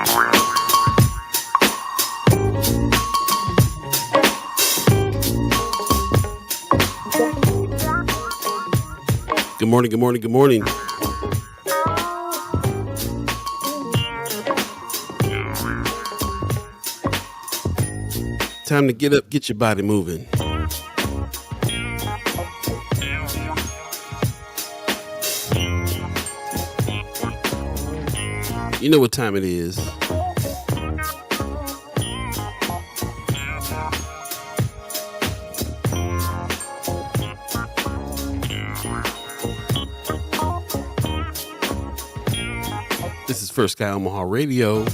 Good morning, good morning, good morning. Time to get up, get your body moving. You know what time it is. This is First Sky Omaha Radio.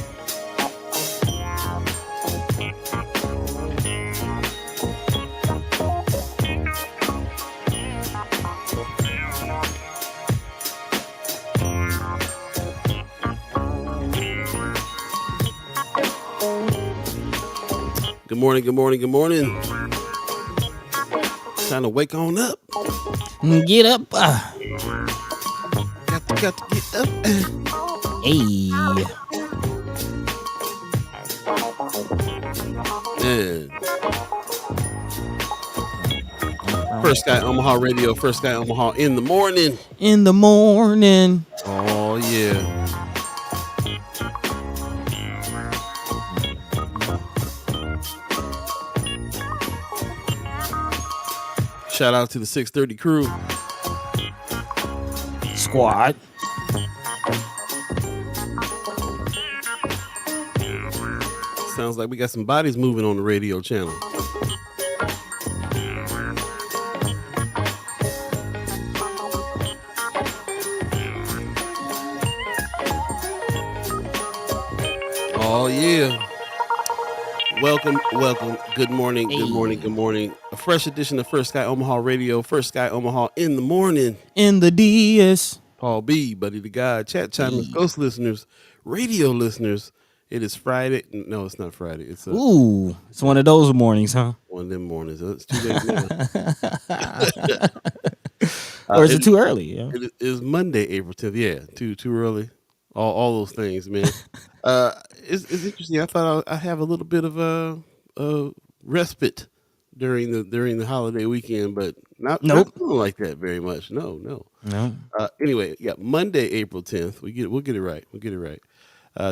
Good morning, good morning, good morning. Time to wake on up. Get up. Got to get up. Hey. Man. First Sky Omaha Radio, First Sky Omaha in the morning. In the morning. Oh, yeah. Shout out to the 630 crew. Squad. Sounds like we got some bodies moving on the radio channel. Oh, yeah. Welcome. Good morning, good morning, good morning. A fresh edition of First Sky Omaha Radio, First Sky Omaha in the morning. In the DS. Paul Beeee, Buddi3 Da Gawd, chat chimers, ghost listeners, radio listeners. It is Friday. No, it's not Friday. It's it's one of those mornings, huh? One of them mornings. It's too late now. Or is it too early? Yeah. It is Monday, April 10th. Yeah, too early. All those things, man. It's interesting. I thought I have a little bit of a respite during the holiday weekend, but not feeling like that very much. No. Anyway, yeah, Monday, April 10th. We'll get it right.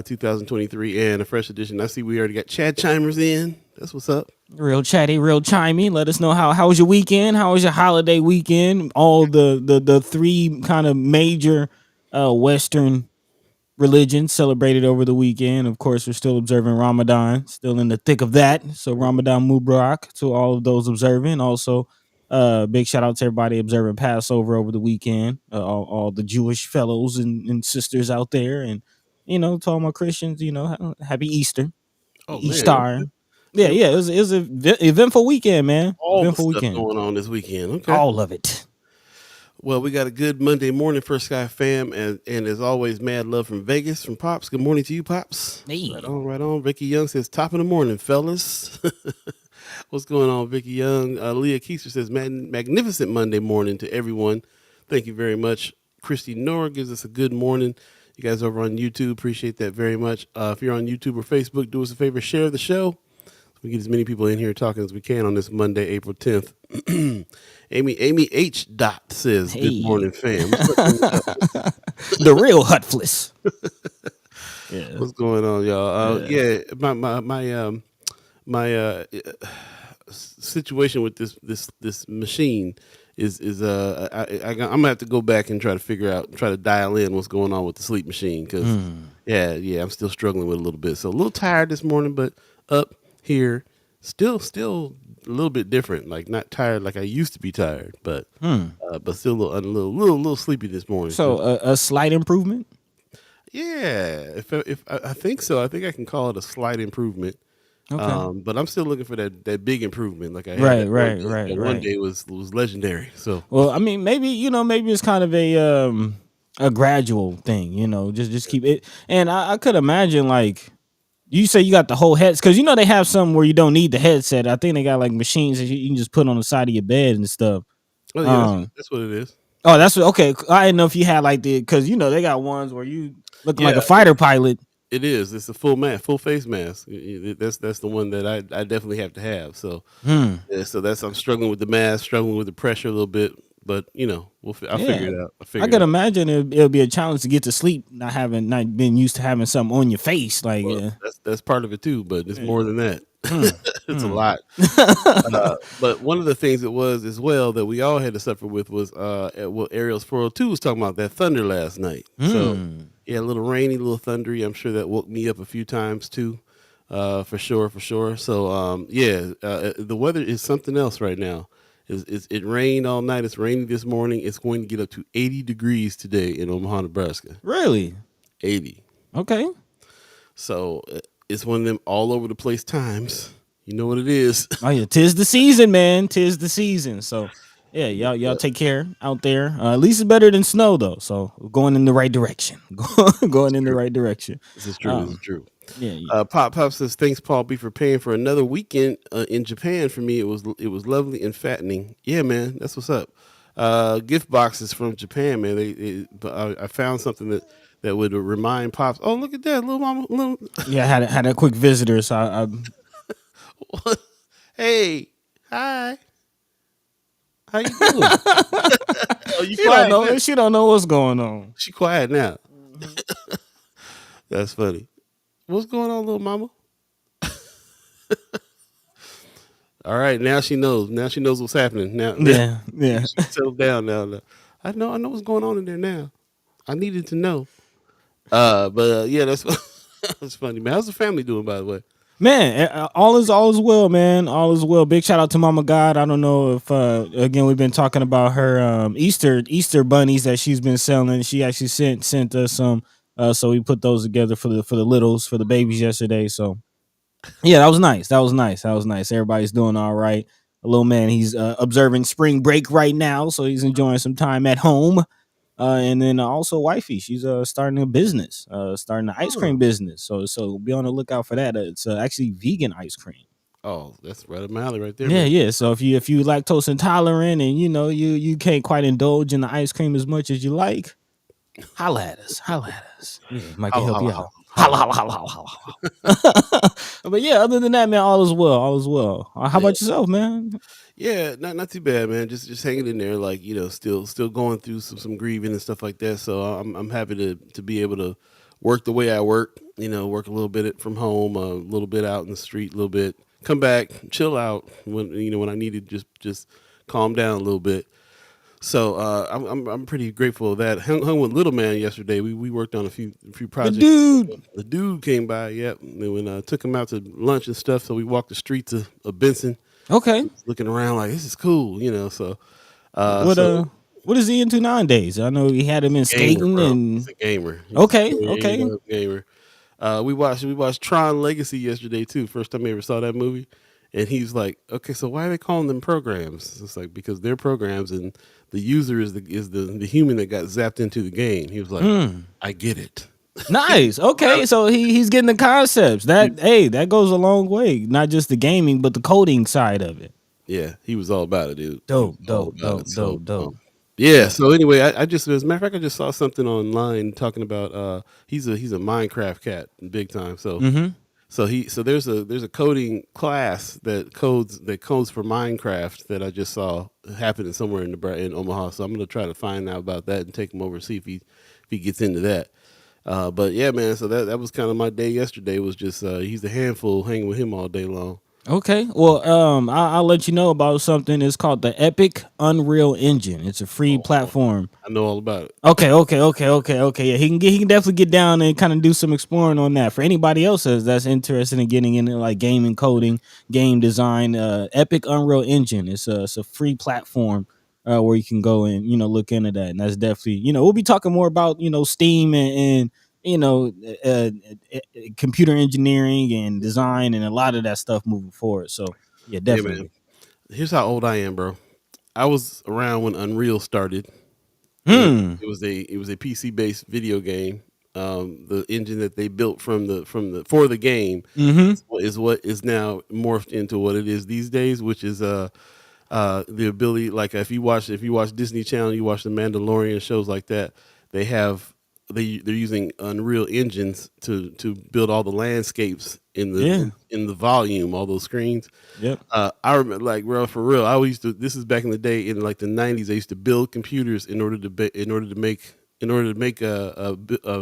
2023 and a fresh edition. I see we already got Chad Chimers in. That's what's up. Real chatty, real chimey. Let us know how was your weekend? How was your holiday weekend? All the three kind of major Western religions celebrated over the weekend. Of course, we're still observing Ramadan, still in the thick of that. So Ramadan Mubarak to all of those observing. Also, big shout out to everybody observing Passover over the weekend. All the Jewish fellows and sisters out there, and to all my Christians, happy Easter. Oh, Easter. Man. Yeah. It was an eventful weekend, man. All eventful the stuff going on this weekend. Okay. All of it. Well, we got a good Monday morning, First Sky fam, and as always, mad love from Vegas, from Pops. Good morning to you, Pops. Hey. Right on. Vicky Young says, top of the morning, fellas. What's going on, Vicky Young? Leah Keister says, magnificent Monday morning to everyone. Thank you very much. Christy Nora gives us a good morning. You guys over on YouTube, appreciate that very much. If you're on YouTube or Facebook, do us a favor, share the show. We get as many people in here talking as we can on this Monday, April 10th. Amy H. Dot says, Good morning, fam. The real Hutfless. Yeah. What's going on, y'all? My situation with this machine is I'm gonna have to go back and try to dial in what's going on with the sleep machine, because I'm still struggling with it a little bit. So a little tired this morning, but up here, still a little bit different. Like not tired like I used to be tired, but still a little sleepy this morning. So a slight improvement. Yeah, if I think so. I think I can call it a slight improvement. Okay. But I'm still looking for that big improvement. Like I had right. One day was legendary. So well, I mean, maybe it's kind of a gradual thing. Just keep it. And I could imagine, like, you say you got the whole head, because they have some where you don't need the headset. I think they got like machines that you can just put on the side of your bed and stuff. Oh yeah, that's what it is. Oh, that's what. Okay, I didn't know if you had like because they got ones where you looking like a fighter pilot. It is. It's a full mask, full face mask. That's the one that I definitely have to have. So Hmm. yeah, so that's I'm struggling with the mask, struggling with the pressure a little bit, but I'll figure Yeah. it out. I I figure it could out. imagine it'll be a challenge to get to sleep, not being used to having something on your face. Like, Well, yeah. that's part of it too, but it's Yeah. more than that. Hmm. It's a Hmm. lot. But one of the things it was as well that we all had to suffer with was what Ariel's 402 was talking about, that thunder last night. So Hmm. yeah, a little rainy, a little thundery. I'm sure that woke me up a few times too, for sure, for sure. So yeah, the weather is something else right now. It rained all night. It's raining this morning. It's going to get up to 80 degrees today in Omaha, Nebraska. Really? 80. Okay. So it's one of them all over the place times. You know what it is. Oh yeah, 'tis the season, man. 'Tis the season. So yeah, y'all Yeah, take care out there. At least it's better than snow though. So we're going in the right direction. it's Going in the true. right direction. This is true. This is Um, true. yeah, yeah. Pop says thanks, Paul B, for paying for another weekend in Japan. For me, it was lovely and fattening. Yeah, man, that's what's up. Gift boxes from Japan, man. I found something that would remind Pops. Oh, look at that, little mama, little. Yeah, I had a quick visitor, so I Hey, hi, how you doing? Oh, you she don't quiet now. know. She don't know what's going on. She quiet now. That's funny. What's going on, little mama? All right, now she knows. Now she knows what's happening. Now, Yeah, yeah. she settled down now. I know what's going on in there now. I needed to know. But yeah, that's that's funny, man. How's the family doing, by the way? Man, all is well, man. All is well. Big shout out to Mama God. I don't know if again we've been talking about her Easter bunnies that she's been selling. She actually sent us some, so we put those together for the littles, for the babies yesterday. So yeah, that was nice. That was nice. That was nice. Everybody's doing all right. A little man, he's observing spring break right now, so he's enjoying some time at home. And then also wifey, she's starting a business, starting an ice cream Oh, business. So be on the lookout for that. It's actually vegan ice cream. oh, that's right up my alley, right there, Yeah, man. yeah. So if you lactose intolerant and you can't quite indulge in the ice cream as much as you like, holla at us. Holla at us. Yeah, might can Holla, help holla, you holla, out. Holla, holla. holla, holla, holla, holla, holla. But yeah, other than that, man, all is well. All is well. How Yeah, about yourself, man? yeah, not too bad, man. Just hanging in there, like still going through some grieving and stuff like that. So I'm happy to be able to work the way I work. Work a little bit from home, a little bit out in the street, a little bit, come back, chill out when I need to just calm down a little bit. So I'm pretty grateful of that. Hung with little man yesterday. We worked on a few The projects. dude. The dude came by, yep. And then when I took him out to lunch and stuff, so we walked the streets of Benson, Okay. looking around like this is cool. So What so what is he into nowadays? I know he had him in gamer, skating bro. He's and a gamer. He's okay, straight okay. up gamer. We watched Tron Legacy yesterday too. First time I ever saw that movie. And he's like, okay, so why are they calling them programs? It's like because they're programs and the user is the human that got zapped into the game. He was like, Mm. I get it. Nice. Okay, so he's getting the concepts. That goes a long way. Not just the gaming, but the coding side of it. Yeah, he was all about it, dude. He was Dope, all dope, about it. dope, So dope, dope. yeah. Yeah. So anyway, I just as a matter of fact, I just saw something online talking about he's a Minecraft cat, big time. So Mm-hmm. there's a coding class that codes for Minecraft that I just saw happening somewhere in Omaha. So I'm gonna try to find out about that and take him over, see if he gets into that. But yeah, man. So that was kind of my day yesterday. Was just he's a handful, hanging with him all day long. Okay. Well, I'll let you know about something. It's called the Epic Unreal Engine. It's a free Oh, platform. I know all about it. Okay. Yeah, he can definitely get down and kind of do some exploring on that. For anybody else that's interested in getting into like gaming, coding, game design, Epic Unreal Engine. It's a free platform where you can go and look into that. And that's definitely we'll be talking more about Steam and you know uh, uh, computer engineering and design and a lot of that stuff moving forward. So yeah, Yeah, man. definitely. Here's how old I am, bro. I was around when Unreal started, and Hmm. it was a PC based video game. The engine that they built for the game Mm-hmm. is what is now morphed into what it is these days, which is the ability, like if you watch Disney Channel, you watch the Mandalorian shows like that. They have they're using Unreal engines to build all the landscapes in the Yeah. in the volume, all those screens. Yep. I remember, like, bro, for real. I always used to. This is back in the day in like the '90s. I used to build computers in order to make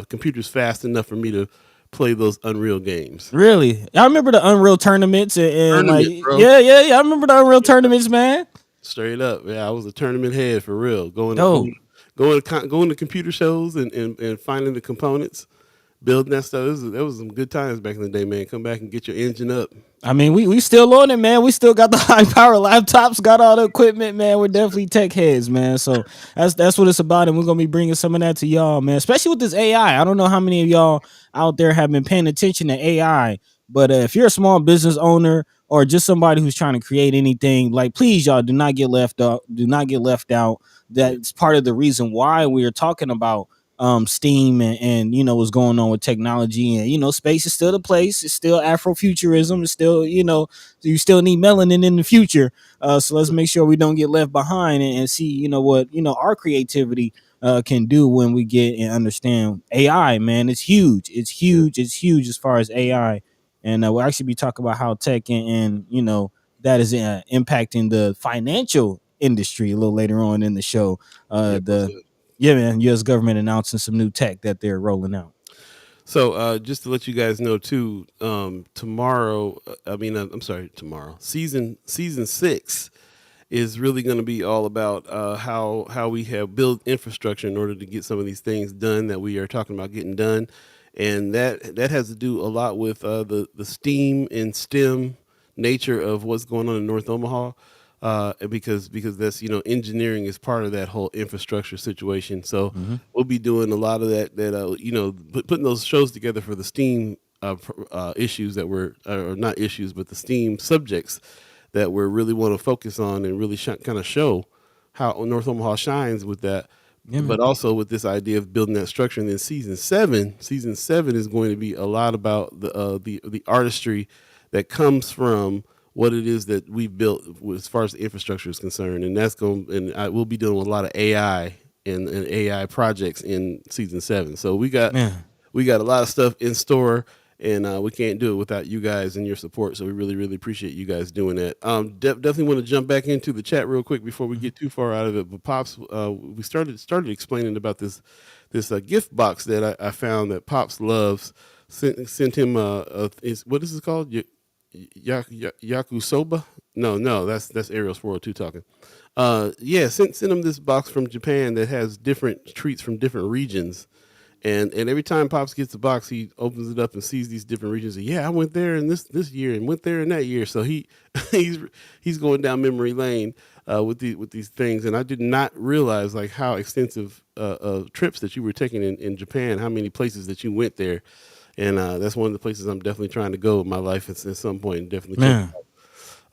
computers fast enough for me to play those Unreal games. Really, I remember the Unreal tournaments and like, Tournament, bro. yeah. I remember the Unreal tournaments, man. Straight up, yeah. I was a tournament head for real. Dope. Going to computer shows and finding the components, building that stuff. That was some good times back in the day, man. Come back and get your engine up. I mean, we still on it, man. We still got the high power laptops, got all the equipment, man. We're definitely tech heads, man. So that's what it's about, and we're gonna be bringing some of that to y'all, man. Especially with this AI. I don't know how many of y'all out there have been paying attention to AI, but if you're a small business owner or just somebody who's trying to create anything, like, please, y'all, do not get left out. Do not get left out. That's part of the reason why we are talking about Steam and what's going on with technology, and space is still the place. It's still Afrofuturism. It's still, you still need melanin in the future. So let's make sure we don't get left behind and see what our creativity can do when we get and understand AI. Man, it's huge. It's huge as far as AI. And we'll actually be talking about how tech and that is impacting the financial industry a little later on in the show. Yeah, The Yeah, man. U.S. government announcing some new tech that they're rolling out. so just to let you guys know too, tomorrow. I'm sorry, tomorrow. Season 6 is really going to be all about how we have built infrastructure in order to get some of these things done that we are talking about getting done, and that has to do a lot with the STEAM and STEM nature of what's going on in North Omaha. Because that's engineering is part of that whole infrastructure situation. So Mm-hmm. we'll be doing a lot of putting those shows together for the STEAM issues that we're or not issues, but the STEAM subjects that we really want to focus on and really kind of show how North Omaha shines with that. Yeah, man. But also with this idea of building that structure. And then season 7 is going to be a lot about the artistry that comes from what it is that we've built as far as the infrastructure is concerned. And we'll be dealing with a lot of AI and AI projects in season 7. So we got Man. a lot of stuff in store, and we can't do it without you guys and your support. So we really, really appreciate you guys doing that. Definitely want to jump back into the chat real quick before we get too far out of it. But Pops, we started explaining about this gift box that I found that Pops loves. Sent him what is this called? Yakusoba? No, that's Ariel's 402 talking. Sent him this box from Japan that has different treats from different regions. And every time Pops gets the box, he opens it up and sees these different regions. And, I went there in this year and went there in that year. So he's going down memory lane with these things. And I did not realize like how extensive trips that you were taking in Japan, how many places that you went there. And that's one of the places I'm definitely trying to go in my life at some point. And definitely check it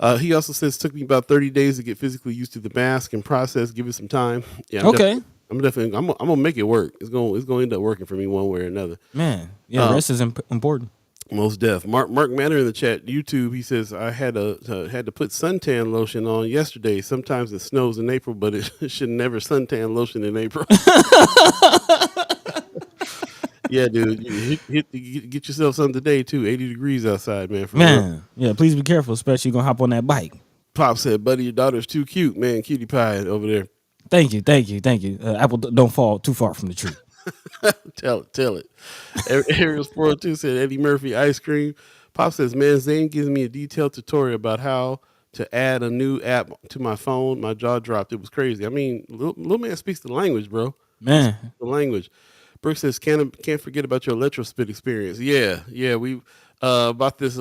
out. He also says it took me about 30 days to get physically used to the mask and process. Give it some time. Yeah, I'm gonna make it work. It's gonna end up working for me one way or another. Man, yeah, rest is important. Most def. Mark Manner in the chat, YouTube. He says I had to put suntan lotion on yesterday. Sometimes it snows in April, but it should never suntan lotion in April. Yeah, dude. Get yourself something today too. 80 degrees outside, man. Man, yeah. Please be careful, especially you're gonna hop on that bike. Pop said, "Buddy, your daughter's too cute, man. Cutie pie over there." Thank you. Apple don't fall too far from the tree. Tell it. Ariel's 402 said Eddie Murphy ice cream. Pop says, man, Zane gives me a detailed tutorial about how to add a new app to my phone. My jaw dropped. It was crazy. I mean, little man speaks the language, bro. Man, The language. Brooke says, can't forget about your electrospit experience. Yeah. We about this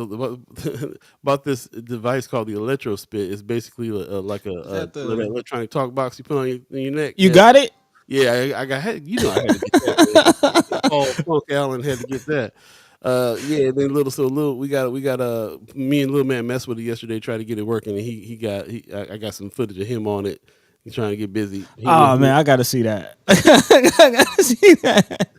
device called the electrospit. It's basically like a electronic talk box you put on your neck. you got it. Yeah, I got. I had to get that. Man. Paul Funk Allen had to get that. And then we got me and little man messed with it yesterday, tried to get it working, and I got some footage of him on it. He's trying to get busy. Man, I gotta see that. I gotta see that.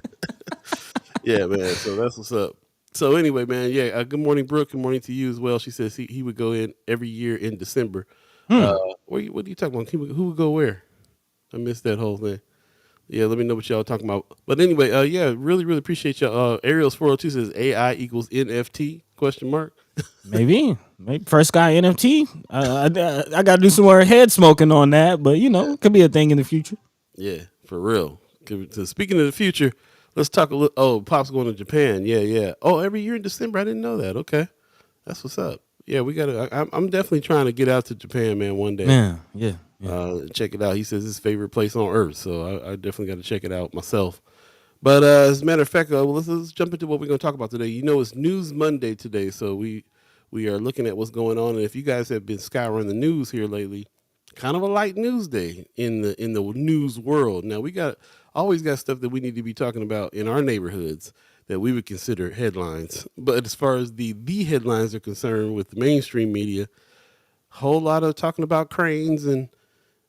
Yeah, man. So that's what's up. So anyway, man. Yeah. Good morning, Brooke. Good morning to you as well. She says he would go in every year in December. What are you talking about? Who would go where? I missed that whole thing. Yeah, let me know what y'all talking about. But anyway, yeah, really, really appreciate y'all. Ariel's 402 says AI equals NFT question mark. Maybe first guy NFT. I got to do some more head smoking on that, but it could be a thing in the future. Yeah, for real. So speaking of the future, let's talk a little. Oh, Pop's going to Japan. Yeah, yeah. Oh, every year in December. I didn't know that. Okay, that's what's up. Yeah, we got to. I'm definitely trying to get out to Japan, man, one day. Man, yeah. Check it out. He says his favorite place on earth, so I definitely got to check it out myself. But as a matter of fact, let's jump into what we're going to talk about today. It's News Monday today, so we are looking at what's going on. And if you guys have been scouring the news here lately, kind of a light news day in the news world. Now we always got stuff that we need to be talking about in our neighborhoods that we would consider headlines. But as far as the headlines are concerned with the mainstream media, whole lot of talking about cranes and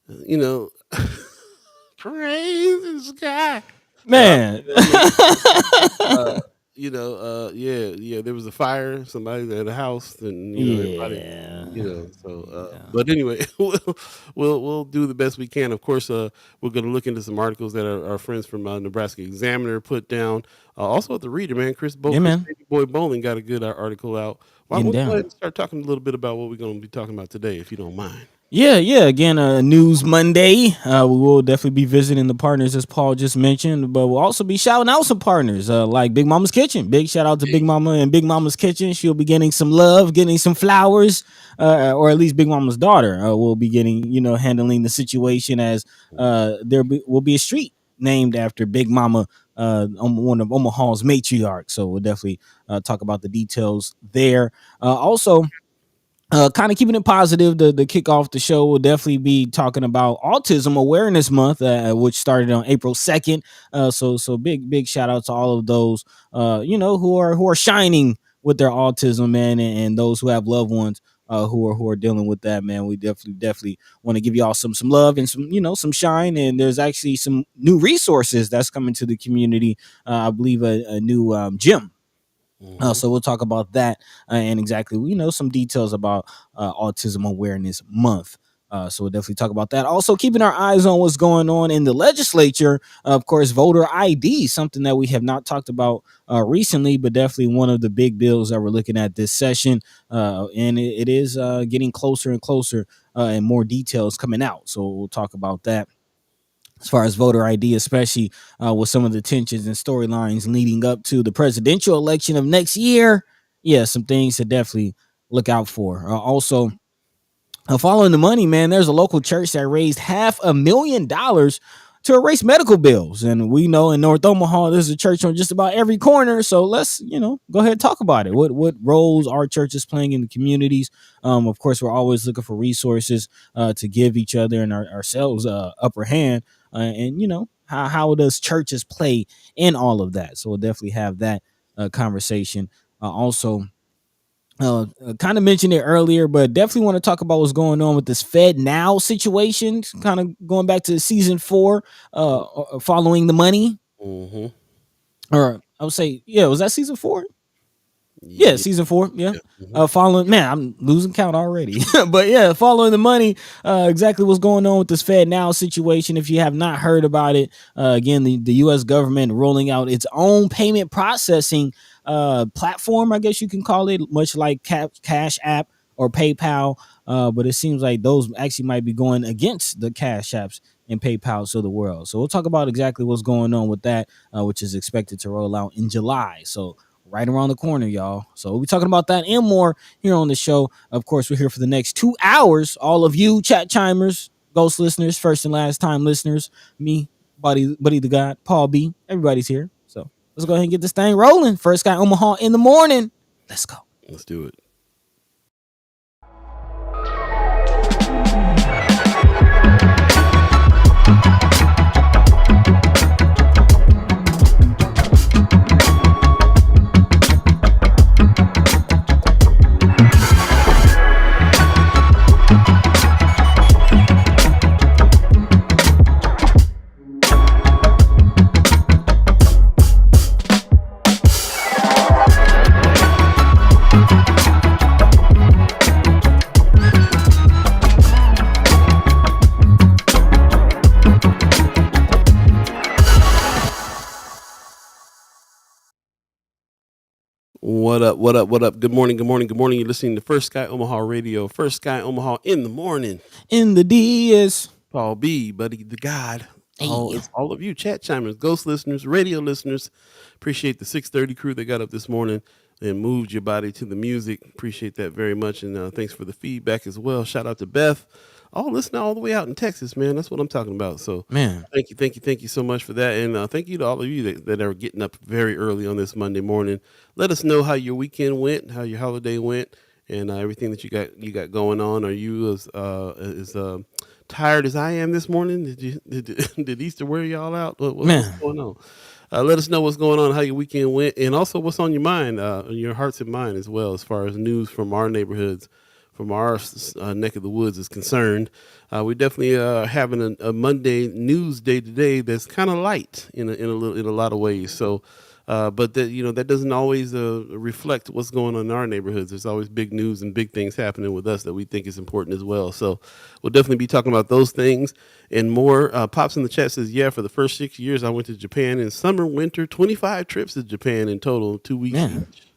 cranes in the sky. Man. Yeah. There was a fire. Somebody at a house, and everybody, But anyway, we'll do the best we can. Of course, we're going to look into some articles that our friends from Nebraska Examiner put down. Also at the Reader, man, Chris Boy Bowling got a good article out. We'll go ahead and start talking a little bit about what we're going to be talking about today, if you don't mind. Yeah. Again, News Monday. We will definitely be visiting the partners as Paul just mentioned, but we'll also be shouting out some partners like Big Mama's Kitchen. Big shout out to Big Mama and Big Mama's Kitchen. She'll be getting some love, getting some flowers, or at least Big Mama's daughter will be getting, handling the situation as will be a street named after Big Mama, one of Omaha's matriarchs. So we'll definitely talk about the details there. Also, kind of keeping it positive, the kick off the show will definitely be talking about Autism Awareness Month, which started on April 2nd. So big shout out to all of those, who are shining with their autism, man, and those who have loved ones who are dealing with that, man. We definitely want to give y'all some love and some shine. And there's actually some new resources that's coming to the community. I believe a new gym. So we'll talk about that and exactly, some details about Autism Awareness Month. So we'll definitely talk about that. Also, keeping our eyes on what's going on in the legislature. Of course, voter ID, something that we have not talked about recently, but definitely one of the big bills that we're looking at this session. And it is getting closer and closer and more details coming out. So we'll talk about that. As far as voter ID, especially with some of the tensions and storylines leading up to the presidential election of next year. Yeah, some things to definitely look out for. Also, following the money, man, there's a local church that raised $500,000 to erase medical bills. And we know in North Omaha, there's a church on just about every corner. So let's, go ahead and talk about it. What roles our church is playing in the communities. Of course, we're always looking for resources to give each other and ourselves upper hand. And how does churches play in all of that? So we'll definitely have that conversation. Also, kind of mentioned it earlier, but definitely want to talk about what's going on with this FEDNOW situation. Kind of going back to season 4, following the money. Mm-hmm. Or I would say, was that season 4? Yeah, season 4. Yeah. Following, man, I'm losing count already. But yeah, following the money, exactly what's going on with this FedNow situation. If you have not heard about it, again, the U.S. government rolling out its own payment processing platform, I guess you can call it, much like Cash App or PayPal. But it seems like those actually might be going against the Cash Apps and PayPals of the world. So we'll talk about exactly what's going on with that, which is expected to roll out in July. So right around the corner, y'all. So we'll be talking about that and more here on the show. Of course, we're here for the next 2 hours. All of you chat chimers, ghost listeners, first and last time listeners, me, Buddi3 Da Gawd, Paul B. Everybody's here. So let's go ahead and get this thing rolling. First Sky Omaha in the morning. Let's go. Let's do it. What up? What up? What up? Good morning. Good morning. Good morning. You're listening to First Sky Omaha Radio. First Sky Omaha in the morning. In the DS. Paul B, Buddi3 Da Gawd. Hey. It's all of you chat chimers, ghost listeners, radio listeners. Appreciate the 6:30 crew that got up this morning and moved your body to the music. Appreciate that very much, and thanks for the feedback as well. Shout out to Beth. Oh, listening all the way out in Texas, man. That's what I'm talking about. So, Man. thank you so much for that, and thank you to all of you that are getting up very early on this Monday morning. Let us know how your weekend went, how your holiday went, and everything that you got going on. Are you as tired as I am this morning? Did Easter wear y'all out? What's Man. going on? Let us know what's going on, how your weekend went, and also what's on your mind, your hearts and mind as well, as far as news from our neighborhoods, from our neck of the woods is concerned. We definitely having a Monday news day today that's kind of light in a lot of ways. So, but that doesn't always reflect what's going on in our neighborhoods. There's always big news and big things happening with us that we think is important as well. So we'll definitely be talking about those things and more. Pops in the chat says, yeah, for the first 6 years I went to Japan in summer, winter, 25 trips to Japan in total, 2 weeks Man. each.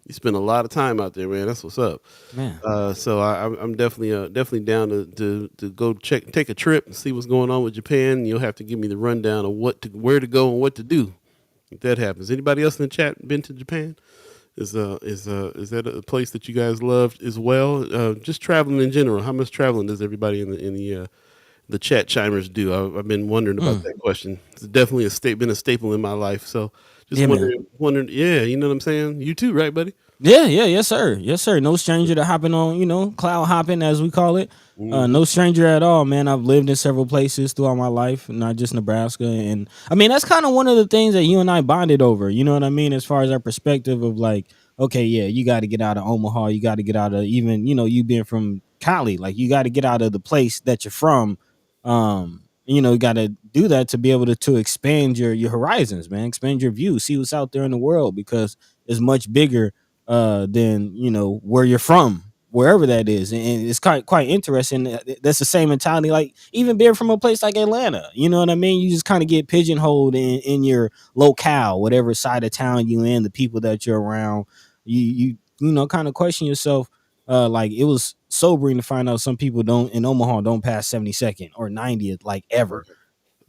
You spend a lot of time out there, man. That's what's up. Man. So I'm definitely down to go take a trip and see what's going on with Japan. You'll have to give me the rundown of where to go and what to do if that happens. Anybody else in the chat been to Japan? Is that a place that you guys loved as well? Just traveling in general. How much traveling does everybody in the chat chimers do? I've been wondering about that question. It's definitely been a staple in my life. So just Yeah, man. wondering. Yeah, you know what I'm saying. You too, right, buddy? Yeah, yes, sir. Yes, sir. No stranger to hopping on, cloud hopping as we call it. Mhm. No stranger at all, man. I've lived in several places throughout my life, not just Nebraska. And I mean, that's kind of one of the things that you and I bonded over. You know what I mean? As far as our perspective of like, okay, yeah, you got to get out of Omaha. You got to get out of even, you being from Cali. Like, you got to get out of the place that you're from. You got to do that to be able to expand your horizons, man. Expand your view, see what's out there in the world, because it's much bigger than where you're from, wherever that is. And it's quite interesting. That's the same mentality, like even being from a place like Atlanta. You know what I mean? You just kind of get pigeonholed in your locale, whatever side of town you in, the people that you're around. Kind of question yourself. Like, it was sobering to find out some people don't in Omaha don't pass 72nd or 90th, like, ever.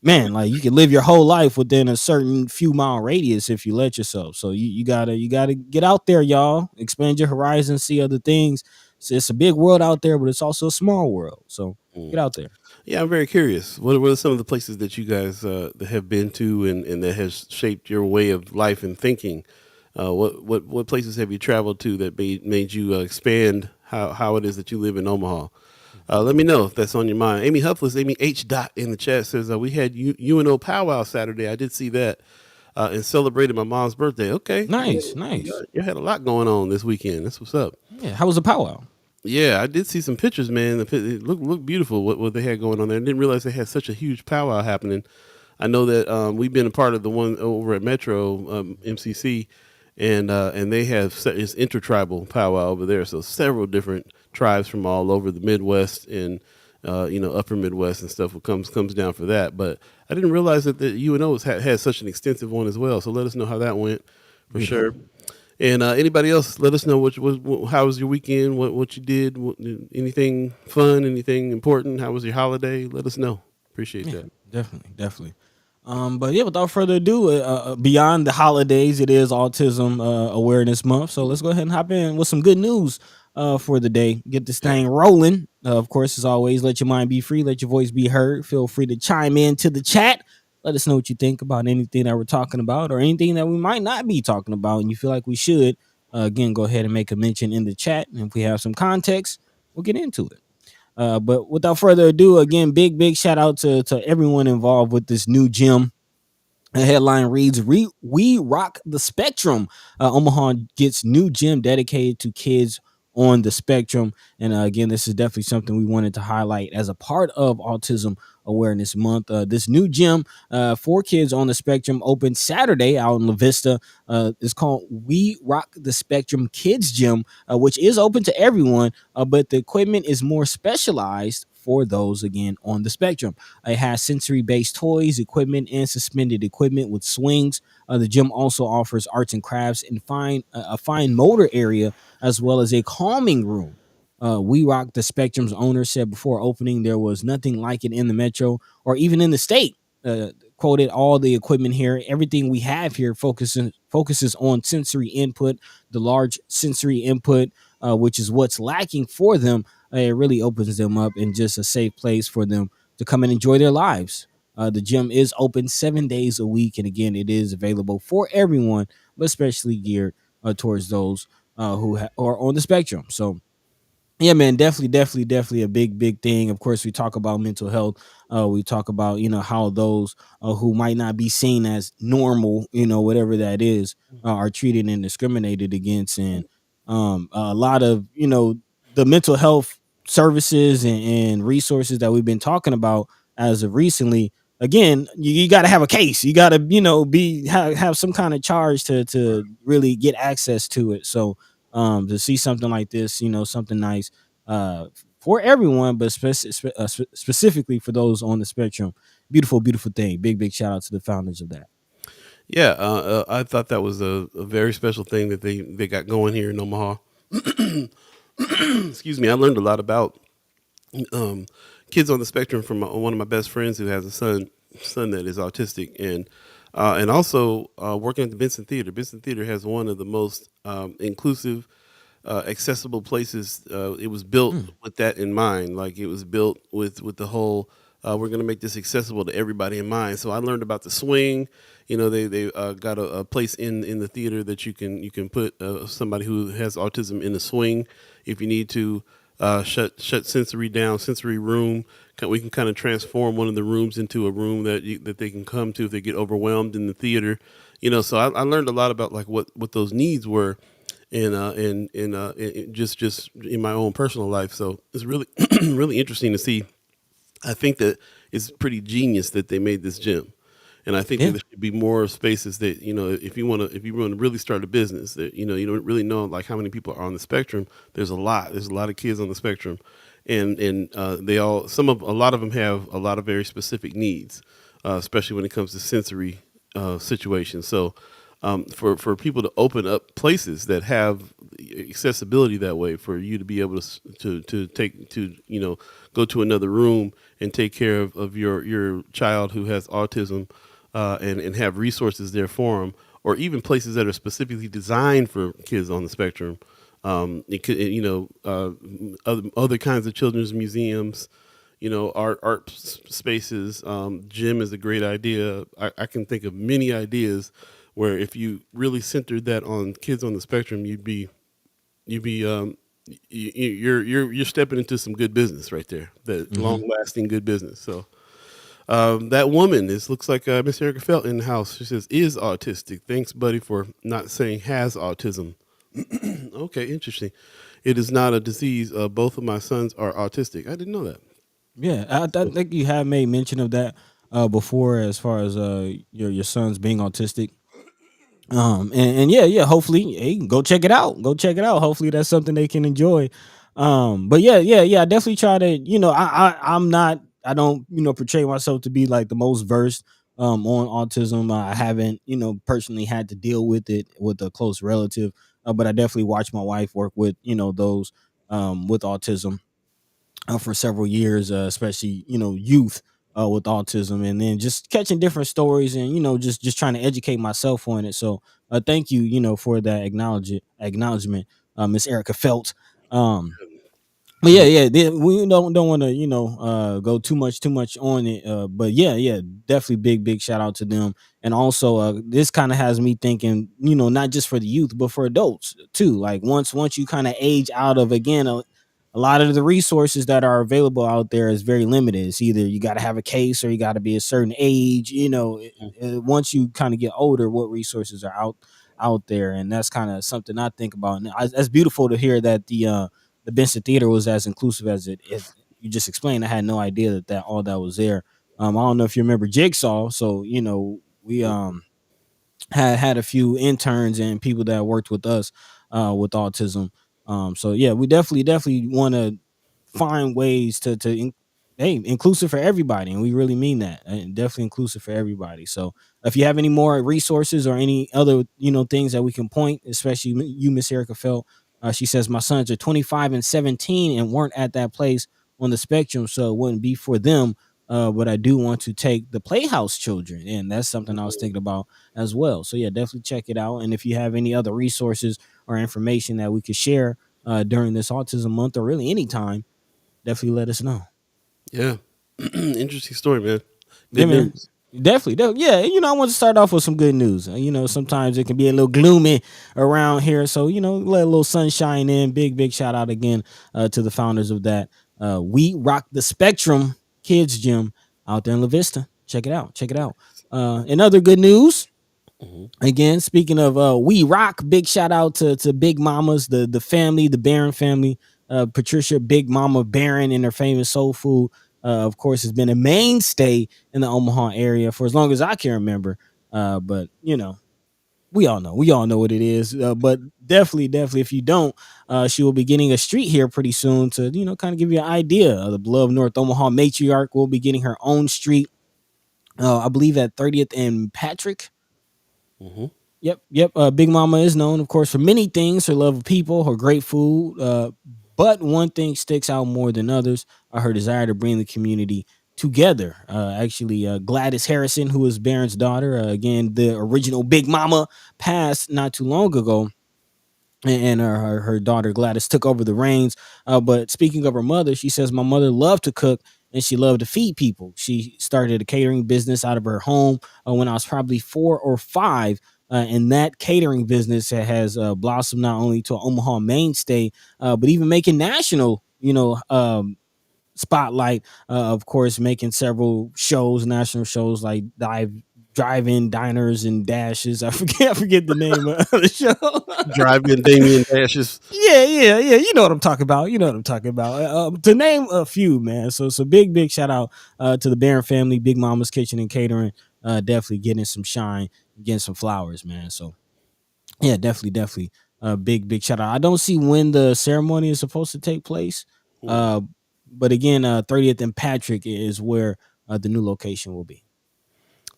Man, like, you can live your whole life within a certain few mile radius if you let yourself. So you gotta get out there, y'all. Expand your horizons, see other things. So it's a big world out there, but it's also a small world. So get out there. Yeah, I'm very curious. What are some of the places that you guys that have been to and that has shaped your way of life and thinking? What places have you traveled to that made you expand how it is that you live in Omaha? Let me know if that's on your mind. Amy Huffless, Amy H. Dot in the chat says we had UNO powwow Saturday. I did see that and celebrated my mom's birthday. Okay, Nice, nice. you had a lot going on this weekend. That's what's up. Yeah. How was the powwow? Yeah, I did see some pictures, man. It looked beautiful what they had going on there. I didn't realize they had such a huge powwow happening. I know that we've been a part of the one over at Metro MCC, and they have it's intertribal powwow over there. So several different tribes from all over the Midwest and upper Midwest and stuff comes down for that. But I didn't realize that the UNO had such an extensive one as well. So let us know how that went for sure. And anybody else, let us know how was your weekend, what you did, anything fun, anything important. How was your holiday? Let us know. Appreciate that. Definitely. But yeah, without further ado, beyond the holidays, it is Autism Awareness Month. So let's go ahead and hop in with some good news for the day. Get this thing rolling. Of course, as always, let your mind be free, let your voice be heard. Feel free to chime in to the chat. Let us know what you think about anything that we're talking about or anything that we might not be talking about and you feel like we should. Again, go ahead and make a mention in the chat. And if we have some context, we'll get into it. But without further ado, again, big shout out to everyone involved with this new gym. The headline reads, We rock the spectrum. Omaha gets new gym dedicated to kids on the spectrum. And again, this is definitely something we wanted to highlight as a part of Autism Awareness Month. This new gym for kids on the spectrum opened Saturday out in La Vista. It's called We Rock the Spectrum Kids Gym, which is open to everyone, but the equipment is more specialized for those, again, on the spectrum. It has sensory-based toys, equipment, and suspended equipment with swings. The gym also offers arts and crafts and a fine motor area, as well as a calming room. We Rock the Spectrum's owner said before opening there was nothing like it in the metro or even in the state. Quoted, all the equipment here, everything we have here focuses on sensory input, the large sensory input, which is what's lacking for them. It really opens them up in just a safe place for them to come and enjoy their lives. The gym is open 7 days a week, and again, it is available for everyone, but especially geared towards those who are on the spectrum. So yeah, man, definitely a big thing. Of course, we talk about mental health. We talk about how those who might not be seen as normal, whatever that is, are treated and discriminated against, and a lot of the mental health services and resources that we've been talking about as of recently. Again, you got to have a case. You got to be have some kind of charge to really get access to it. So to see something like this, something nice uh, for everyone, but specifically for those on the spectrum. Beautiful thing. Big shout out to the founders of that. Yeah, I thought that was a very special thing that they got going here in Omaha. Excuse me. I learned a lot about um, kids on the spectrum from one of my best friends who has a son that is autistic, and also working at the Benson Theater. Benson Theater has one of the most inclusive, accessible places. It was built Mm. with that in mind. Like it was built with the whole. We're going to make this accessible to everybody in mind. So I learned about the swing. They got a place in the theater that you can put somebody who has autism in a swing if you need to. Shut sensory down, sensory room. We can kind of transform one of the rooms into a room that they can come to if they get overwhelmed in the theater. So I learned a lot about like what those needs were, and just in my own personal life. So it's really really interesting to see. I think that it's pretty genius that they made this gym. And I think that Yeah. there should be more spaces that if you want to really start a business that you don't really know like how many people are on the spectrum. There's a lot of kids on the spectrum, and they all a lot of them have a lot of very specific needs, especially when it comes to sensory situations. So for people to open up places that have accessibility that way, for you to be able to take to go to another room and take care of your child who has autism, and have resources there for them, or even places that are specifically designed for kids on the spectrum. It could, other kinds of children's museums, art spaces. Gym is a great idea. I can think of many ideas where if you really centered that on kids on the spectrum, you'd be you're stepping into some good business right there. That Hmm. long lasting good business. So that woman, this looks like Miss Erica Felt in the house. She says, is autistic. Thanks, buddy, for not saying has autism. Okay, interesting. It is not a disease. Both of my sons are autistic. I didn't know that. Yeah, I think you have made mention of that before, as far as your sons being autistic. And yeah, hopefully, hey, go check it out. Go check it out. Hopefully that's something they can enjoy. But yeah, I definitely try to, I'm not, I don't, portray myself to be like the most versed on autism. I haven't, personally had to deal with it with a close relative. But I definitely watch my wife work with, those with autism for several years, especially youth with autism, and then just catching different stories, and just trying to educate myself on it. So thank you, for that acknowledgement, Miss Erica Felt. But yeah, we don't want to go too much on it. But yeah, definitely big shout out to them. And also, this kind of has me thinking, not just for the youth, but for adults too. Like once you kind of age out of, again, a lot of the resources that are available out there is very limited. It's either you got to have a case or you got to be a certain age. Once you kind of get older, what resources are out there, and that's kind of something I think about. And that's beautiful to hear that the Benson Theater was as inclusive as it you just explained. I had no idea that all that was there. I don't know if you remember Jigsaw. So we had a few interns and people that worked with us with autism. So yeah, we definitely want to find ways to hey, inclusive for everybody, and we really mean that. Definitely inclusive for everybody. So if you have any more resources or any other, things that we can point, especially you, Miss Erica Felt, she says my sons are 25 and 17 and weren't at that place on the spectrum, so it wouldn't be for them. But I do want to take the Playhouse children, and that's something I was thinking about as well. So yeah, definitely check it out. And if you have any other resources or information that we could share during this Autism Month or really anytime, definitely let us know. Yeah. Interesting story, man. Yeah, Good man. news. Definitely. Yeah, I want to start off with some good news. Sometimes it can be a little gloomy around here. So, let a little sunshine in. Big shout out again to the founders of that. We Rock the Spectrum Kids Gym out there in La Vista. Check it out. Check it out. And other good news. Hmm. Again, speaking of We Rock, big shout out to Big Mamas, the family, the Barron family. Patricia Big Mama Barron and her famous soul food, of course, has been a mainstay in the Omaha area for as long as I can remember. But we all know what it is. But definitely, if you don't, she will be getting a street here pretty soon to kind of give you an idea. The beloved North Omaha matriarch will be getting her own street. I believe at 30th and Patrick. Hmm. Yep. Big Mama is known, of course, for many things: her love of people, her great food. But one thing sticks out more than others: her desire to bring the community together. Actually, Gladys Harrison, who is Barron's daughter, again the original Big Mama, passed not too long ago, and her daughter Gladys took over the reins. But speaking of her mother, she says my mother loved to cook and she loved to feed people. She started a catering business out of her home when I was probably 4 or 5. And that catering business has blossomed not only to an Omaha mainstay, but even making national, spotlight. Of course, making several shows, national shows like drive-in diners and dashes. I forget the name of the show. Drive in Damien Dashes. Yeah. You know what I'm talking about. To name a few, man. So big shout out to the Barron family, Big Mama's Kitchen and Catering. Definitely getting some shine, getting some flowers, man. So yeah, definitely. Big shout out. I don't see when the ceremony is supposed to take place. Hmm. Uh, but again, 30th and Patrick is where the new location will be.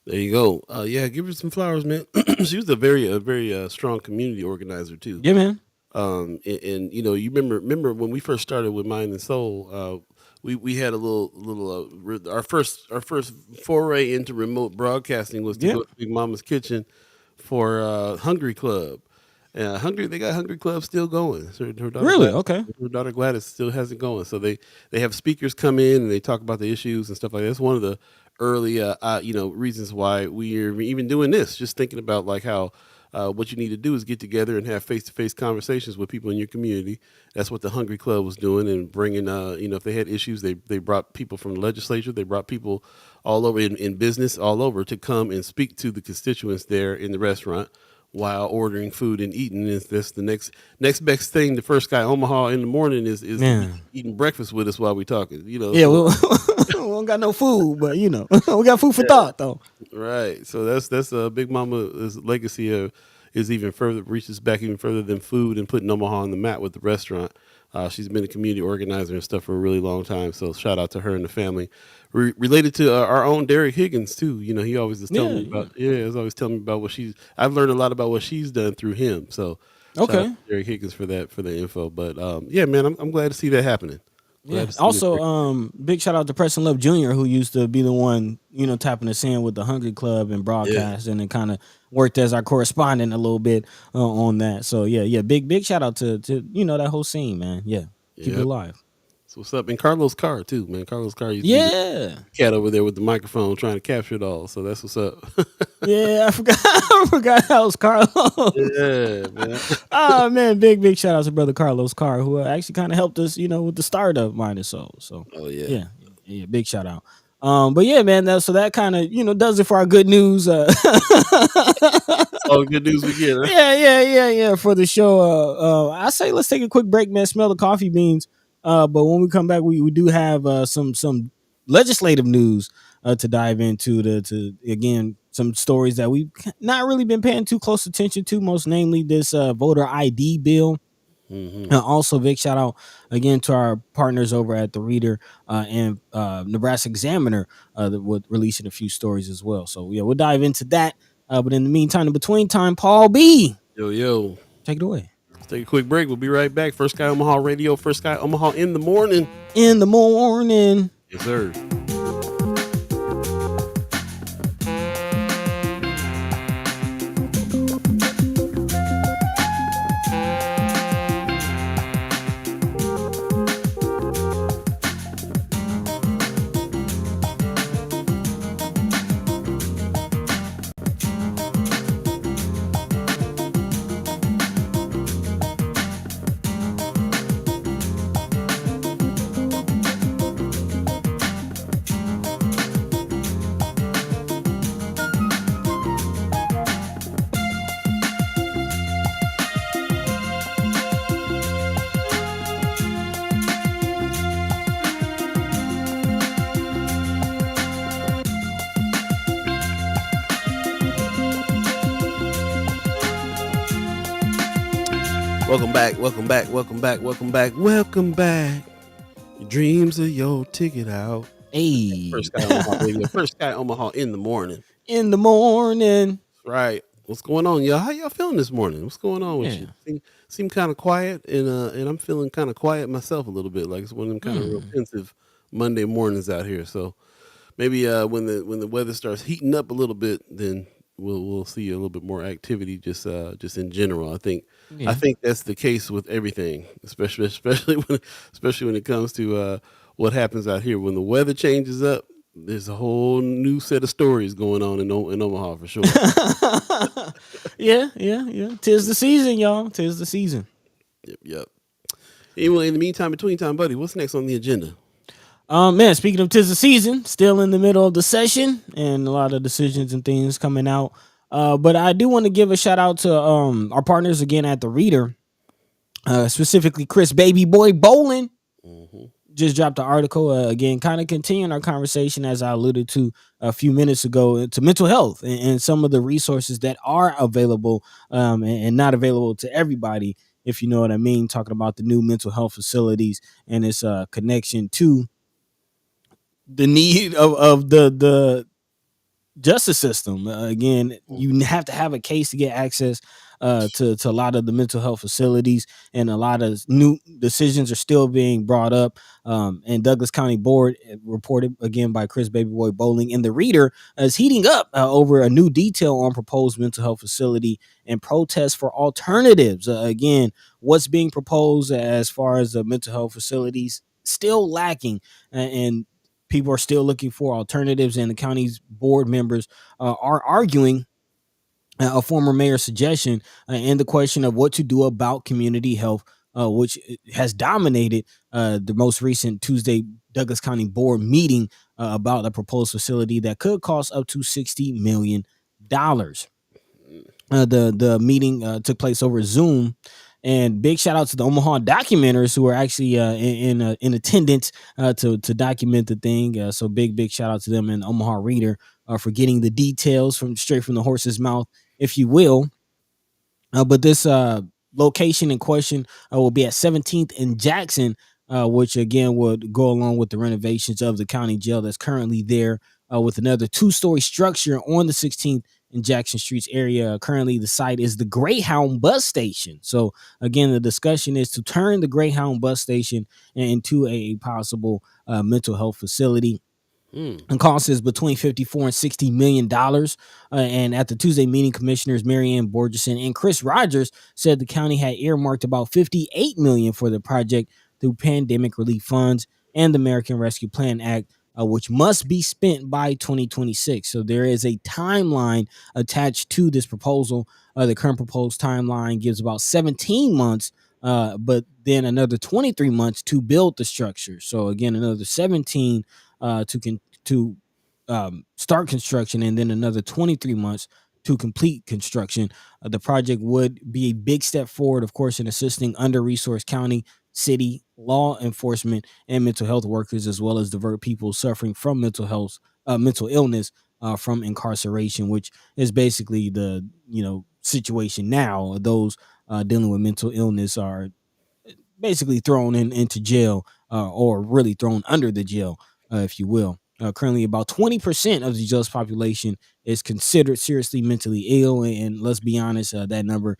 There you go. Yeah, give her some flowers, man. She was a very strong community organizer too. Yeah, man. And you remember when we first started with Mind and Soul. We had a little our first foray into remote broadcasting was to Yeah. go to Big Mama's Kitchen for Hungry Club. They got Hungry Club still going. So her daughter Really? Gladys, Okay. her daughter Gladys still has it going. So they have speakers come in and they talk about the issues and stuff like that. That's one of the early reasons why we're even doing this. Just thinking about like how what you need to do is get together and have face to face conversations with people in your community. That's what the Hungry Club was doing, and bringing if they had issues, they brought people from the legislature, they brought people all over in business all over to come and speak to the constituents there in the restaurant while ordering food and eating. Is this the next best thing? The first Sky Omaha in the morning is to be Man. eating breakfast with us while we talking. Yeah, So we don't got no food, but we got food for thought though. right. So that's Big Mama's legacy is even further, reaches back even further than food and putting Omaha on the map with the restaurant. She's been a community organizer and stuff for a really long time. So shout out to her and the family. Related to our own Derek Higgins too. He always is telling Yeah, me yeah. about. Yeah, he's always telling me about what she's. I've learned a lot about what she's done through him. So shout out Okay. to Derek Higgins for the info. But yeah, man, I'm glad to see that happening. Glad Yeah. to see Also, that. big shout out to Preston Love Jr., who used to be the one, tapping us in with the Hungry Club and Yeah, broadcast, and then kind of worked as our correspondent a little bit on that. So yeah. Big shout out to that whole scene, man. Yeah. Keep it yeah. alive. So what's up? And Carlos Carr too, man. Carlos Carr used to be the Yeah. cat over there with the microphone trying to capture it all. So that's what's up. Yeah, I forgot. I forgot that was Carlos. Yeah, man. Oh man, big shout out to brother Carlos Carr, who actually kind of helped us, with the start of Mind and Soul. So Oh yeah. yeah, big shout out. But yeah, man, so that kind of does it for our good news. All the good news we get. Huh? Yeah. For the show, I say let's take a quick break, man. Smell the coffee beans. But when we come back, we do have some legislative news to dive into to again some stories that we've not really been paying too close attention to. Most namely, this voter ID bill Also, big shout out again to our partners over at the Reader and Nebraska Examiner that would releasing a few stories as well. So yeah, we'll dive into that. But in the meantime, in between time, Paul B, Yo, yo. take it away. Let's take a quick break. We'll be right back. First Sky Omaha Radio, First Sky Omaha in the morning. In the morning. Yes, sir. Welcome back, welcome back, welcome back, welcome back, welcome back. Your dreams are your ticket out. Hey, First Sky Omaha Radio, First Sky Omaha in the morning. in the morning. Right. What's going on, y'all? How y'all feeling this morning? What's going on with you? Seem kind of quiet, and I'm feeling kind of quiet myself a little bit. Like it's one of them kind of real pensive Monday mornings out here. So maybe when the weather starts heating up a little bit, then we'll see a little bit more activity just in general. I think that's the case with everything, especially when it comes to what happens out here when the weather changes up. There's a whole new set of stories going on in Omaha for sure. Yeah. Tis the season, y'all. Tis the season. Yep. Anyway, in the meantime, between time, buddy, what's next on the agenda? Man, speaking of tis the season, still in the middle of the session and a lot of decisions and things coming out. But I do want to give a shout out to our partners again at the Reader, specifically Chris Baby Boy Bowling. Just dropped an article again, kind of continuing our conversation as I alluded to a few minutes ago to mental health and some of the resources that are available and not available to everybody, if you know what I mean. Talking about the new mental health facilities and its connection to the need of the justice system. Again, you have to have a case to get access to a lot of the mental health facilities, and a lot of new decisions are still being brought up. And Douglas County Board, reported again by Chris Babyboy Bowling in the Reader, is heating up over a new detail on proposed mental health facility and protests for alternatives. Again, what's being proposed as far as the mental health facilities still lacking, and people are still looking for alternatives, and the county's board members are arguing a former mayor's suggestion and the question of what to do about community health, which has dominated the most recent Tuesday Douglas County board meeting about a proposed facility that could cost up to $60 million. The meeting took place over Zoom, and big shout out to the Omaha documenters who are actually in attendance to document the thing. So big shout out to them and Omaha Reader for getting the details straight from the horse's mouth, if you will. But this location in question will be at 17th and Jackson, which again would go along with the renovations of the county jail that's currently there, with another 2-story structure on the 16th in Jackson Streets area. Currently, the site is the Greyhound bus station. So again, the discussion is to turn the Greyhound bus station into a possible mental health facility. And cost is between $54 and $60 million. And at the Tuesday meeting, Commissioners Marianne Borgeson and Chris Rogers said the county had earmarked about $58 million for the project through pandemic relief funds and the American Rescue Plan Act, which must be spent by 2026. So there is a timeline attached to this proposal. The current proposed timeline gives about 17 months, but then another 23 months to build the structure. So again, another 17 to start construction, and then another 23 months to complete construction. The project would be a big step forward, of course, in assisting under-resourced county, city, law enforcement, and mental health workers, as well as divert people suffering from mental illness from incarceration, which is basically the situation now. Those dealing with mental illness are basically thrown into jail, or really thrown under the jail, if you will. Currently, about 20% of the jail's population is considered seriously mentally ill, and let's be honest, that number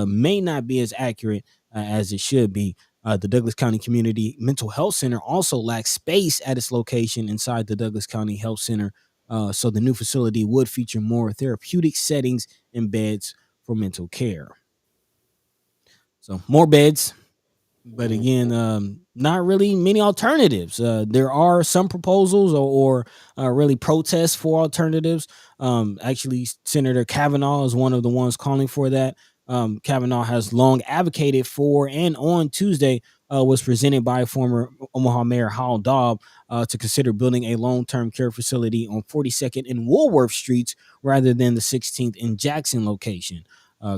may not be as accurate as it should be. The Douglas County Community Mental Health Center also lacks space at its location inside the Douglas County Health Center, so the new facility would feature more therapeutic settings and beds for mental care. So more beds, but Mhm. again, not really many alternatives. There are some proposals, or really protests for alternatives. Actually, Senator Kavanaugh is one of the ones calling for that. Kavanaugh has long advocated for, and on Tuesday was presented by former Omaha Mayor Hal Daub to consider building a long-term care facility on 42nd and Woolworth Streets rather than the 16th and Jackson location.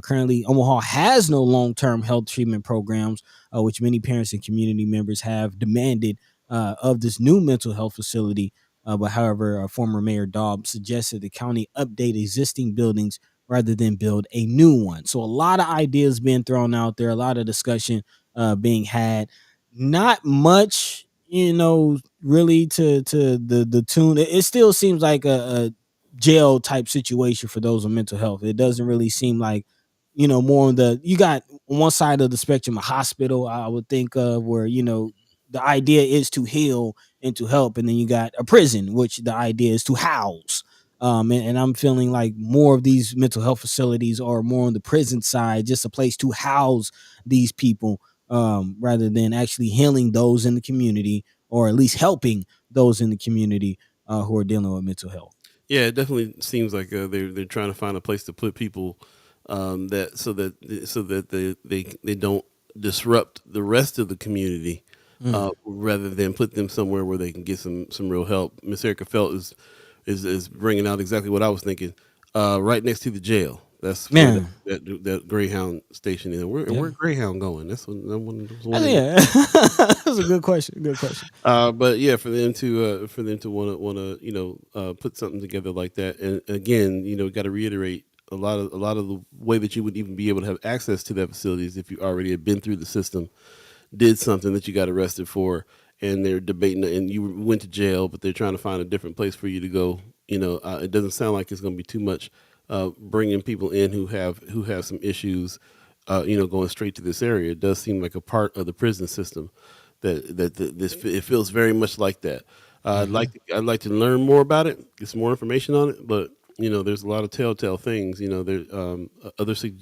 Currently, Omaha has no long-term health treatment programs, which many parents and community members have demanded of this new mental health facility. But however, former Mayor Daub suggested the county update existing buildings rather than build a new one. So a lot of ideas being thrown out there, a lot of discussion being had. Not much, really to the tune. It still seems like a jail type situation for those with mental health. It doesn't really seem like, more on the, you got on one side of the spectrum a hospital, I would think of, where the idea is to heal and to help, and then you got a prison, which the idea is to house. And I'm feeling like more of these mental health facilities are more on the prison side, just a place to house these people, rather than actually healing those in the community, or at least helping those in the community who are dealing with mental health. Yeah, it definitely seems like they're trying to find a place to put people, that so that they don't disrupt the rest of the community, Mm. rather than put them somewhere where they can get some real help. Miss Erica Felt is bringing out exactly what I was thinking. Right next to the jail. That's where Man, that Greyhound station is. yeah. Where Greyhound going? That's what I was wondering. Yeah, that's a good question. Good question. But yeah, for them to want to put something together like that, and again, got to reiterate a lot of the way that you would even be able to have access to that facility is if you already had been through the system, did something that you got arrested for, and they're debating, and you went to jail, but they're trying to find a different place for you to go. It doesn't sound like it's going to be too much bringing people in who have some issues. Going straight to this area. It does seem like a part of the prison system this it feels very much like that. Hmm. I'd like to learn more about it, get some more information on it, but there's a lot of telltale things. There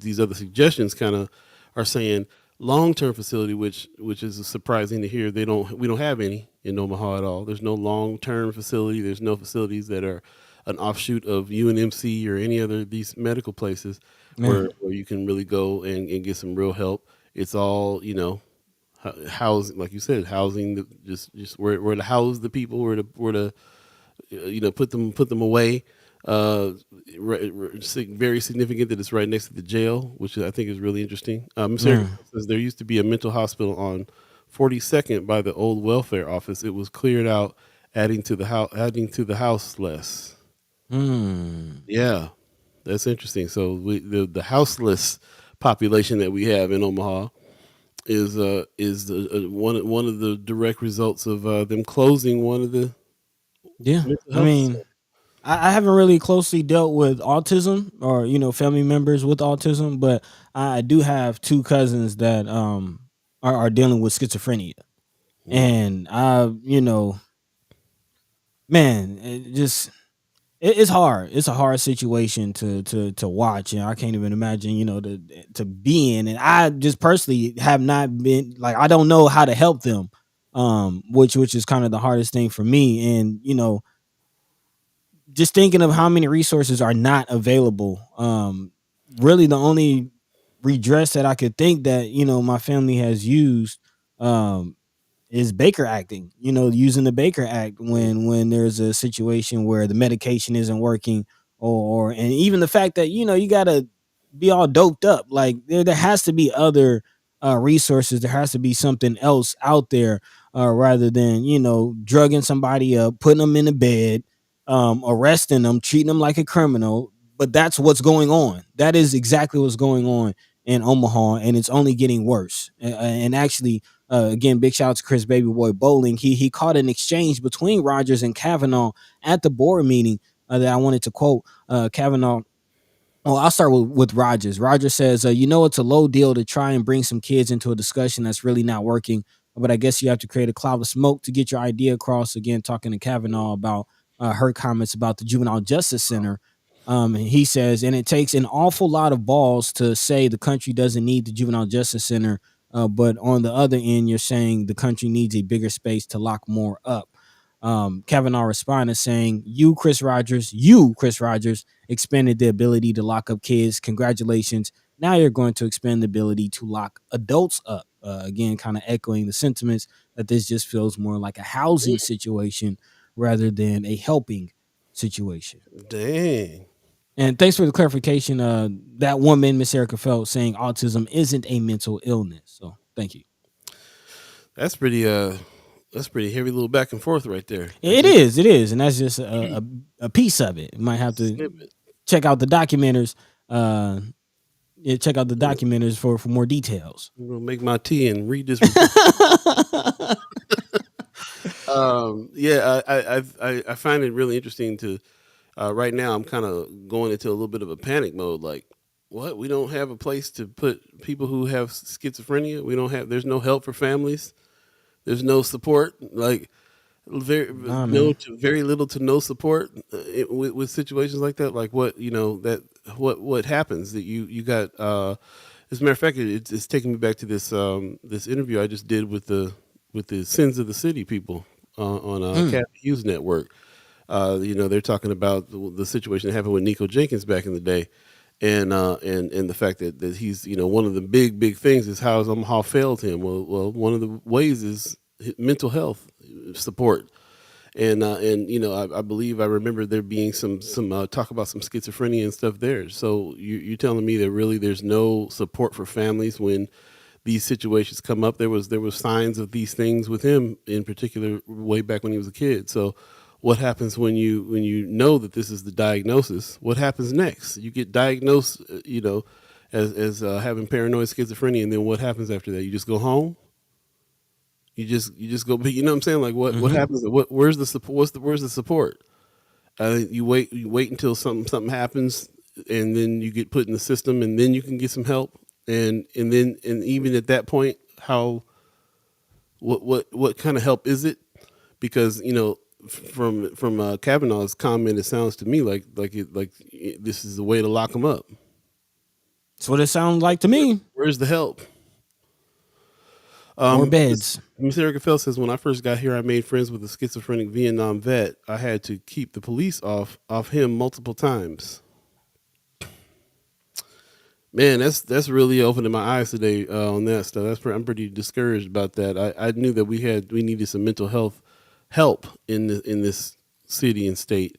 these other suggestions kind of are saying long term facility, which is surprising to hear. We don't have any in Omaha at all. There's no long term facility. There's no facilities that are an offshoot of UNMC or any other of these medical places Man, where you can really go and get some real help. It's all housing, like you said, housing just where to house the people, where to put them away. Very significant that it's right next to the jail, which I think is really interesting. Mr. man. says there used to be a mental hospital on 42nd by the old welfare office. It was cleared out, adding to the house less. Mm. Yeah, that's interesting. So the houseless population that we have in Omaha is one of the direct results of them closing one of the Yeah, mental I health mean, facilities. I haven't really closely dealt with autism, or family members with autism, but I do have two cousins that are dealing with schizophrenia, Mm. and man, it's hard. It's a hard situation to watch, and I can't even imagine, to be in. And I just personally have not been, like, I don't know how to help them, which is kind of the hardest thing for me. And just thinking of how many resources are not available. Really, the only redress that I could think that my family has used, is Baker acting. Using the Baker Act Mm. when there's a situation where the medication isn't working, or and even the fact that you gotta be all doped up. Like, there has to be other resources. There has to be something else out there, rather than drugging somebody up, putting them in a bed, arresting them, treating them like a criminal. But that's what's going on. That is exactly what's going on in Omaha, and it's only getting worse. And actually, Again, big shout out to Chris Baby Boy Bowling. He caught an exchange between Rogers and Kavanaugh at the board meeting that I wanted to quote. Kavanaugh, oh, I'll start with Rogers. Rogers says, it's a low deal to try and bring some kids into a discussion that's really not working. But I guess you have to create a cloud of smoke to get your idea across. Again, talking to Kavanaugh about her comments about the Juvenile Justice Center. He says, and it takes an awful lot of balls to say the country doesn't need the Juvenile Justice Center. But on the other end, you're saying the country needs a bigger space to lock more up. Kavanaugh responded saying, you, Chris Rogers, expanded the ability to lock up kids. Congratulations. Now you're going to expand the ability to lock adults up. Again, kind of echoing the sentiments that this just feels more like a housing situation rather than a helping situation. Dang. And thanks for the clarification. That woman, Miss Erica Felt, saying autism isn't a mental illness. So thank you. That's pretty heavy little back and forth right there. It is, and that's just a piece of it. You might have to check out the documenters. Check out the documenters for more details. I'm gonna make my tea and read this. I find it really interesting to. Right now, I'm kind of going into a little bit of a panic mode. Like, what? We don't have a place to put people who have schizophrenia. We don't have. There's no help for families. There's no support. Like, very little to no support with situations like that. Like, what happens that you got. As a matter of fact, it's taking me back to this this interview I just did with the Sins of the City people on Cat Hughes Network. They're talking about the situation that happened with Nico Jenkins back in the day, and the fact that he's one of the big things is how Omaha failed him. Well, one of the ways is mental health support, and I believe I remember there being some talk about some schizophrenia and stuff there. So you're telling me that really there's no support for families when these situations come up. There was signs of these things with him in particular way back when he was a kid. So what happens when you know that this is the diagnosis? What happens next? You get diagnosed, as having paranoid schizophrenia, and then what happens after that? You just go home. You just go. You know what I'm saying? Like what happens? Where's the support? Where's the support? You wait until something happens, and then you get put in the system, and then you can get some help. And even at that point, what kind of help is it? Because from Kavanaugh's comment, it sounds to me like this is the way to lock them up. That's what it sounds like to me. Where's the help? More beds. Ms. Erica Fell says, when I first got here, I made friends with a schizophrenic Vietnam vet. I had to keep the police off him multiple times. Man, that's really opening my eyes today on that stuff. I'm pretty discouraged about that. I knew that we needed some mental health help in this city and state,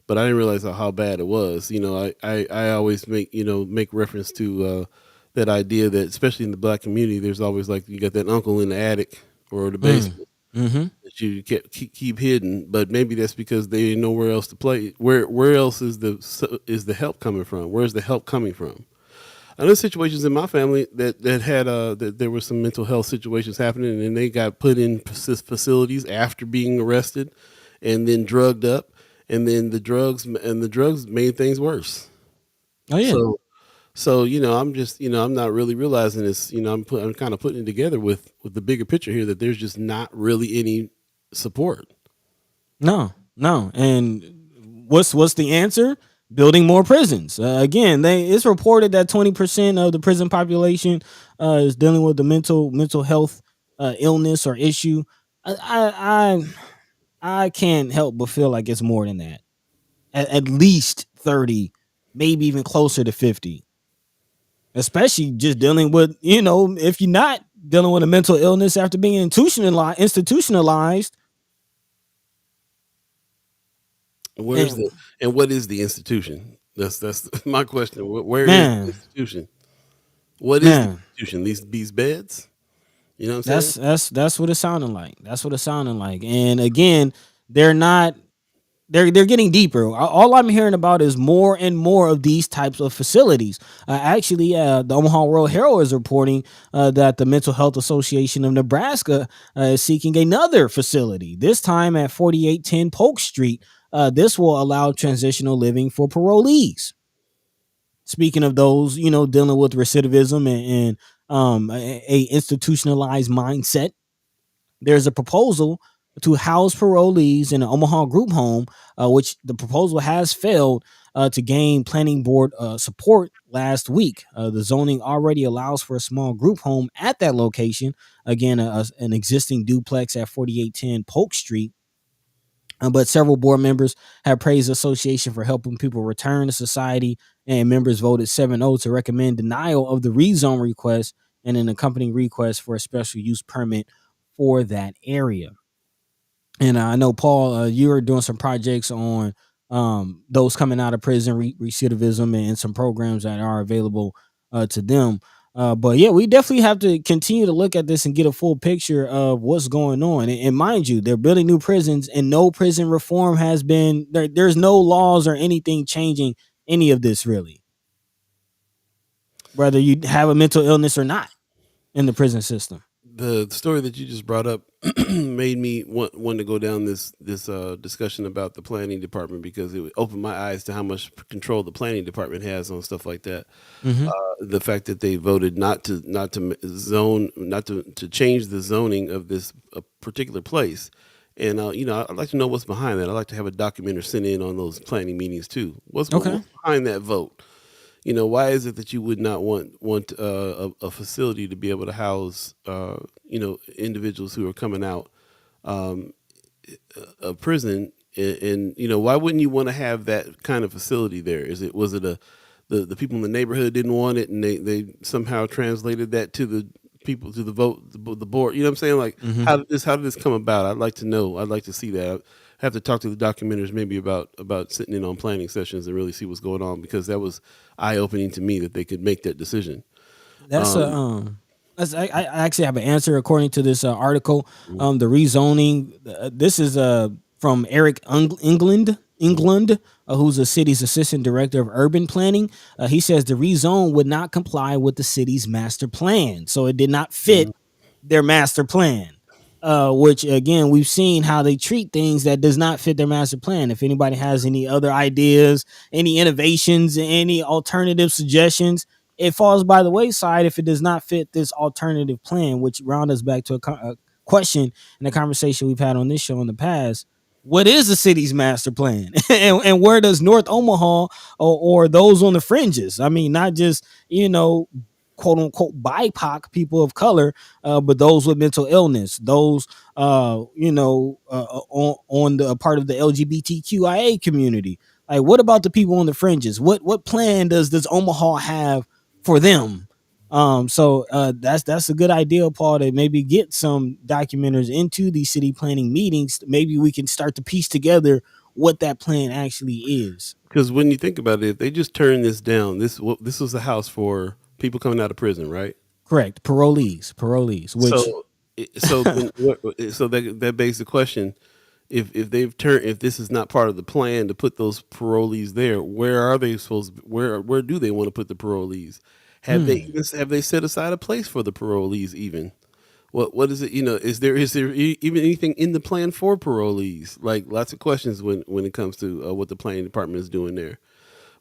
but I didn't realize how bad it was. I always make reference to that idea that especially in the Black community, there's always like you got that uncle in the attic or the basement that you keep hidden, but maybe that's because they didn't know where else to play. Where else is the help coming from? Where's the help coming from? I know situations in my family that had that there were some mental health situations happening, and they got put in facilities after being arrested, and then drugged up, and then the drugs made things worse. Oh yeah. So I'm just I'm not really realizing this. I'm kind of putting it together with the bigger picture here that there's just not really any support. No, and what's the answer? Building more prisons. Again, it's reported that 20% of the prison population is dealing with the mental health illness or issue. I can't help but feel like it's more than that. At least 30, maybe even closer to 50. Especially just dealing with, if you're not dealing with a mental illness after being institutionalized. What is the institution? That's my question. Where is the institution? What is the institution? These beds? You know what I'm saying? That's what it sounded like. That's what it sounded like. And again, they're not they're getting deeper. All I'm hearing about is more and more of these types of facilities. Actually, the Omaha World Herald is reporting that the Mental Health Association of Nebraska is seeking another facility. This time at 4810 Polk Street. This will allow transitional living for parolees. Speaking of those, dealing with recidivism and a institutionalized mindset, there's a proposal to house parolees in an Omaha group home, which the proposal has failed to gain planning board support last week. The zoning already allows for a small group home at that location. Again, an existing duplex at 4810 Polk Street. But several board members have praised the association for helping people return to society, and members voted 7-0 to recommend denial of the rezone request and an accompanying request for a special use permit for that area. And I know, Paul, you are doing some projects on those coming out of prison, recidivism, and some programs that are available to them. But yeah, we definitely have to continue to look at this and get a full picture of what's going on. And mind you, they're building new prisons, and no prison reform has been there. There's no laws or anything changing any of this, really, whether you have a mental illness or not in the prison system. The story that you just brought up made me want to go down this discussion about the planning department, because it opened my eyes to how much control the planning department has on stuff like that. Mm-hmm. The fact that they voted not to zone, not to change the zoning of this particular place. And I'd like to know what's behind that. I'd like to have a documenter sent in on those planning meetings too. What's behind that vote? Why is it that you would not want a facility to be able to house individuals who are coming out of prison, and why wouldn't you want to have that kind of facility there? Was it the people in the neighborhood didn't want it, and they somehow translated that to the people, to the vote, the board? You know what I'm saying? Like, how did this come about? I'd like to know. I'd like to see that. I have to talk to the documenters maybe about sitting in on planning sessions and really see what's going on, because that was eye opening to me that they could make that decision. I actually have an answer according to this article. The rezoning. This is from Eric England, who's the city's assistant director of urban planning. He says the rezone would not comply with the city's master plan, so it did not fit their master plan. Which again, we've seen how they treat things that does not fit their master plan. If anybody has any other ideas, any innovations, any alternative suggestions, it falls by the wayside if it does not fit this alternative plan, which round us back to a question and a conversation we've had on this show in the past. What is the city's master plan? And where does North Omaha or those on the fringes? I mean, not just, quote unquote BIPOC people of color, but those with mental illness, those on the part of the LGBTQIA community. Like, what about the people on the fringes? What plan does Omaha have for them? So that's a good idea, Paul, to maybe get some documenters into these city planning meetings. Maybe we can start to piece together what that plan actually is. Because when you think about it, if they just turn this down, this was a house for people coming out of prison, right? Correct. Parolees. Which so that begs the question: if this is not part of the plan to put those parolees there, where are they supposed? Where do they want to put the parolees? Have they set aside a place for the parolees even? What is it? Is there even anything in the plan for parolees? Like, lots of questions when it comes to what the planning department is doing there.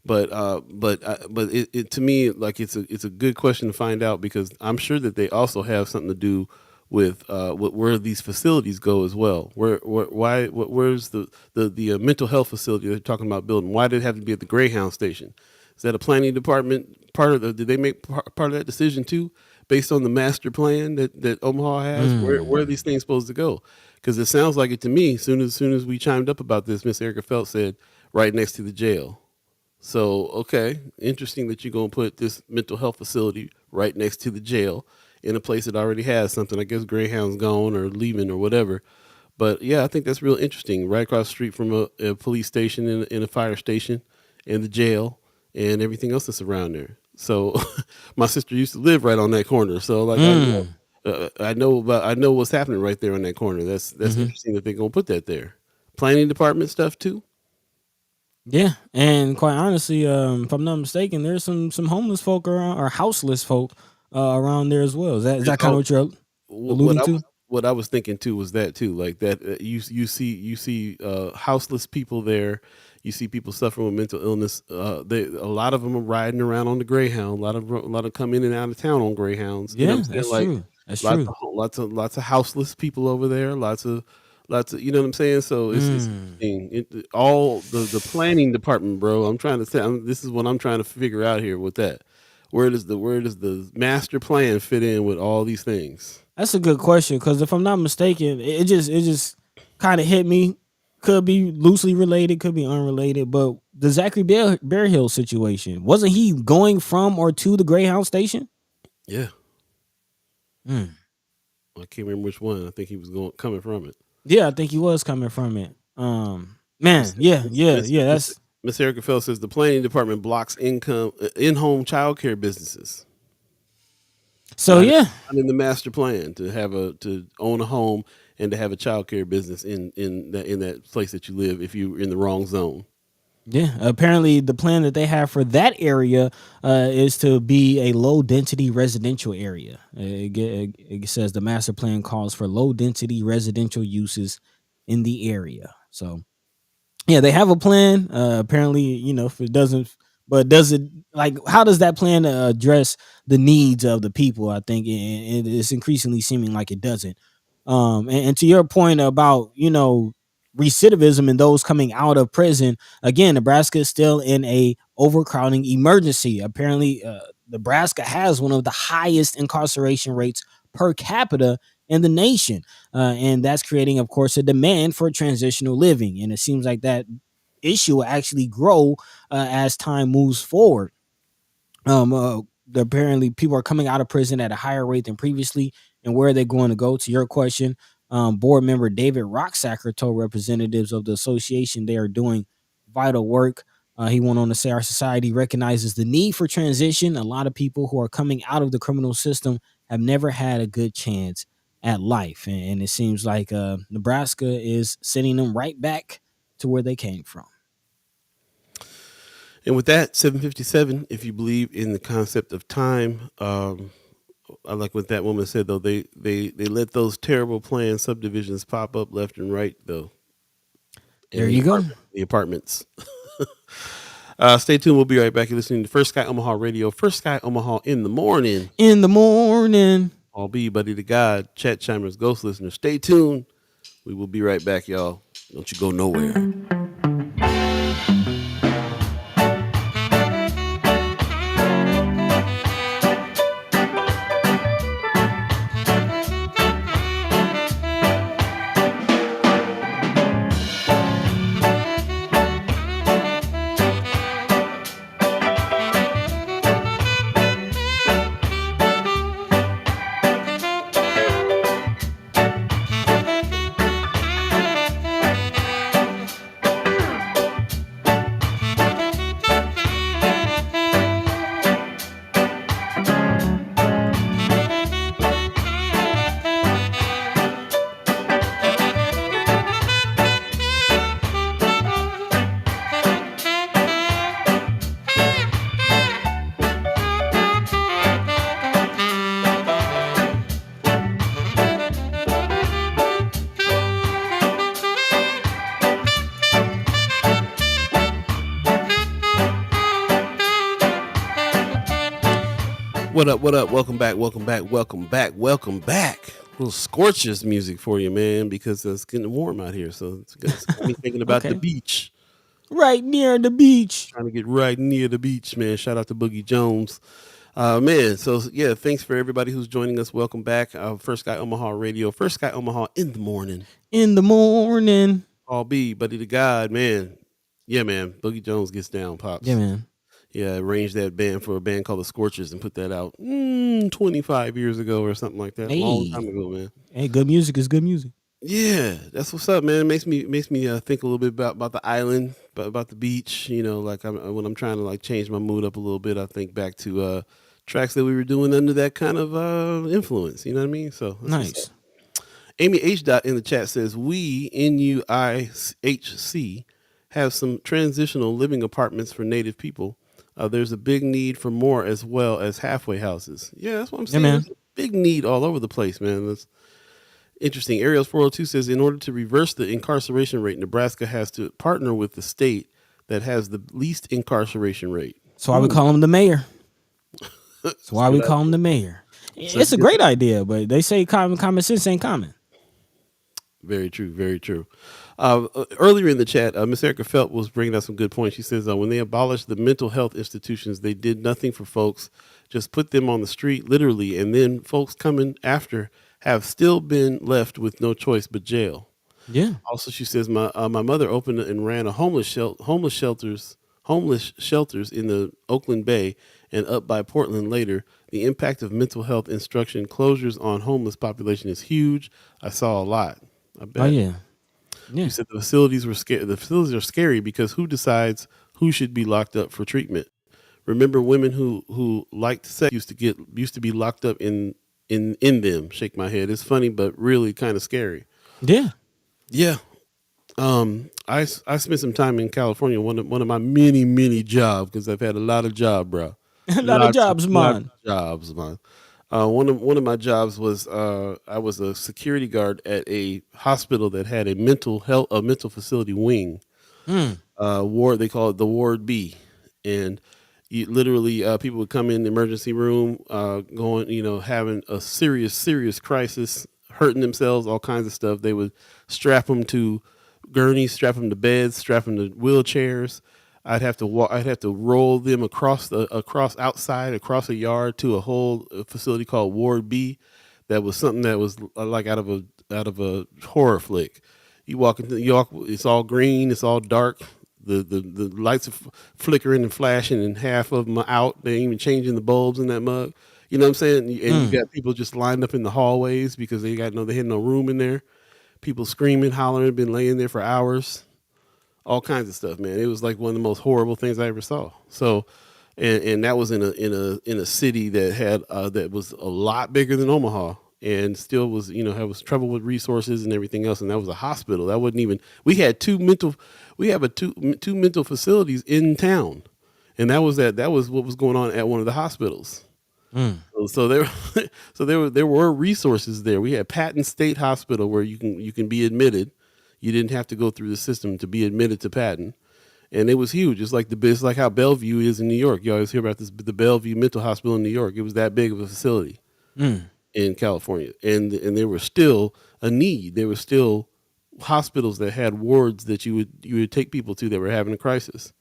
But it to me, like, it's a good question to find out, because I'm sure that they also have something to do with where these facilities go as well. Where's the mental health facility they're talking about building? Why did it have to be at the Greyhound station? Is that a planning department part of did they make part of that decision too, based on the master plan that Omaha has? Where are these things supposed to go? Because it sounds like it to me. Soon as we chimed up about this, Miss Erica Phelps said right next to the jail. So, okay, interesting that you're going to put this mental health facility right next to the jail in a place that already has something. I guess Greyhound's gone or leaving or whatever. But yeah, I think that's real interesting. Right across the street from a police station and a fire station and the jail and everything else that's around there. So my sister used to live right on that corner. So like I know what's happening right there on that corner. That's interesting that they're going to put that there. Planning department stuff too. Yeah, and quite honestly, if I'm not mistaken, there's some homeless folk around or houseless folk around there as well. Is that kind of Oh, what you're what alluding I to? was what I was thinking too was that too, like that you see houseless people there. You see people suffering with mental illness. A lot of them are riding around on the Greyhound. A lot of come in and out of town on Greyhounds. You know Yeah, what I'm saying? that's Like true. That's true. lots of houseless people over there. Lots of you know what I'm saying. So it's Mm. interesting. All the planning department, bro. I'm trying to say this is what I'm trying to figure out here with that. Where does the master plan fit in with all these things? That's a good question because if I'm not mistaken, it just kind of hit me. Could be loosely related, could be unrelated, but the Zachary Bear Hill situation wasn't he going from or to the Greyhound station? Yeah, Mm. I can't remember which one. I think he was going coming from it. Yeah, I think he was coming from it. Man, yeah, yeah, yeah. That's Miss Erica Fell says the planning department blocks in-home childcare businesses. so. Not Yeah, in the master plan to own a home and to have a childcare business in that place that you live if you're in the wrong zone. yeah. Apparently, the plan that they have for that area is to be a low density residential area. It says the master plan calls for low density residential uses in the area. So yeah, they have a plan. Apparently, if it doesn't, but does it like how does that plan address the needs of the people? I think it's increasingly seeming like it doesn't. And to your point about recidivism and those coming out of prison, again, Nebraska is still in a overcrowding emergency. Apparently, Nebraska has one of the highest incarceration rates per capita in the nation. And that's creating, of course, a demand for transitional living. And it seems like that issue will actually grow as time moves forward. Um, uh, Apparently, people are coming out of prison at a higher rate than previously. And where are they going to go? To your question, board member David Rocksacker told representatives of the association they are doing vital work. He went on to say our society recognizes the need for transition. A lot of people who are coming out of the criminal system have never had a good chance at life. And it seems like Nebraska is sending them right back to where they came from. And with that, 757. If you believe in the concept of time, I like what that woman said though. They let those terrible planned subdivisions pop up left and right though, in There you go. the apartments. Stay tuned. We'll be right back. You're listening to First Sky Omaha Radio. First Sky Omaha in the morning. In the morning. I'll be Buddi3 Da Gawd, Chat Chimers, Ghost Listeners. Stay tuned. We will be right back, y'all. Don't you go nowhere. What up? What up? Welcome back. Welcome back. Welcome back. Welcome back. A little scorches music for you, man, because it's getting warm out here. So it's got me thinking about the Okay. beach. Right near the beach. Trying to get right near the beach, man. Shout out to Boogie Jones. Man, so yeah, thanks for everybody who's joining us. Welcome back. First Sky Omaha Radio. First Sky Omaha in the morning. In the morning. I'll be Buddi3 Da Gawd, man. Yeah, man. Boogie Jones gets down, pops. Yeah, man. Yeah, I arranged that band for a band called the Scorchers and put that out 25 years ago or something like that. Long time Hey. ago, man. Hey, good music is good music. Yeah, that's what's up, man. It makes me think a little bit about the island, about the beach. You know, like when I'm trying to like change my mood up a little bit, I think back to tracks that we were doing under that kind of influence. You know what I mean? So that's what's Nice. up. Amy H. Dot in the chat says we NUIHC have some transitional living apartments for Native people. There's a big need for more as well as halfway houses. Yeah, that's what I'm Yeah, saying. man. There's a big need all over the place, man. That's interesting. Ariel's 402 says in order to reverse the incarceration rate, Nebraska has to partner with the state that has the least incarceration rate. That's why we call him the mayor. That's That's a why good we idea. call him the mayor. So It's a great idea, but they say common sense ain't common. very true. Very true. Earlier in the chat, Miss Erica Felt was bringing out some good points. She says when they abolished the mental health institutions, they did nothing for folks, just put them on the street, literally, and then folks coming after have still been left with no choice but jail. Yeah. Also, she says my mother opened and ran a homeless shelters in the Oakland Bay and up by Portland later. The impact of mental health instruction closures on homeless population is huge. I saw a lot. I bet. Oh yeah. Yeah. She said the facilities were scary. The facilities are scary because who decides who should be locked up for treatment? Remember, women who liked sex used to be locked up in them. Shake my head. It's funny, but really kind of scary. Yeah. Yeah. I spent some time in California. One of my many jobs because I've had a lot of job, bro. A lot of jobs, Lots man. of jobs, man. One of my jobs was I was a security guard at a hospital that had a mental facility wing. Ward, they call it the Ward B, and you literally people would come in the emergency room, going, having a serious crisis, hurting themselves, all kinds of stuff. They would strap them to gurneys, strap them to beds, strap them to wheelchairs. I'd have to walk. I'd have to roll them across a yard to a whole facility called Ward B. That was something that was like out of a horror flick. You walk into York, it's all green, it's all dark. The lights are flickering and flashing, and half of them are out. They ain't even changing the bulbs in that mug. You know what I'm saying? And you got people just lined up in the hallways because they had no room in there. People screaming, hollering, been laying there for hours. All kinds of stuff, man. It was like one of the most horrible things I ever saw. So, and that was in a city that had that was a lot bigger than Omaha, and still was was trouble with resources and everything else. And that was a hospital. That wasn't even. We had two mental facilities in town, and that was what was going on at one of the hospitals. So there were resources there. We had Patton State Hospital where you can be admitted. You didn't have to go through the system to be admitted to Patton, and it was huge. It's like how Bellevue is in New York. You always hear about the Bellevue Mental Hospital in New York. It was that big of a facility in California, and there was still a need. There were still hospitals that had wards that you would take people to that were having a crisis,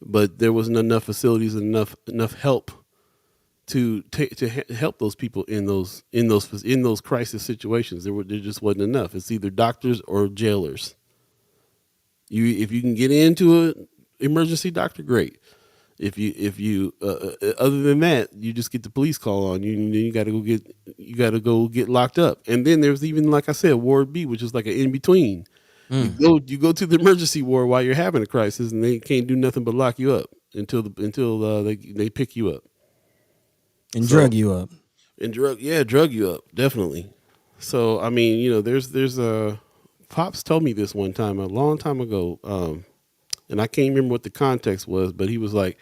but there wasn't enough facilities and enough help to help those people in those crisis situations. There just wasn't enough. It's either doctors or jailers. If you can get into an emergency doctor, great. If you other than that, you just get the police call on you, and then you got to go get locked up. And then there's even, like I said, Ward B, which is like an in between. You go to the emergency ward while you're having a crisis, and they can't do nothing but lock you up until they pick you up. And drug you up. And drug you up, definitely. So I mean, there's a Pops told me this one time a long time ago, and I can't remember what the context was, but he was like,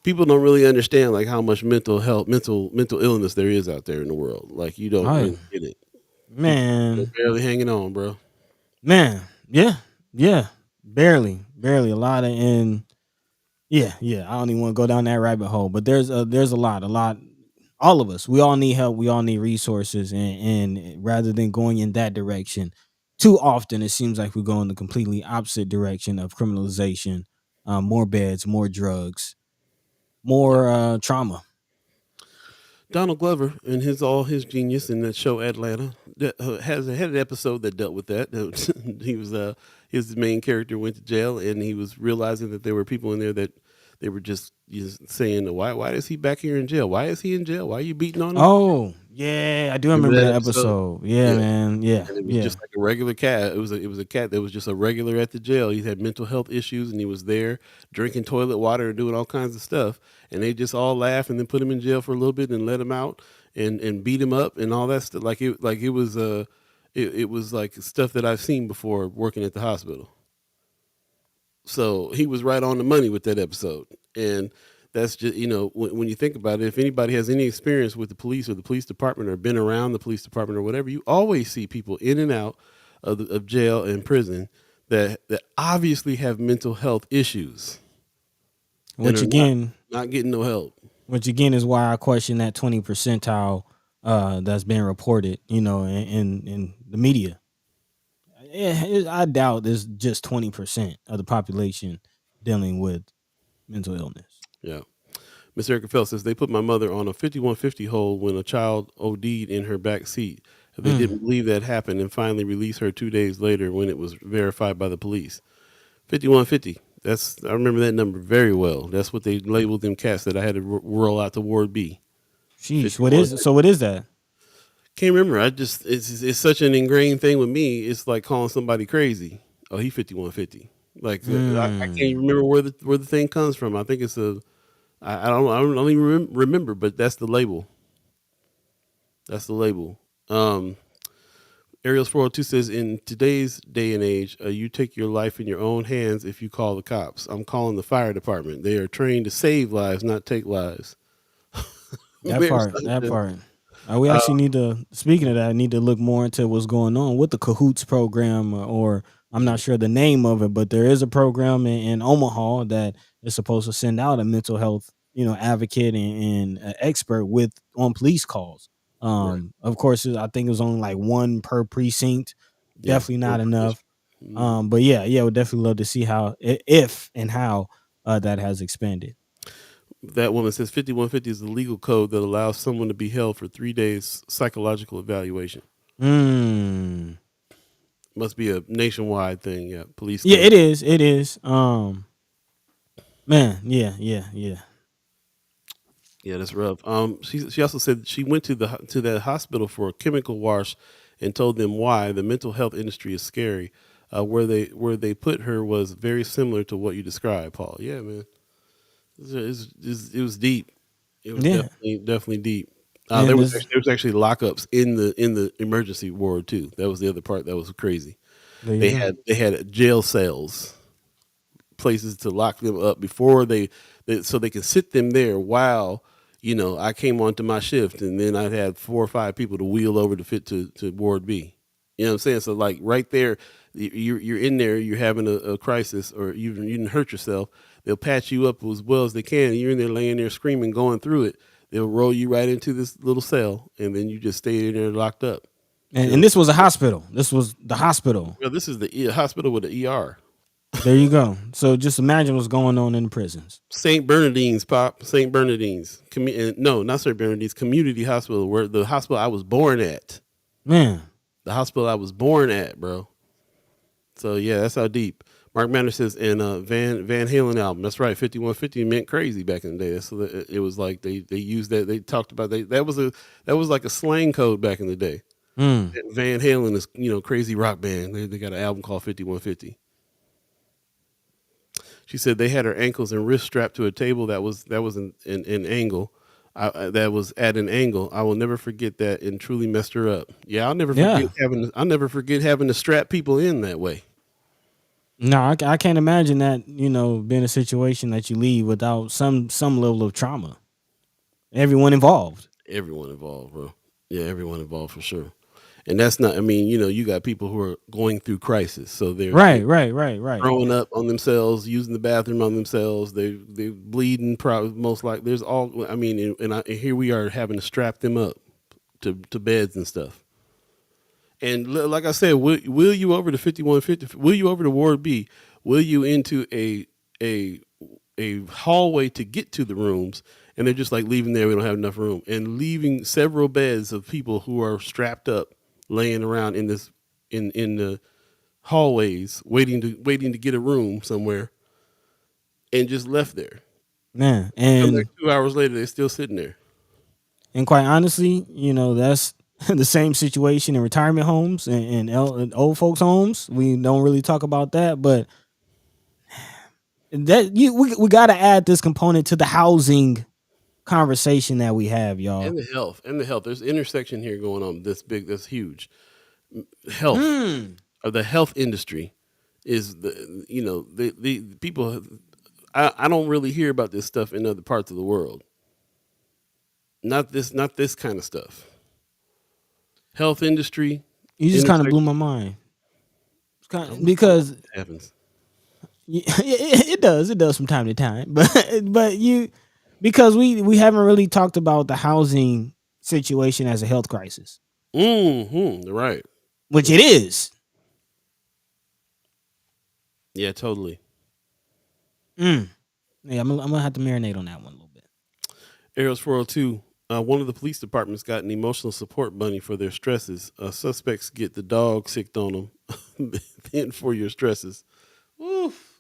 people don't really understand like how much mental illness there is out there in the world. Like you don't really get it, man. they're barely hanging on, bro. Man, yeah, barely. A lot of yeah. I don't even want to go down that rabbit hole, but there's a lot. All of us, we all need help. We all need resources, and rather than going in that direction, too often it seems like we go in the completely opposite direction of criminalization, more beds, more drugs, more trauma. Donald Glover and all his genius in that show Atlanta had an episode that dealt with that. He was his main character went to jail, and he was realizing that there were people in there that they were just saying, why is he back here in jail? Why is he in jail? Why are you beating on him? Oh yeah, I do remember that episode. Yeah, man. Yeah, and it was just like a regular cat. It was a cat that was just a regular at the jail. He had mental health issues, and he was there drinking toilet water and doing all kinds of stuff. And they just all laughed and then put him in jail for a little bit and let him out and beat him up and all that stuff. It was like stuff that I've seen before working at the hospital. So he was right on the money with that episode. And that's just, when you think about it, if anybody has any experience with the police or the police department or been around the police department or whatever, you always see people in and out of jail and prison that obviously have mental health issues and Which are again, not getting no help. is why I question that 20 percentile that's been reported, in the media. I doubt there's just 20% of the population dealing with mental illness. Yeah. Miss Erica Phelps says they put my mother on a 5150 hold when a child OD'd in her back seat. They didn't believe that happened and finally released her 2 days later when it was verified by the police. 5150. I remember that number very well. That's what they labeled them cats that I had to roll out to Ward B. Sheesh, what is that? Can't remember. It's such an ingrained thing with me. It's like calling somebody crazy. Oh, he 5150. Like I can't remember where the thing comes from. I think it's I don't even remember, but that's the label. That's the label. Ariel's 402 says, in today's day and age, you take your life in your own hands if you call the cops. I'm calling the fire department. They are trained to save lives, not take lives. That part. We actually need to, speaking of that, I need to look more into what's going on with the Cahoots program, or I'm not sure the name of it, but there is a program in Omaha that is supposed to send out a mental health, advocate and expert on police calls. Right. Of course, I think it was only like one per precinct. Yeah, Definitely not enough. But yeah, we'd definitely love to see how, if and how that has expanded. That woman says 5150 is the legal code that allows someone to be held for 3 days psychological evaluation. Must be a nationwide thing. Yeah, police code. Yeah, it is. It is. Man, yeah. Yeah, that's rough. She also said she went to that hospital for a chemical wash and told them why the mental health industry is scary. Where they put her was very similar to what you described, Paul. Yeah, man. It was deep. It was definitely deep. There was actually lockups in the emergency ward too. That was the other part that was crazy. They had jail cells, places to lock them up before so they can sit them there while I came onto my shift, and then I'd had 4 or 5 people to wheel over to fit to Ward B. You know what I'm saying? So like right there, you're in there, you're having a crisis, or you didn't hurt yourself. They'll patch you up as well as they can. You're in there laying there screaming, going through it. They'll roll you right into this little cell, and then you just stay in there locked up. And this was a hospital. This was the hospital. Well, this is the hospital with the ER. There you go. So just imagine what's going on in the prisons. St. Bernardine's, Pop. St. Bernardine's. No, not St. Bernardine's. Community hospital, where the hospital I was born at. Man. The hospital I was born at, bro. So, yeah, that's how deep. Mark Manor says, and Van Halen album. That's right. 5150 meant crazy back in the day. So it was like they used that. They talked about that was like a slang code back in the day. Van Halen is crazy rock band. They got an album called 5150. She said they had her ankles and wrists strapped to a table that was an angle. That was at an angle. I will never forget that, and truly messed her up. Yeah, I'll never forget having to strap people in that way. No, I can't imagine that, being a situation that you leave without some level of trauma. Everyone involved, bro. Yeah, everyone involved for sure. And that's not, you got people who are going through crisis. So they're right. Throwing up on themselves, using the bathroom on themselves. They're bleeding, probably most likely. There's all, and here we are having to strap them up to beds and stuff. And like I said, will you over to 5150? Will you over to Ward B? Will you into a hallway to get to the rooms? And they're just like leaving there. We don't have enough room, and leaving several beds of people who are strapped up, laying around in the hallways, waiting to get a room somewhere, and just left there. Man, and like 2 hours later, they're still sitting there. And quite honestly, that's the same situation in retirement homes and old folks' homes. We don't really talk about that, but we got to add this component to the housing conversation that we have, y'all. And the health. There's an intersection here going on this big, that's huge. Health, or the health industry is the people. I don't really hear about this stuff in other parts of the world. Not this kind of stuff. Health industry You just kind of blew intersection. my mind. It's I kind don't know why because that happens. it does from time to time, but you because we haven't really talked about the housing situation as a health crisis, Right. which it is. Yeah, totally. Mm. Yeah, I'm gonna have to marinate on that one a little bit. Arrows 402. One of the police departments got an emotional support money for their stresses. Suspects get the dog sicked on them. Then for your stresses. Oof.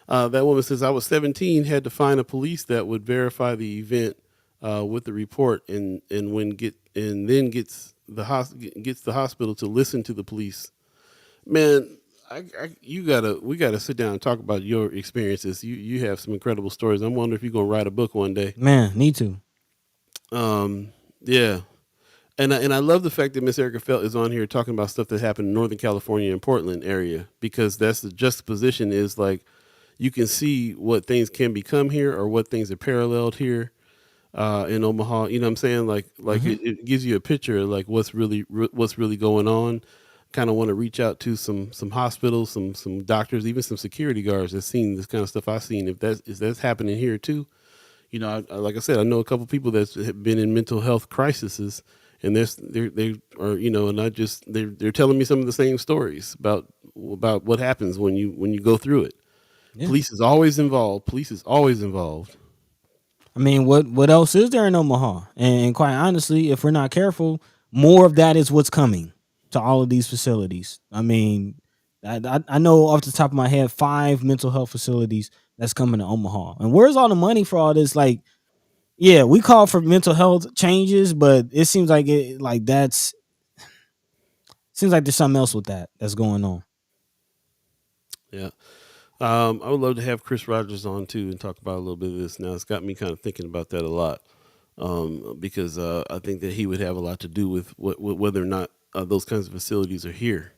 That woman says, I was 17, had to find a police that would verify the event with the report, and then gets the hospital to listen to the police. Man, we gotta sit down and talk about your experiences. You have some incredible stories. I'm wondering if you're gonna write a book one day. Man, need to. Yeah, and I love the fact that Miss Erica Felt is on here talking about stuff that happened in Northern California and Portland area, because that's the juxtaposition is like you can see what things can become here or what things are paralleled here in Omaha. You know what I'm saying? Like it gives you a picture of like what's really going on. Kind of want to reach out to some hospitals, some doctors, even some security guards that's seen this kind of stuff I've seen. If that's happening here too, like I said, I know a couple people that have been in mental health crises, and they are and they're telling me some of the same stories about what happens when you go through it. Yeah. Police is always involved. Police is always involved. I mean, what else is there in Omaha? And quite honestly, if we're not careful, more of that is what's coming to all of these facilities. I mean, I know off the top of my head 5 mental health facilities that's coming to Omaha. And where's all the money for all this? Like, yeah, we call for mental health changes, but it seems like there's something else with that's going on. Yeah. I would love to have Chris Rogers on too and talk about a little bit of this. Now it's got me kind of thinking about that a lot because I think that he would have a lot to do with whether or not those kinds of facilities are here.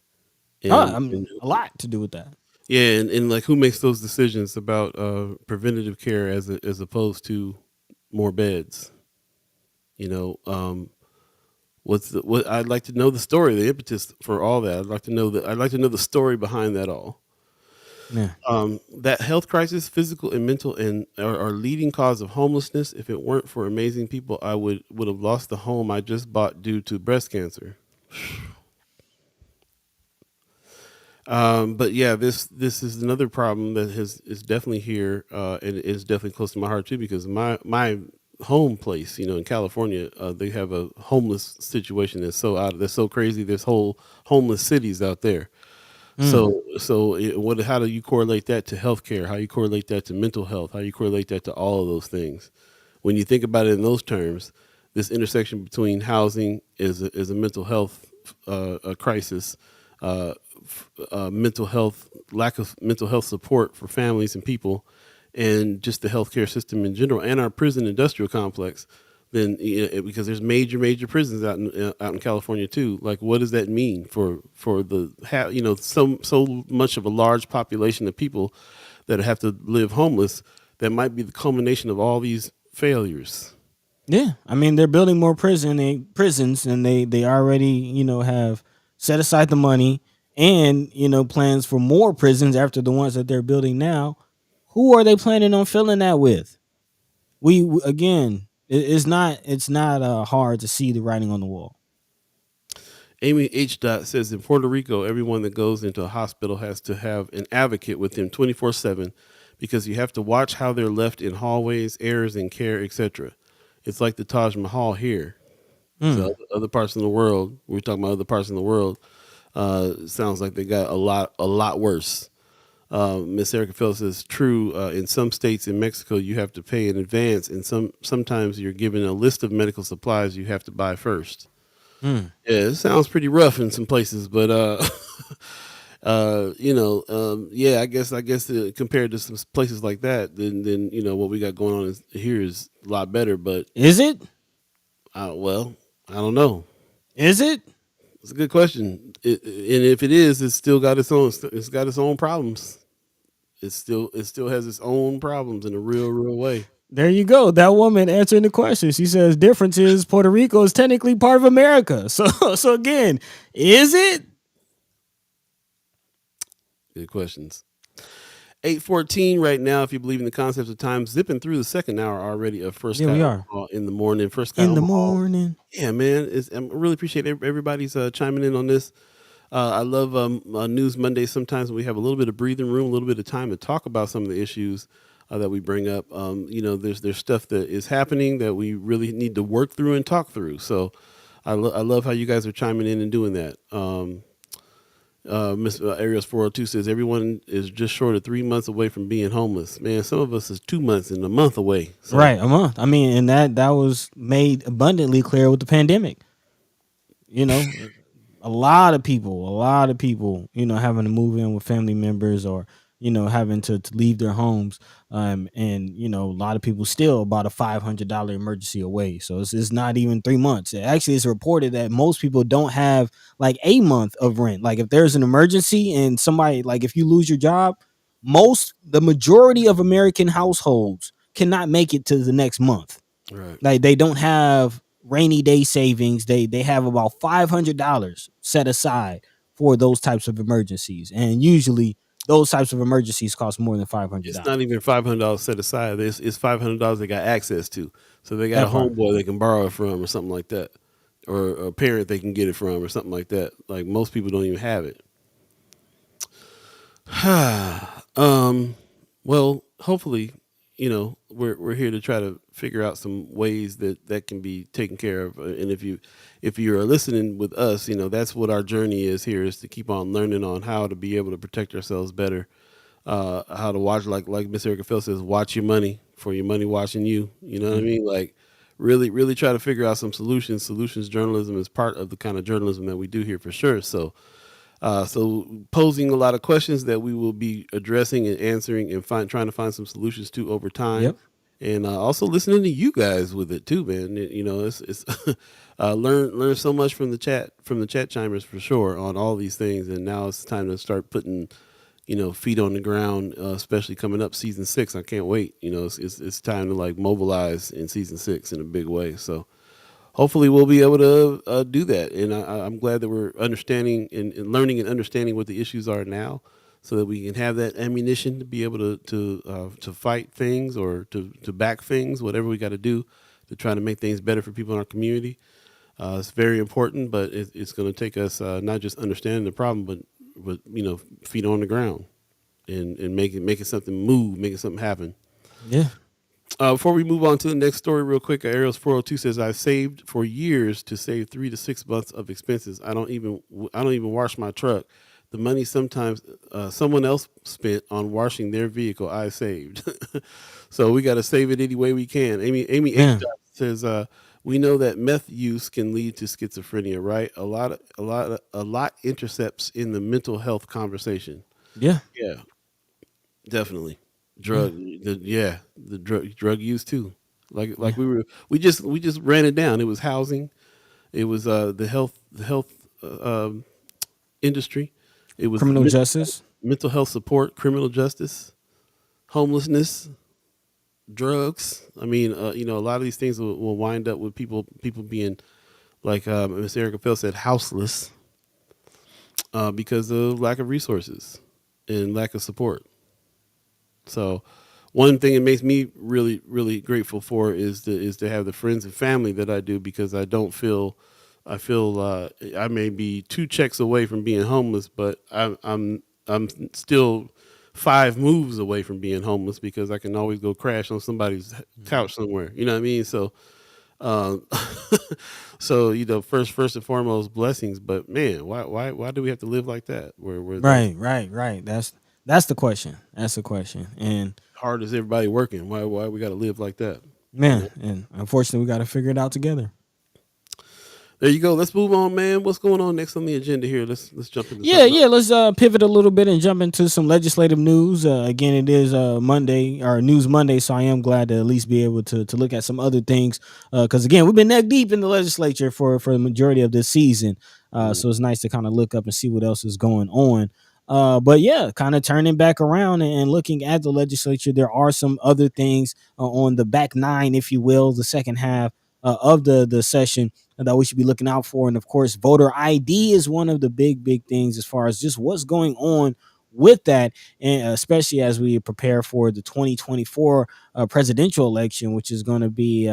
And, I mean, and a lot to do with that. yeah, and like who makes those decisions about preventative care as opposed to more beds? You know, what I'd like to know the story, the impetus for all that. I'd like to know the story behind that all. Yeah. That health crisis, physical and mental, and are leading cause of homelessness. If it weren't for amazing people, I would have lost the home I just bought due to breast cancer. But yeah, this is another problem that is definitely here, and it is definitely close to my heart too, because my home place, in California, they have a homeless situation that's so crazy. There's whole homeless cities out there. How do you correlate that to healthcare? How you correlate that to mental health? How you correlate that to all of those things? When you think about it in those terms, this intersection between housing is a mental health a crisis, mental health lack of mental health support for families and people, and just the healthcare system in general, and our prison industrial complex. Then because there's major prisons out in California too. Like, what does that mean for the so much of a large population of people that have to live homeless? That might be the culmination of all these failures. Yeah, I mean they're building more prisons, and they already have set aside the money and plans for more prisons after the ones that they're building now. Who are they planning on filling that with? Again, it's not hard to see the writing on the wall. Amy H. Dot says in Puerto Rico, everyone that goes into a hospital has to have an advocate with them 24/7 because you have to watch how they're left in hallways, errors in care, etc. It's like the Taj Mahal here. So other parts of the world, we're talking about other parts of the world. Sounds like they got a lot worse. Miss Erica Phelps says, true. In some states in Mexico, you have to pay in advance, and sometimes you're given a list of medical supplies you have to buy first. Yeah, it sounds pretty rough in some places, but yeah, I guess compared to some places like that, then what we got going on here is a lot better. But Is it? well, I don't know. Is it? It's a good question, and if it is, it's still got its own. It's got its own problems. It still has its own problems in a real way. There you go. That woman answering the question. She says difference is Puerto Rico is technically part of America. So again, is it? Good questions. 8:14 right now. If you believe in the concepts of time, zipping through the second hour already of First Yeah, Sky we are. Omaha in the morning. First Sky In the Omaha. morning. Yeah, man. I really appreciate everybody's chiming in on this. I love News Monday. Sometimes we have a little bit of breathing room, a little bit of time to talk about some of the issues that we bring up. There's stuff that is happening that we really need to work through and talk through. So I love how you guys are chiming in and doing that. Miss Arios 402 says everyone is just short of 3 months away from being homeless. Man, some of us is 2 months and a month away. So. Right, a month. I mean, and that was made abundantly clear with the pandemic. You know, a lot of people, having to move in with family members or, having to leave their homes. And, a lot of people still about a $500 emergency away. So it's not even 3 months. Actually, it's reported that most people don't have like a month of rent. Like if there's an emergency and somebody, like if you lose your job, the majority of American households cannot make it to the next month. Right. Like they don't have rainy day savings. They have about $500 set aside for those types of emergencies, and usually those types of emergencies cost more than It's $500. not even $500 set aside. It's $500 they got access to. So they got That a part. homeboy they can borrow it from or something like that, or a parent they can get it from or something like that. Like most people don't even have it. Well, hopefully, we're here to try to figure out some ways that can be taken care of. And if you are listening with us, that's what our journey is here, is to keep on learning on how to be able to protect ourselves better. How to watch, like Miss Erica Phil says, watch your money for your money watching you. You know what I mean? Like really try to figure out some solutions. Solutions journalism is part of the kind of journalism that we do here for sure. So posing a lot of questions that we will be addressing and answering and trying to find some solutions to over time. Yep. And also listening to you guys with it too, man. It's learn so much from the chat chimers for sure on all these things. And now it's time to start putting feet on the ground, especially coming up season 6. I can't wait. It's time to like mobilize in season 6 in a big way. So hopefully we'll be able to do that. And I'm glad that we're understanding and learning and understanding what the issues are now, so that we can have that ammunition to be able to fight things or to back things, whatever we got to do to try to make things better for people in our community. It's very important, but it's going to take us not just understanding the problem, but feet on the ground and making something move, making something happen. Yeah. Before we move on to the next story real quick, Ariel's 402 says, I've saved for years to save 3 to 6 months of expenses. I don't even wash my truck. The money sometimes someone else spent on washing their vehicle, I saved. So we got to save it any way we can. Amy Yeah. says, we know that meth use can lead to schizophrenia, right? A lot intercepts in the mental health conversation. Yeah. Yeah, definitely. The drug use too. Like we just ran it down. It was housing, it was the health industry, it was Criminal justice. mental health support, criminal justice, homelessness, drugs. I mean, a lot of these things will wind up with people being like Miss Erica Phil said, houseless because of lack of resources and lack of support. So one thing it makes me really, really grateful for is to have the friends and family that I do, because I feel I may be 2 checks away from being homeless, but I'm still 5 moves away from being homeless, because I can always go crash on somebody's couch somewhere. You know what I mean? So, um, first and foremost, blessings. But man, why do we have to live like that? Where Right. That's the question. That's the question. And hard as everybody working, why we got to live like that? man, and unfortunately, we got to figure it out together. There you go. Let's move on, man. What's going on next on the agenda here? Let's jump into Yeah, something yeah. else. Let's pivot a little bit and jump into some legislative news. Again, it is Monday or News Monday, so I am glad to at least be able to look at some other things. Because again, we've been neck deep in the legislature for the majority of this season. Mm. So it's nice to kind of look up and see what else is going on. But yeah, kind of turning back around and looking at the legislature, there are some other things on the back nine, if you will, the second half of the session that we should be looking out for. And of course, voter ID is one of the big things as far as just what's going on with that, and especially as we prepare for the 2024 presidential election, which is going to be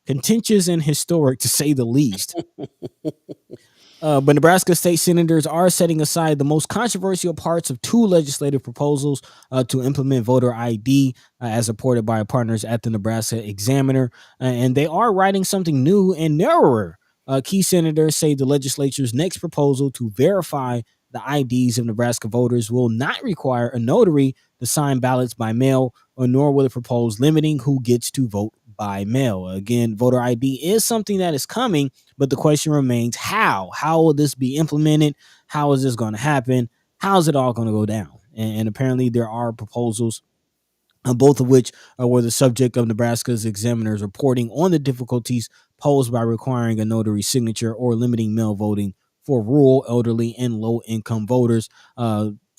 contentious and historic to say the least. But Nebraska state senators are setting aside the most controversial parts of two legislative proposals to implement voter ID, as reported by our partners at the Nebraska Examiner. And they are writing something new and narrower. Key senators say the legislature's next proposal to verify the IDs of Nebraska voters will not require a notary to sign ballots by mail, or nor will it propose limiting who gets to vote by mail. Again, voter ID is something that is coming, but the question remains how? How will this be implemented? How is this going to happen? How is it all going to go down? And apparently, there are proposals, both of which were the subject of Nebraska's examiners reporting on the difficulties posed by requiring a notary signature or limiting mail voting for rural, elderly, and low income voters.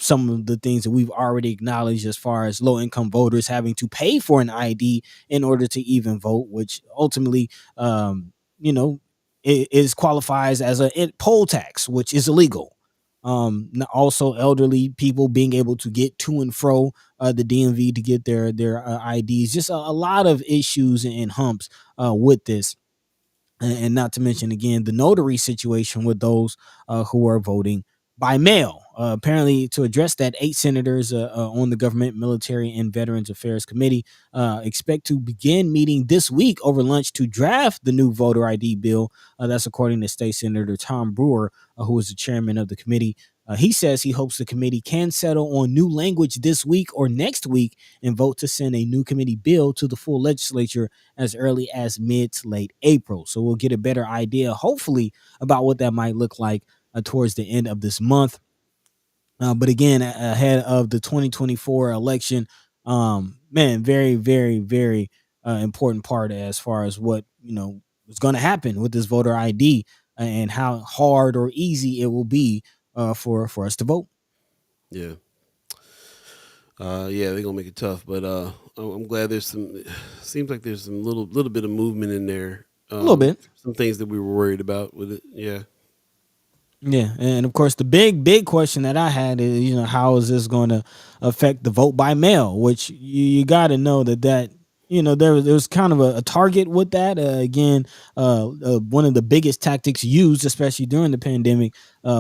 Some of the things that we've already acknowledged as far as low income voters having to pay for an ID in order to even vote, which ultimately, you know, is qualifies as a poll tax, which is illegal. Also, elderly people being able to get to and fro the DMV to get their IDs. Just a lot of issues and humps with this, and not to mention again the notary situation with those who are voting by mail. Apparently, to address that, 8 senators on the Government, Military, and Veterans Affairs Committee expect to begin meeting this week over lunch to draft the new voter ID bill. That's according to State Senator Tom Brewer, who is the chairman of the committee. He says he hopes the committee can settle on new language this week or next week and vote to send a new committee bill to the full legislature as early as mid to late April. So we'll get a better idea, hopefully, about what that might look like towards the end of this month. But again, ahead of the 2024 election, man, very important part as far as what is going to happen with this voter ID and how hard or easy it will be for us to vote. Yeah. Yeah, they're gonna make it tough, but I'm glad there's some. Seems like there's some little bit of movement in there. A little bit. Some things that we were worried about with it. Yeah. Yeah, and of course the big question that I had is, how is this going to affect the vote by mail? Which you got to know that there was kind of a target with that. Again, one of the biggest tactics used, especially during the pandemic,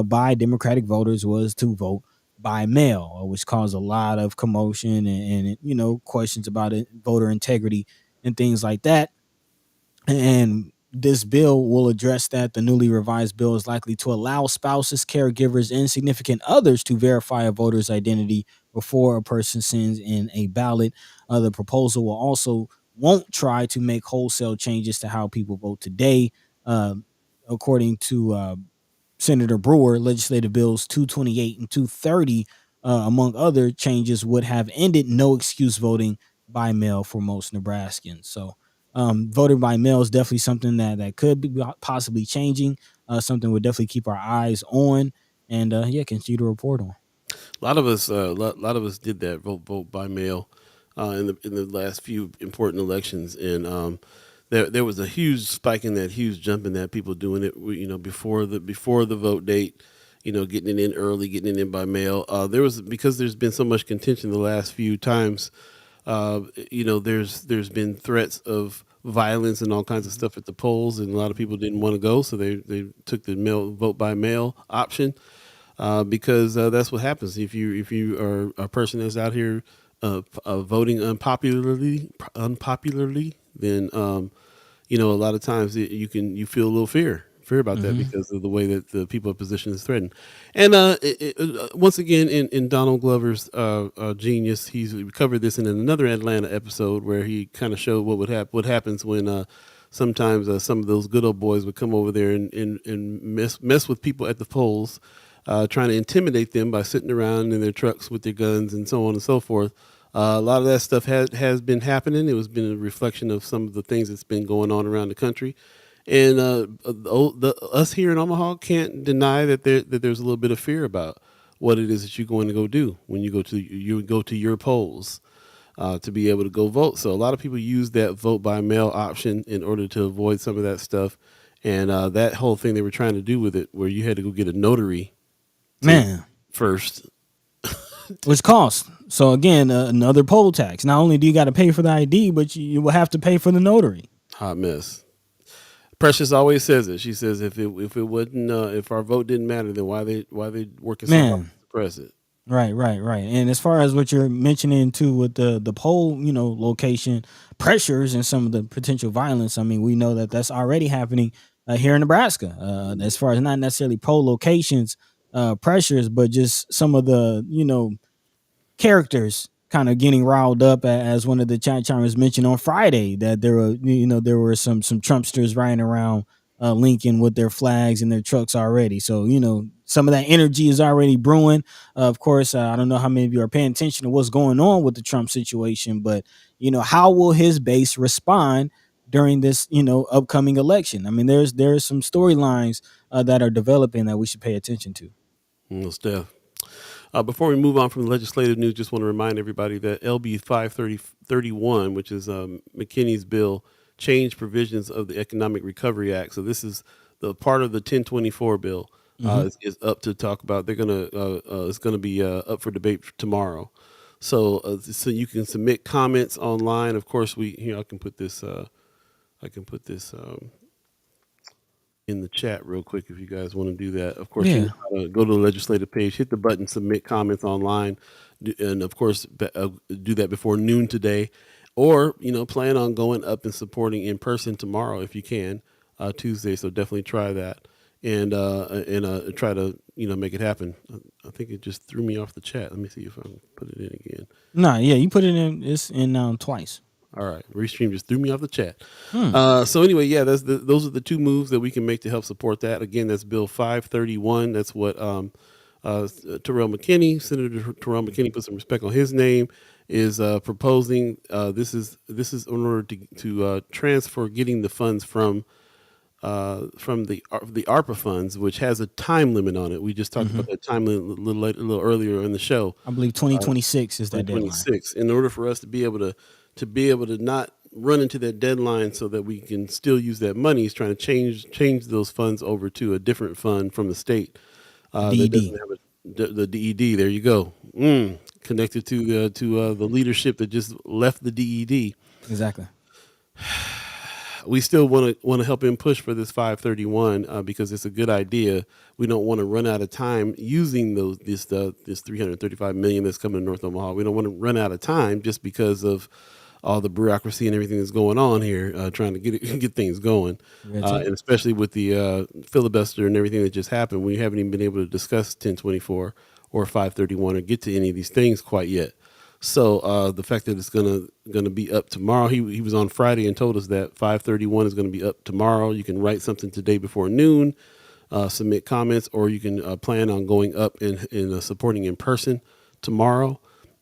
by Democratic voters was to vote by mail, which caused a lot of commotion and questions about it, voter integrity and things like that. And this bill will address that. The newly revised bill is likely to allow spouses, caregivers, and significant others to verify a voter's identity before a person sends in a ballot. The proposal will also won't try to make wholesale changes to how people vote today. Uh, According to Senator Brewer, legislative bills 228 and 230, among other changes, would have ended no excuse voting by mail for most Nebraskans. So, voting by mail is definitely something that could be possibly changing. Something we'll definitely keep our eyes on, and yeah, continue to report on. A lot of us, lot of us did that vote by mail in the last few important elections, and there was a huge spike in that, huge jump in that, people doing it, before the vote date, getting it in early, getting it in by mail. There was, because there's been so much contention the last few times. There's been threats of violence and all kinds of stuff at the polls, and a lot of people didn't want to go, so they took the mail vote by mail option. Because that's what happens if you are a person that's out here voting unpopularly, then a lot of times you feel a little fear about that Mm-hmm. because of the way that the people position is threatened. And once again, in Donald Glover's genius, he's covered this in another Atlanta episode where he kind of showed what happens when sometimes some of those good old boys would come over there and mess with people at the polls, trying to intimidate them by sitting around in their trucks with their guns and so on and so forth. A lot of that stuff has been happening. It was been a reflection of some of the things that's been going on around the country, and us here in Omaha can't deny that there's a little bit of fear about what it is that you're going to go do when you go to your polls, to be able to go vote. So a lot of people use that vote by mail option in order to avoid some of that stuff, and that whole thing they were trying to do with it, where you had to go get a notary Man, first. which costs. So again, another poll tax. Not only do you got to pay for the ID, but you will have to pay for the notary. Hot mess. Precious always says it. She says if it wasn't if our vote didn't matter, then why they working so hard to suppress it? Right. And as far as what you're mentioning too with the poll, location pressures and some of the potential violence, I mean, we know that that's already happening here in Nebraska. As far as not necessarily poll locations pressures, but just some of the characters kind of getting riled up, as one of the chat chimers mentioned on Friday, that there were some Trumpsters riding around Lincoln with their flags and their trucks already. So some of that energy is already brewing. Of course, I don't know how many of you are paying attention to what's going on with the Trump situation, but how will his base respond during this upcoming election? I mean, there's some storylines that are developing that we should pay attention to. Steph. Before we move on from the legislative news, just want to remind everybody that LB 531, which is McKinney's bill, changed provisions of the Economic Recovery Act. So this is the part of the 1024 bill is up to talk about. They're gonna it's gonna be up for debate tomorrow. So you can submit comments online. Of course, I can put this. In the chat real quick if you guys want to do that. Of course, you go to the legislative page, hit the button, submit comments online, and of course, do that before noon today, or plan on going up and supporting in person tomorrow if you can, Tuesday. So definitely try that and try to make it happen. I think it just threw me off the chat. Let me see if I can put it in again. You put it in. It's in twice. All right, Restream just threw me off the chat. So anyway, those are the two moves that we can make to help support that. Again, that's Bill 531. That's what Terrell McKinney, Senator Terrell McKinney, put some respect on his name, is proposing. This is in order to transfer getting the funds from the ARPA funds, which has a time limit on it. We just talked about that time limit a little earlier in the show. I believe 2026 is that deadline. 2026. In order for us to be able to not run into that deadline, so that we can still use that money, he's trying to change those funds over to a different fund from the state. DED. That doesn't have the DED. There you go. Connected to the leadership that just left the DED. Exactly. We still want to help him push for this 531 because it's a good idea. We don't want to run out of time using this $335 million that's coming to North Omaha. We don't want to run out of time just because of all the bureaucracy and everything that's going on here, trying to get things going, and especially with the filibuster and everything that just happened. We haven't even been able to discuss 1024 or 531 or get to any of these things quite yet. So the fact that it's gonna be up tomorrow, he was on Friday and told us that 531 is going to be up tomorrow. You can write something today before noon, submit comments, or you can plan on going up and supporting in person tomorrow.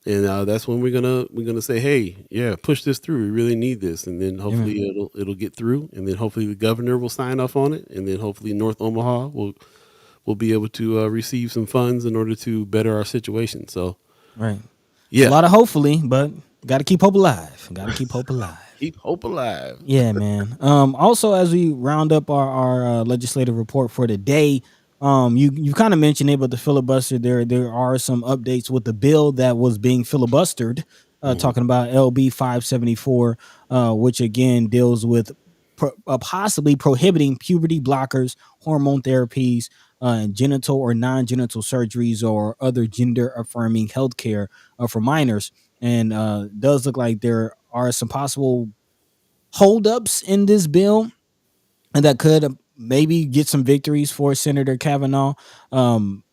And that's when we're gonna say, hey, push this through. We really need this, and then hopefully it'll get through, and then hopefully the governor will sign off on it, and then hopefully North Omaha will be able to receive some funds in order to better our situation. So, right, a lot of hopefully, but got to keep hope alive. Keep hope alive. Yeah, man. Also, as we round up our legislative report for today. You kind of mentioned it, but the filibuster, there are some updates with the bill that was being filibustered, talking about LB 574, which again deals with possibly prohibiting puberty blockers, hormone therapies, and genital or non-genital surgeries or other gender affirming healthcare for minors. And does look like there are some possible holdups in this bill, and that could maybe get some victories for Senator Kavanaugh.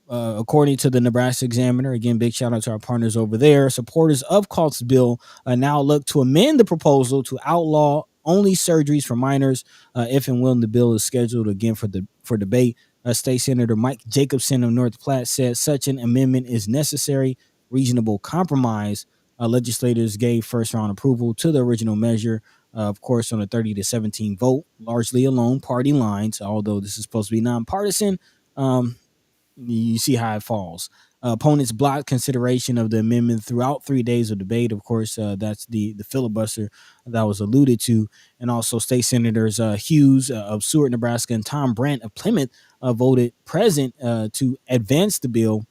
According to the Nebraska Examiner, again, big shout out to our partners over there. Supporters of Cult's bill now look to amend the proposal to outlaw only surgeries for minors if and when the bill is scheduled again for debate. State Senator Mike Jacobson of North Platte said such an amendment is necessary, reasonable compromise. Legislators gave first round approval to the original measure, of course, on a 30-17 vote, largely along party lines, although this is supposed to be nonpartisan. Um, you see how it falls. Opponents blocked consideration of the amendment throughout 3 days of debate. Of course, that's the filibuster that was alluded to, and also State Senators Hughes of Seward, Nebraska, and Tom Brandt of Plymouth voted present to advance the bill,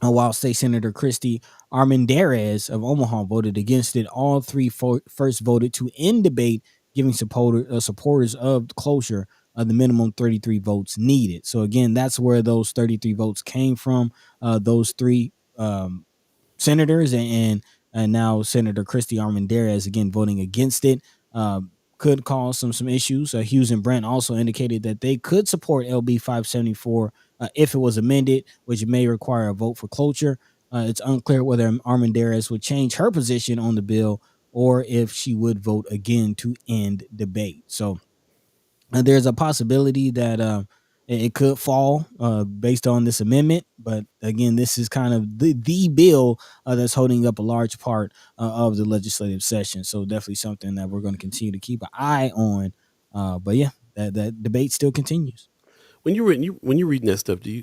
while State Senator Christy Armendariz of Omaha voted against it. All three first voted to end debate, giving supporters of closure the minimum 33 votes needed. So again, that's where those 33 votes came from. Those three senators and now Senator Christy Armendariz again voting against it. Could cause some issues. Hughes and Brent also indicated that they could support LB 574 if it was amended, which may require a vote for cloture. It's unclear whether Armendariz would change her position on the bill or if she would vote again to end debate. So there's a possibility that it could fall based on this amendment. But again, this is kind of the bill that's holding up a large part of the legislative session. So definitely something that we're going to continue to keep an eye on. But yeah, that debate still continues. When you're reading that stuff, do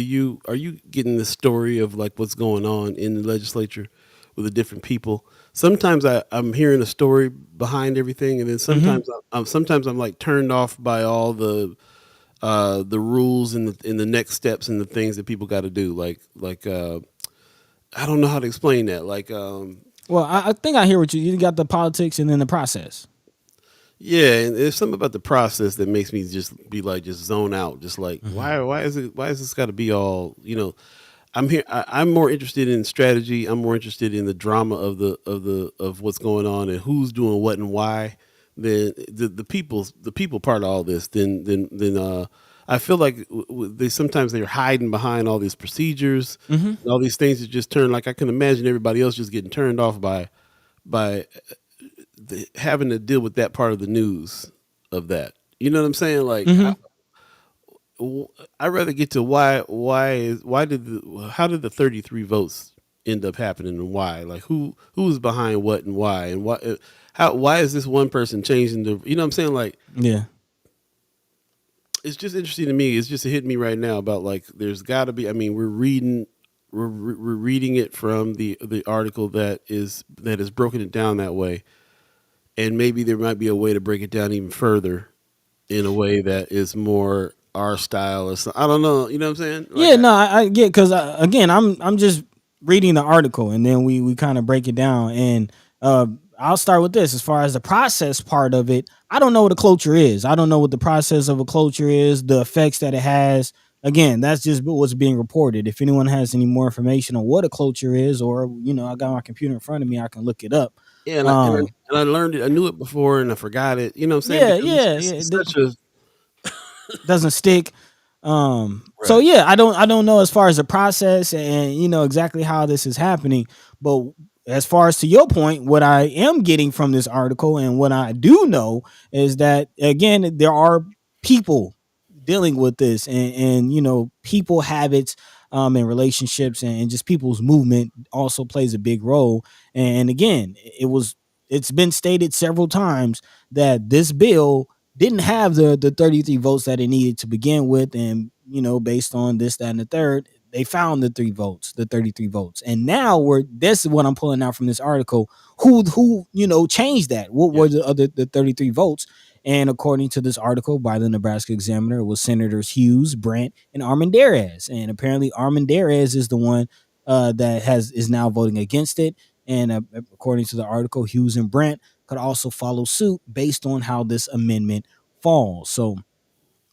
you are you getting the story of like what's going on in the legislature with the different people? Sometimes I'm hearing a story behind everything, and then Mm-hmm. sometimes I'm like turned off by all the rules and the next steps and the things that people got to do. I don't know how to explain that. Well, I think I hear what you got, the politics and then the process. Yeah, and there's something about the process that makes me just be like just zone out. Just like Mm-hmm. why is this got to be all I'm here. I'm more interested in strategy. I'm more interested in the drama of what's going on and who's doing what and why than the people part of all this. Then I feel like they sometimes they're hiding behind all these procedures Mm-hmm. and all these things that just turn like I can imagine everybody else just getting turned off by having to deal with that part of the news of that. You know what I'm saying? Mm-hmm. I'd rather get to why did how did the 33 votes end up happening and why? Like who was behind what and why is this one person changing the you know what I'm saying? Like Yeah. it's just interesting to me. It's just hitting me right now about like there's got to be. I mean, we're reading it from the article that is broken it down that way, and maybe there might be a way to break it down even further in a way that is more our style or something. I don't know. You know what I'm saying? Yeah, no, I get, because again, I'm just reading the article and then we kind of break it down. And I'll start with this. As far as the process part of it, I don't know what a cloture is. I don't know what the process of a cloture is, the effects that it has. Again, that's just what's being reported. If anyone has any more information on what a cloture is, or I got my computer in front of me, I can look it up. Yeah, Um, and I learned it. I knew it before and I forgot it. You know what I'm saying? yeah, Because yeah, it's, yeah. it's such a Doesn't stick. So right. yeah, I don't know as far as the process and exactly how this is happening. But as far as to your point, what I am getting from this article and what I do know is that again there are people dealing with this, and people habits, and relationships, and just people's movement also plays a big role. And again, it's been stated several times that this bill didn't have the 33 votes that it needed to begin with. And based on this, that, and the third, they found the 33 votes. And now this is what I'm pulling out from this article. Who changed that? What Yeah. were the 33 votes? And according to this article by the Nebraska Examiner, it was Senators Hughes, Brandt, and Armendariz. And apparently Armendariz is the one that is now voting against it. And according to the article, Hughes and Brandt could also follow suit based on how this amendment falls. So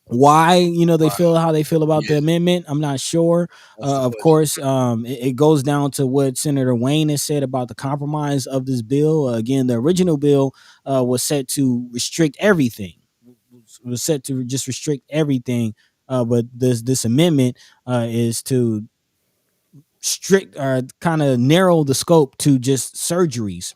why they Why? feel how they feel about the Yeah, amendment, I'm not sure. that's the Of question. course, it goes down to what Senator Wayne has said about the compromise of this bill. Again, the original bill was set to restrict everything, was set to just restrict everything. But this amendment is to strict or kind of narrow the scope to just surgeries.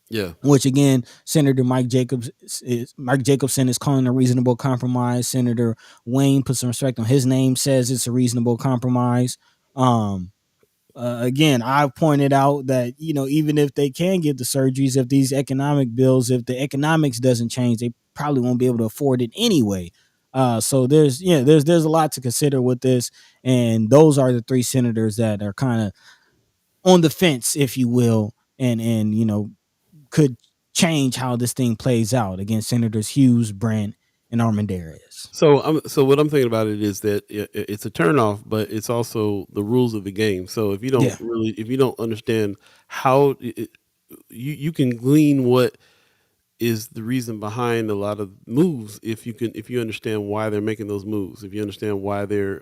Yeah. which again, Senator Mike Jacobson is calling a reasonable compromise. Senator Wayne put some respect on his name, says it's a reasonable compromise. Um, Again, I've pointed out that even if they can get the surgeries, if these economic bills, if the economics doesn't change, they probably won't be able to afford it anyway. So there's a lot to consider with this, and those are the three senators that are kind of on the fence, if you will, and could change how this thing plays out against Senators Hughes, Brandt, and Armendariz. So what I'm thinking about it is that it's a turnoff, but it's also the rules of the game. So Yeah, if you don't understand how you can glean what is the reason behind a lot of moves if you understand why they're making those moves, if you understand why they're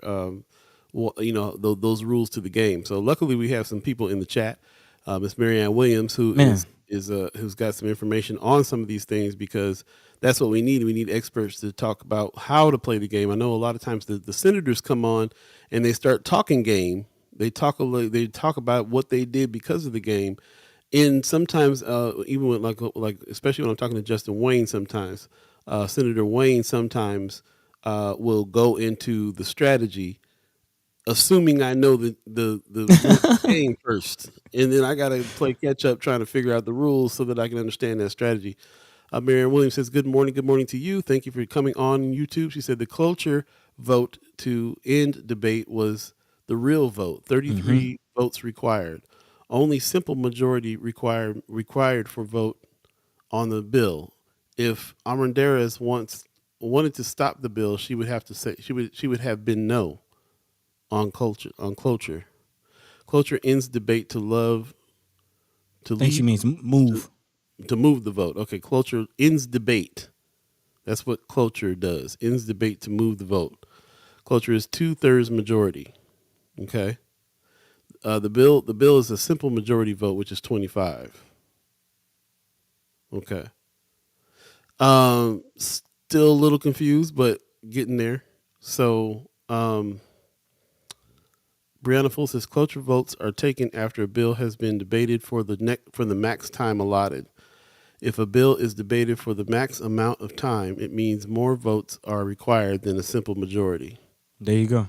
those rules to the game. So luckily we have some people in the chat, Miss Marianne Williams, who man. is who's got some information on some of these things, because that's what we need. We need experts to talk about how to play the game. I know a lot of times the senators come on and they start talking game. They talk about what they did because of the game, and sometimes even when like especially when I'm talking to Justin Wayne, sometimes Senator Wayne sometimes will go into the strategy, assuming I know the rules of the game first, and then I got to play catch up trying to figure out the rules so that I can understand that strategy. Marianne Williams says, Good morning to you. Thank you for coming on YouTube." She said the cloture vote to end debate was the real vote. Mm-hmm. 33 votes required. Only simple majority required for vote on the bill. If Armendariz wanted to stop the bill, she would have to say she would have been no on culture on cloture. Cloture ends debate to love to I think she lead means to, move. to move the vote. Okay, cloture ends debate. That's what cloture does. Ends debate to move the vote. Cloture is 2/3 majority. Okay. The bill is a simple majority vote, which is 25. Okay. Still a little confused, but getting there. So, Brianna Full says cloture votes are taken after a bill has been debated for the max time allotted. If a bill is debated for the max amount of time, it means more votes are required than a simple majority. There you go.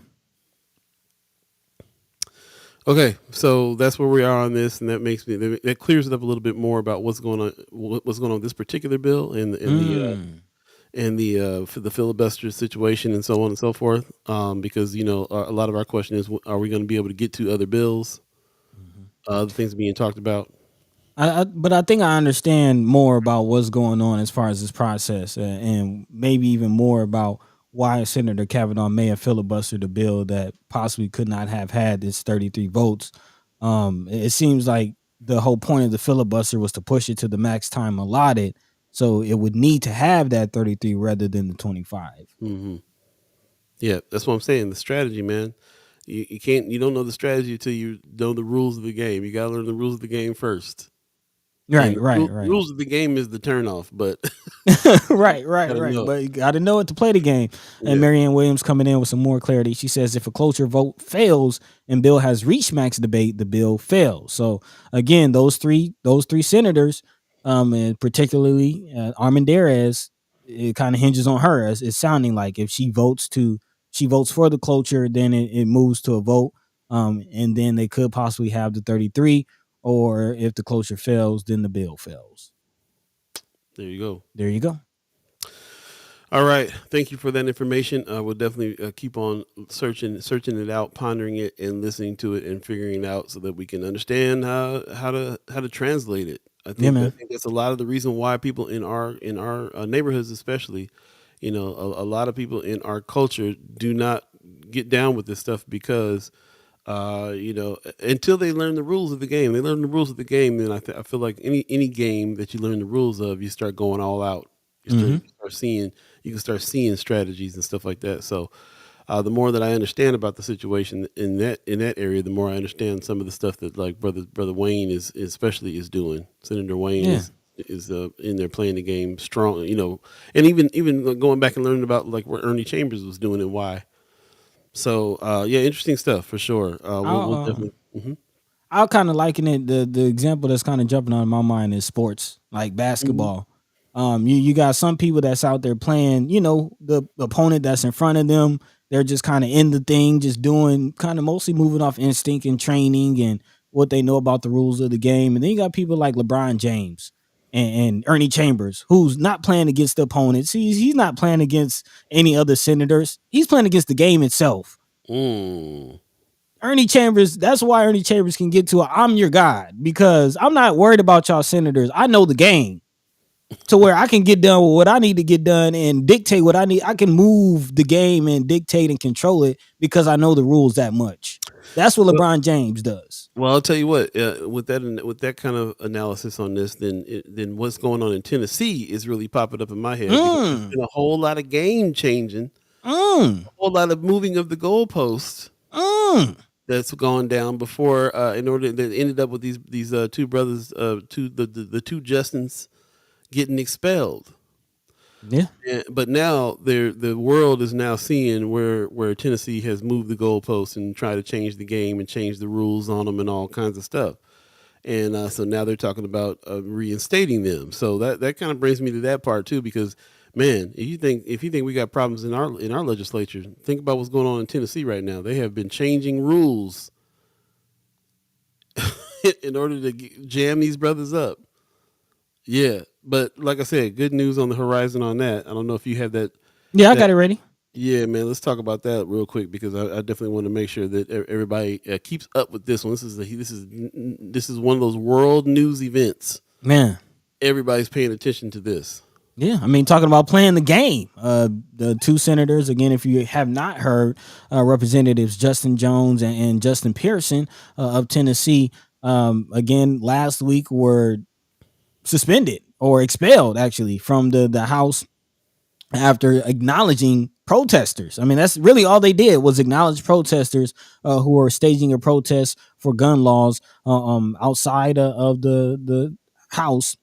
Okay, so that's where we are on this, and that clears it up a little bit more about what's going on with this particular bill and for the filibuster situation and so on and so forth. Because a lot of our question is, are we going to be able to get to other bills, other things being talked about? But I think I understand more about what's going on as far as this process, and maybe even more about why Senator Kavanaugh may have filibustered a bill that possibly could not have had its 33 votes. It seems like the whole point of the filibuster was to push it to the max time allotted, so it would need to have that 33 rather than the 25. Mm-hmm. Yeah, that's what I'm saying. The strategy, man. You don't know the strategy until you know the rules of the game. You got to learn the rules of the game first. And Right, right, right. rules of the game is the turnoff, but right, right, gotta right. know. But you got to know it to play the game. And Yeah. Marianne Williams coming in with some more clarity. She says if a cloture vote fails and bill has reached max debate, the bill fails. So again, those three senators, and particularly Armendariz, it kind of hinges on her. As it's sounding like if she votes for the cloture, then it moves to a vote, and then they could possibly have the 33. Or if the cloture fails, then the bill fails. There you go. There you go. All right. Thank you for that information. We'll definitely keep on searching it out, pondering it, and listening to it, and figuring it out so that we can understand how to translate it. Yeah, man. I think that's a lot of the reason why people in our neighborhoods, especially, a lot of people in our culture do not get down with this stuff because until they learn the rules of the game. They learn the rules of the game, then I feel like any game that you learn the rules of, you start going all out. Mm-hmm. You can start seeing strategies and stuff like that. So the more that I understand about the situation in that area, the more I understand some of the stuff that like brother Wayne is doing. Senator Wayne Yeah. is in there playing the game strong, and even going back and learning about like what Ernie Chambers was doing and why. So yeah, interesting stuff for sure. We'll I'll definitely. I'll kind of liken it. The example that's kind of jumping on my mind is sports, like Mhm. basketball. You got some people that's out there playing, the opponent that's in front of them. They're just kind of in the thing, just doing kind of mostly moving off instinct and training and what they know about the rules of the game. And then you got people like LeBron James and Ernie Chambers, who's not playing against the opponents. He's not playing against any other senators. He's playing against the game itself. Mm. Ernie Chambers, that's why Ernie Chambers can get to a I'm your God, because I'm not worried about y'all senators. I know the game to where I can get done with what I need to get done and dictate what I need. I can move the game and dictate and control it because I know the rules that much. That's what Well, LeBron James does. well, I'll tell you what. With that kind of analysis on this, then what's going on in Tennessee is really popping up in my head because there's Mm, been a whole lot of game changing, mm, a whole lot of moving of the goalposts mm. that's gone down before. In order that ended up with these two brothers, the two Justins getting expelled. Yeah. But now the world is now seeing where Tennessee has moved the goalposts and tried to change the game and change the rules on them and all kinds of stuff. And so now they're talking about reinstating them. So that kind of brings me to that part too, because man, if you think we got problems in our legislature, think about what's going on in Tennessee right now. They have been changing rules in order to jam these brothers up. Yeah, but like I said, good news on the horizon on that. I don't know if you have that. Yeah, I That got it ready. yeah, man. Let's talk about that real quick because I definitely want to make sure that everybody keeps up with this one. This is one of those world news events. Man. Everybody's paying attention to this. Yeah, I mean, talking about playing the game. The two senators, again, if you have not heard, Representatives Justin Jones and Justin Pearson of Tennessee, again, last week were suspended or expelled actually from the House after acknowledging protesters. I mean, that's really all they did was acknowledge protesters who were staging a protest for gun laws outside of the House,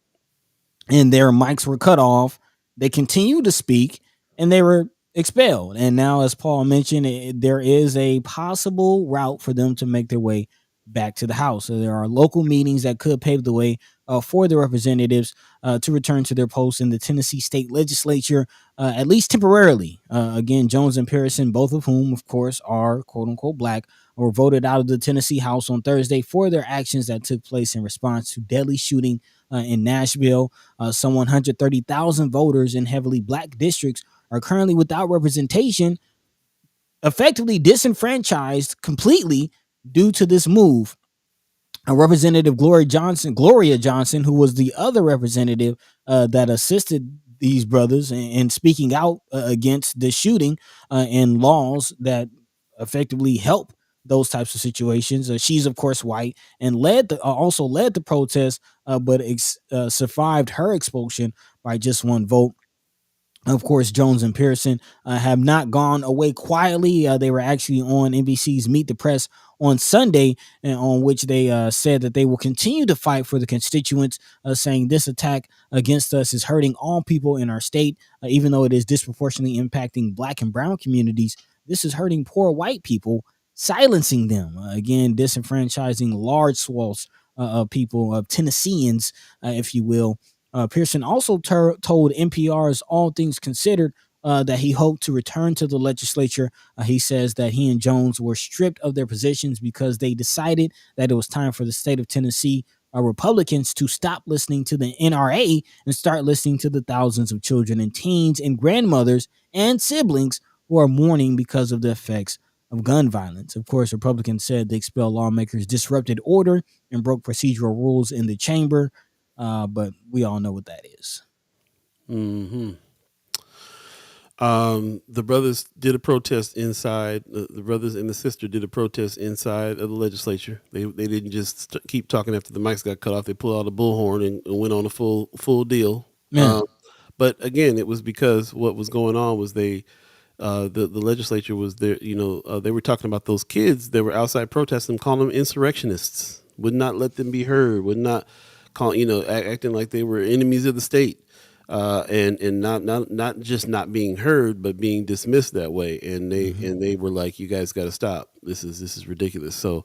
and their mics were cut off. They continued to speak and they were expelled. And now, as Paul mentioned, there is a possible route for them to make their way back to the House. So there are local meetings that could pave the way for the representatives to return to their posts in the Tennessee state legislature, at least temporarily. Again, Jones and Pearson, both of whom, of course, are quote unquote black, were voted out of the Tennessee House on Thursday for their actions that took place in response to deadly shooting in Nashville. Some 130,000 voters in heavily black districts are currently without representation, effectively disenfranchised completely due to this move. Representative Gloria Johnson, who was the other representative that assisted these brothers in speaking out against the shooting and laws that effectively help those types of situations. She's of course white and also led the protest, but survived her expulsion by just one vote. Of course, Jones and Pearson have not gone away quietly. They were actually on NBC's Meet the Press on Sunday, on which they said that they will continue to fight for the constituents, saying this attack against us is hurting all people in our state, even though it is disproportionately impacting black and brown communities. This is hurting poor white people, silencing them. Again, disenfranchising large swaths of people, of Tennesseans, if you will. Pearson also told NPR's All Things Considered that he hoped to return to the legislature. He says that he and Jones were stripped of their positions because they decided that it was time for the state of Tennessee Republicans to stop listening to the NRA and start listening to the thousands of children and teens and grandmothers and siblings who are mourning because of the effects of gun violence. Of course, Republicans said the expelled lawmakers disrupted order and broke procedural rules in the chamber. But we all know what that is. Hmm. The brothers did a protest inside. The brothers and the sister did a protest inside of the legislature. They didn't just keep talking after the mics got cut off. They pulled out a bullhorn and went on a full deal. Yeah. But again, it was because what was going on was the legislature was there. They were talking about those kids that were outside protesting, calling them insurrectionists. Would not let them be heard. Would not call acting like they were enemies of the state. And not just not being heard, but being dismissed that way. And they were like, "You guys got to stop. This is ridiculous." So,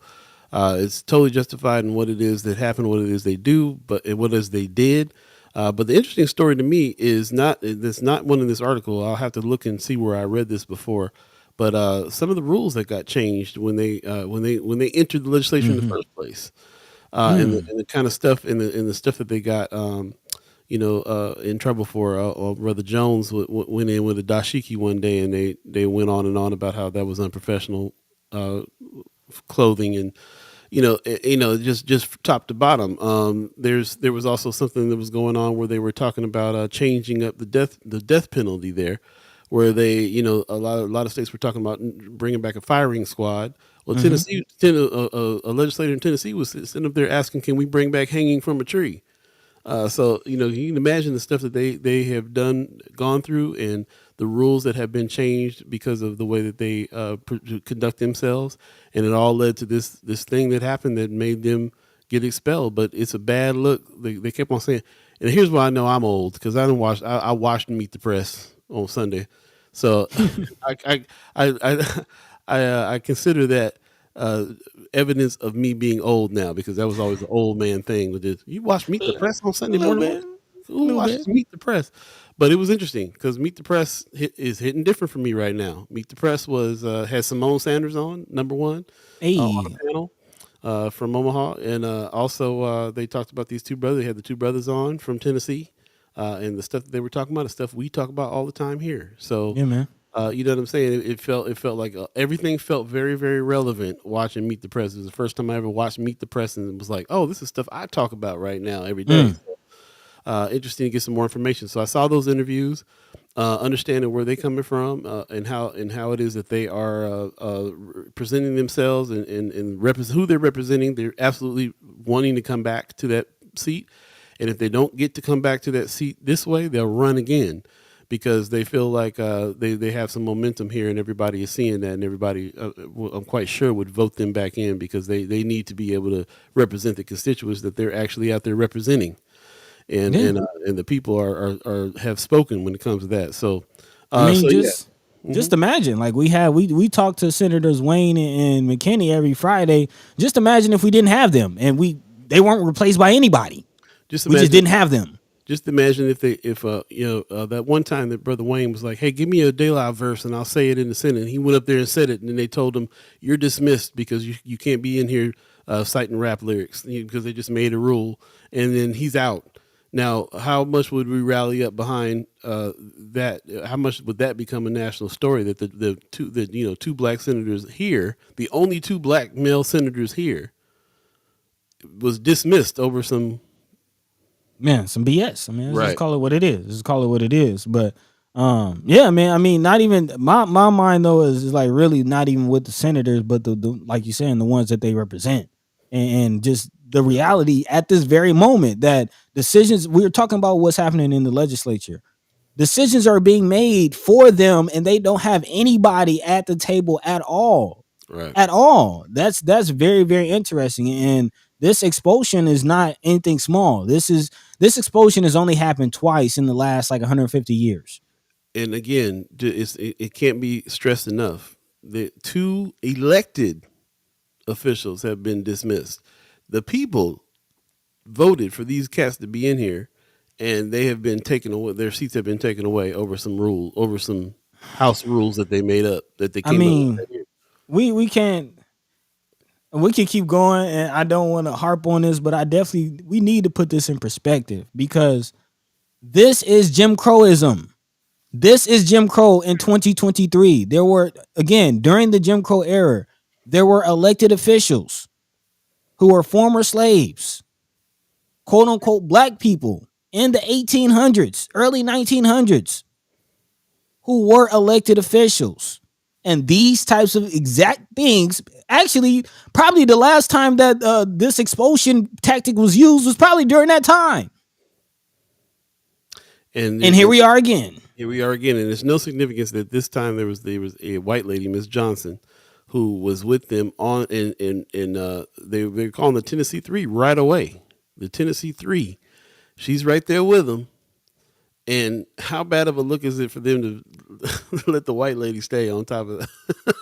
It's totally justified in what it is that happened, what it is they do, but what it is they did. But the interesting story to me is not that's not one in this article. I'll have to look and see where I read this before. But some of the rules that got changed when they entered the legislature in the first place, and the kind of stuff and the stuff that they got, in trouble for. Brother Jones went in with a dashiki one day, and they went on and on about how that was unprofessional clothing, and just top to bottom. There was also something that was going on where they were talking about changing up the death penalty there, where they a lot of states were talking about bringing back a firing squad. Well, Tennessee, a legislator in Tennessee was sitting up there asking, "Can we bring back hanging from a tree?" So you can imagine the stuff that they have gone through, and the rules that have been changed because of the way that they conduct themselves, and it all led to this thing that happened that made them get expelled. But it's a bad look. They kept on saying, and here's why I know I'm old, because I watched Meet the Press on Sunday, so I consider that evidence of me being old now, because that was always the old man thing with this. You watch Meet the Press on Sunday little morning? bit, Who little watches bit. Meet the Press? But it was interesting because Meet the Press is hitting different for me right now. Meet the Press had Simone Sanders on number one on Hey, the panel from Omaha, and also they talked about these two brothers. They had the two brothers on from Tennessee, and the stuff that they were talking about, the stuff we talk about all the time here. So yeah, man. you know what I'm saying? It felt like everything felt very, very relevant watching Meet the Press. It was the first time I ever watched Meet the Press, and it was like, oh, this is stuff I talk about right now every day. So, interesting to get some more information. So I saw those interviews, understanding where they coming from, and how it is that they are presenting themselves, and who they're representing. They're absolutely wanting to come back to that seat, and if they don't get to come back to that seat this way, they'll run again, because they feel like they have some momentum here, and everybody is seeing that, and everybody, I'm quite sure, would vote them back in, because they need to be able to represent the constituents that they're actually out there representing, and Yeah. and the people are have spoken when it comes to that. So, I mean, yeah. just imagine, like we talk to Senators Wayne and McKinney every Friday. Just imagine if we didn't have them and they weren't replaced by anybody. Just We just imagine. didn't have them. Just imagine if that one time that Brother Wayne was like, "Hey, give me a De La verse and I'll say it in the Senate." And he went up there and said it, and then they told him, "You're dismissed because you can't be in here citing rap lyrics, because they just made a rule." And then he's out. Now, how much would we rally up behind that? How much would that become a national story, that two black senators here, the only two black male senators here, was dismissed over some Man, some BS. I mean, let's just right? call it what it is. Just call it what it is. But yeah, man. I mean, not even my mind though is like really not even with the senators, but the like you saying, the ones that they represent, and just the reality at this very moment that decisions we're talking about what's happening in the legislature. Decisions are being made for them, and they don't have anybody at the table at all. Right. At all. That's very, very interesting. And this expulsion is not anything small. This expulsion has only happened twice in the last like 150 years. And again, it can't be stressed enough. The two elected officials have been dismissed. The people voted for these cats to be in here, and they have been taken away. Their seats have been taken away over some house rules that they made up, that they I came up mean, with. we can't we can keep going, and I don't want to harp on this, but we need to put this in perspective, because this is Jim Crowism. This is Jim Crow in 2023. There were, again, during the Jim Crow era, there were elected officials who were former slaves, quote unquote black people in the 1800s, early 1900s, who were elected officials. And these types of exact things, actually, probably the last time that this expulsion tactic was used was probably during that time. And Here we are again. Here we are again, and there's no significance that this time there was a white lady, Miss Johnson, who was with them on, and they're calling the Tennessee Three right away. The Tennessee Three, she's right there with them. And how bad of a look is it for them to let the white lady stay on top of that?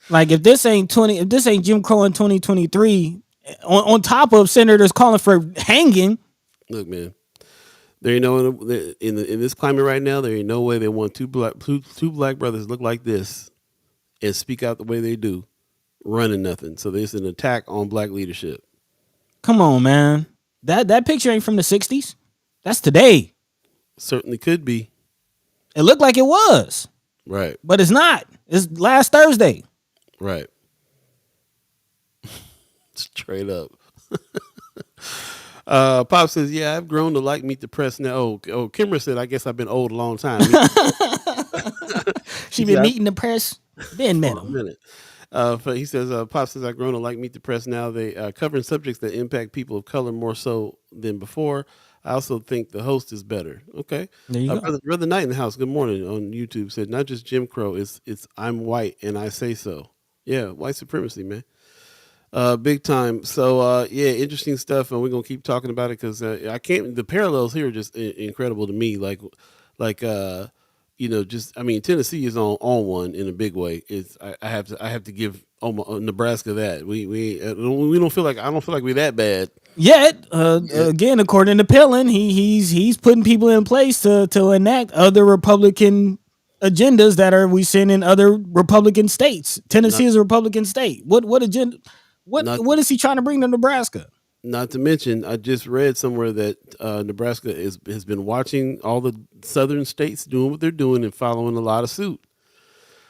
Like if this ain't Jim Crow in 2023, on top of senators calling for hanging. Look, man, there ain't no in this climate right now. There ain't no way they want two black brothers look like this and speak out the way they do, running nothing. So there's an attack on black leadership. Come on, man. That picture ain't from the 60s. That's today. Certainly could be. It looked like it was, Right. but it's not. It's last Thursday. Right. Straight up. Pop says, "Yeah, I've grown to like Meet the Press now." Oh, Kimber said, "I guess I've been old a long time." She been meeting the press. Been met For a him. minute. But he says, "Pop says I've grown to like Meet the Press now. They covering subjects that impact people of color more so than before. I also think the host is better." Okay. There you go. Brother Knight in the house. Good morning on YouTube said, "Not just Jim Crow. It's I'm white and I say so." Yeah, white supremacy, man. Big time. So yeah, interesting stuff, and we're gonna keep talking about it because I can't. The parallels here are just incredible to me. Like just I mean, Tennessee is on one in a big way. It's I have to give Nebraska that we don't feel like I don't feel like we're that bad. Yet, again, according to Pillin, he's putting people in place to enact other Republican agendas that are we seeing in other Republican states. Tennessee is a Republican state. What agenda? What is he trying to bring to Nebraska? Not to mention, I just read somewhere that Nebraska has been watching all the southern states doing what they're doing and following a lot of suit.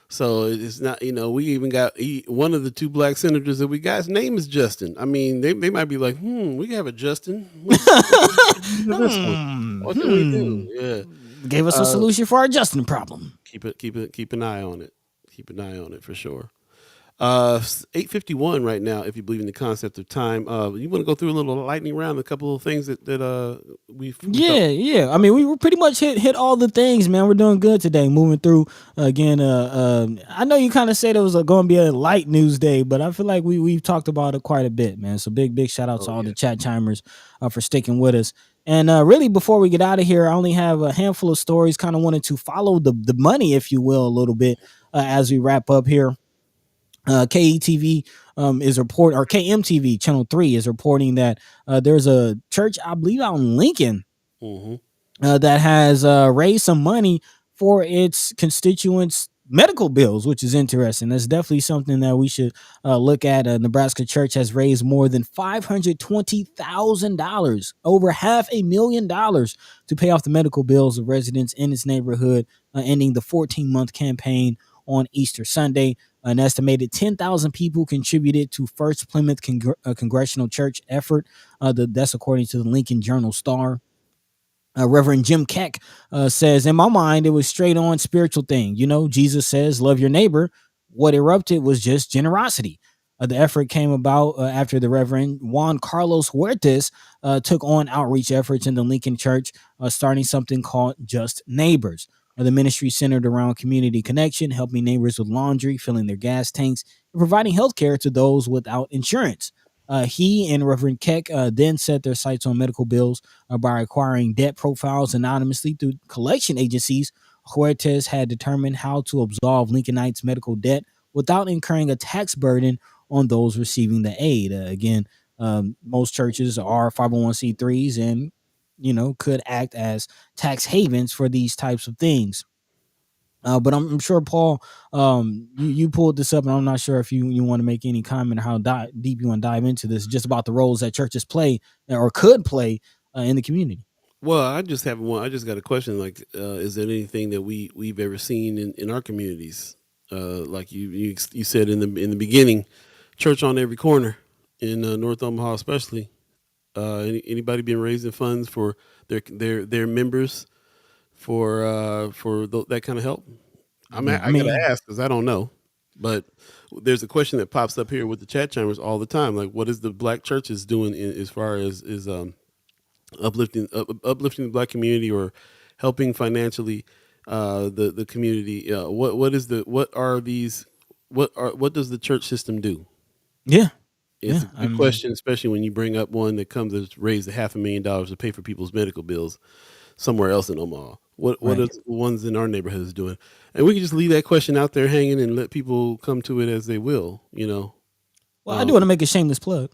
So it's not, we even got one of the two black senators that we got. His name is Justin. I mean, they might be like, we have a Justin. What can we do? Yeah, Gave us a solution for our Justin problem. Keep an eye on it. Keep an eye on it for sure. 8:51 right now. If you believe in the concept of time, you want to go through a little lightning round, a couple of things that we yeah. I mean, we were pretty much hit all the things, man. We're doing good today. Moving through again. I know you kind of said it was going to be a light news day, but I feel like we've talked about it quite a bit, man. So big shout out to all the chat chimers for sticking with us. And really, before we get out of here, I only have a handful of stories. Kind of wanted to follow the money, if you will, a little bit as we wrap up here. KETV is report or KMTV channel 3 is reporting that there's a church, I believe out in Lincoln, that has raised some money for its constituents' medical bills, which is interesting. That's definitely something that we should look at. Nebraska church has raised more than $520,000, over $500,000, to pay off the medical bills of residents in its neighborhood, ending the 14-month campaign on Easter Sunday. An estimated 10,000 people contributed to First Plymouth Congressional Church effort. That's according to the Lincoln Journal-Star. Reverend Jim Keck says, "In my mind, it was straight on spiritual thing. Jesus says, love your neighbor. What erupted was just generosity." The effort came about after the Reverend Juan Carlos Huertas took on outreach efforts in the Lincoln Church, starting something called Just Neighbors. The ministry centered around community connection, helping neighbors with laundry, filling their gas tanks, and providing health care to those without insurance. He and Reverend Keck then set their sights on medical bills by acquiring debt profiles anonymously through collection agencies. Huertas had determined how to absolve Lincolnites' medical debt without incurring a tax burden on those receiving the aid. Again, most churches are 501c3s and could act as tax havens for these types of things. But I'm sure, Paul, you pulled this up, and I'm not sure if you want to make any comment or how deep you want to dive into this, just about the roles that churches play or could play in the community. Well, I just have one. I just got a question. Like, is there anything that we've ever seen in our communities? Like you said in the beginning, church on every corner in North Omaha, especially. Anybody been raising funds for their members for that kind of help? I gotta ask because I don't know. But there's a question that pops up here with the chat chambers all the time. Like, what is the black churches doing as far as uplifting the black community or helping financially the community? What does the church system do? Yeah. It's a good question, especially when you bring up one that comes to raise $500,000 to pay for people's medical bills somewhere else in Omaha. What are Right. the ones in our neighborhoods doing? And we can just leave that question out there hanging and let people come to it as they will. Well, I do want to make a shameless plug.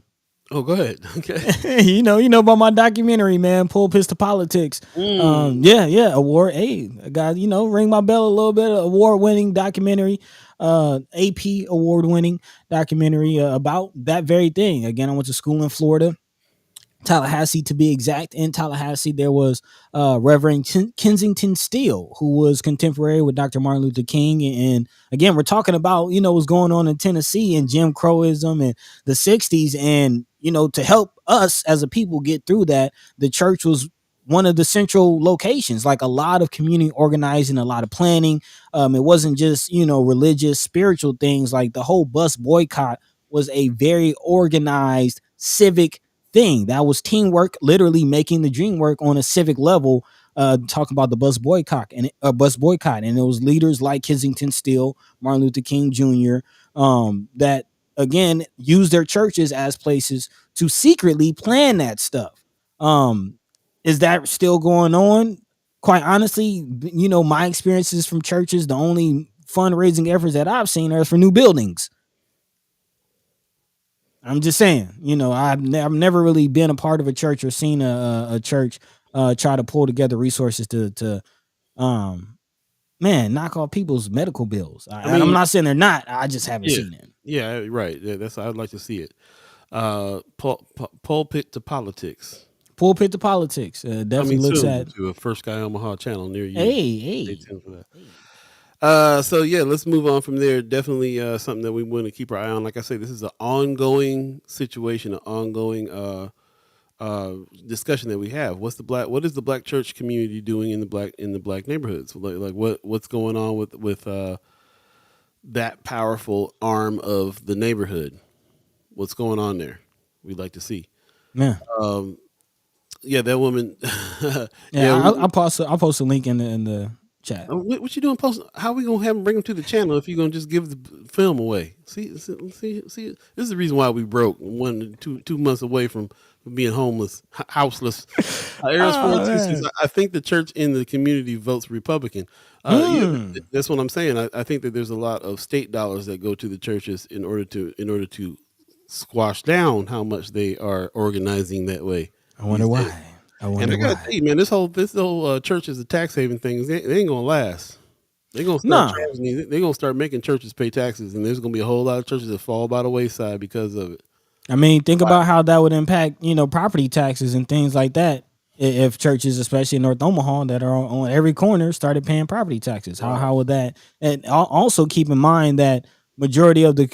Oh, go ahead. Okay. You know about my documentary, man, Pulpits to Politics. Mm. Yeah, award. Hey, I got, ring my bell a little bit. Award winning documentary, AP award winning documentary about that very thing. Again, I went to school in Florida, Tallahassee to be exact. In Tallahassee, there was Reverend Kensington Steele, who was contemporary with Dr. Martin Luther King. And again, we're talking about, what's going on in Tennessee and Jim Crowism and the 60s. And, to help us as a people get through that, the church was one of the central locations, like a lot of community organizing, a lot of planning. It wasn't just, religious, spiritual things. Like the whole bus boycott was a very organized civic thing. That was teamwork, literally making the dream work on a civic level. Talking about the bus boycott, and it was leaders like Kensington Steele, Martin Luther King Jr. That again used their churches as places to secretly plan that stuff. Is that still going on? Quite honestly, my experiences from churches, the only fundraising efforts that I've seen are for new buildings. I'm just saying, I've never really been a part of a church or seen a church try to pull together resources to um man knock off people's medical bills. I I'm mean, not saying they're not. I just haven't yeah, seen it. yeah, right. Yeah, that's I'd like to see it. Pulpit to politics. Pulpit to politics definitely Coming looks soon at. to a first Sky Omaha channel near you. Hey, Stay hey, tuned for that. hey. So yeah, let's move on from there. Definitely something that we want to keep our eye on. Like I say, this is an ongoing situation, an ongoing discussion that we have. What is the black church community doing in the black neighborhoods? Like what's going on with that powerful arm of the neighborhood? What's going on there? We'd like to see. Man, Um, yeah, that woman. yeah, Yeah. I'll post a link in the chat. What you doing? Post? How we gonna have them bring them to the channel if you gonna just give the film away? See. This is the reason why we broke 2 months away from being homeless, houseless. Arrows Oh 426. man. I think the church in the community votes Republican. Yeah, Mm. that's what I'm saying. I think that there's a lot of state dollars that go to the churches in order to squash down how much they are organizing that way I wonder these days. why. I And wonder I gotta tell why. you, man, this whole church is a tax haven thing. They ain't gonna last. They're gonna start Nah. charging you. They're gonna start making churches pay taxes, and there's gonna be a whole lot of churches that fall by the wayside because of it. I mean, think about how that would impact, property taxes and things like that. If churches, especially in North Omaha, that are on every corner, started paying property taxes, how Wow. how would that? And also keep in mind that majority of the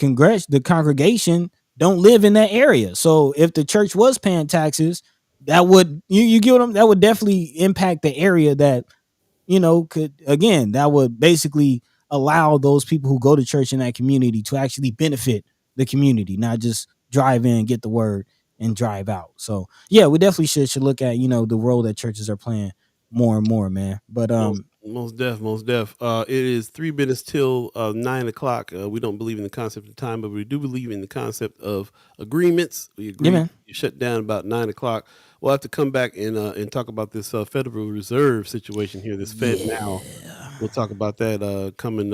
congregation don't live in that area. So if the church was paying taxes, that would you get them. That would definitely impact the area that could, again, that would basically allow those people who go to church in that community to actually benefit the community, not just drive in, get the word, and drive out. So yeah, we definitely should look at the role that churches are playing more and more, man. But Most deaf. It is 3 minutes till 9 o'clock. We don't believe in the concept of time, but we do believe in the concept of agreements. We agree. yeah, man. You shut down about 9 o'clock. We'll have to come back and talk about this Federal Reserve situation here. This FEDNOW. We'll talk about that coming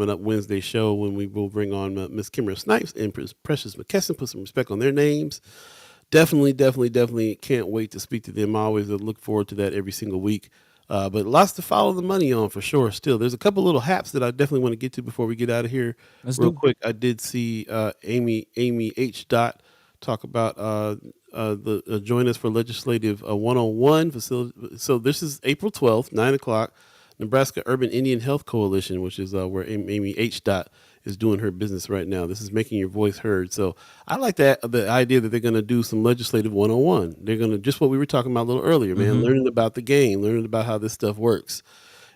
up Wednesday show when we will bring on Miss Kimmer Snipes and Precious McKesson. Put some respect on their names. Definitely can't wait to speak to them. I always look forward to that every single week. But lots to follow the money on for sure. Still, there's a couple little haps that I definitely want to get to before we get out of here. Real quick, I did see Amy H. Dot talk about the join us for legislative 101 facility. So this is April 12th, 9 o'clock. Nebraska Urban Indian Health Coalition, which is where Amy H. Dot is doing her business right now. This is making your voice heard. So I like the idea that they're going to do some legislative 101. They're going to, just what we were talking about a little earlier, man, learning about the game, learning about how this stuff works,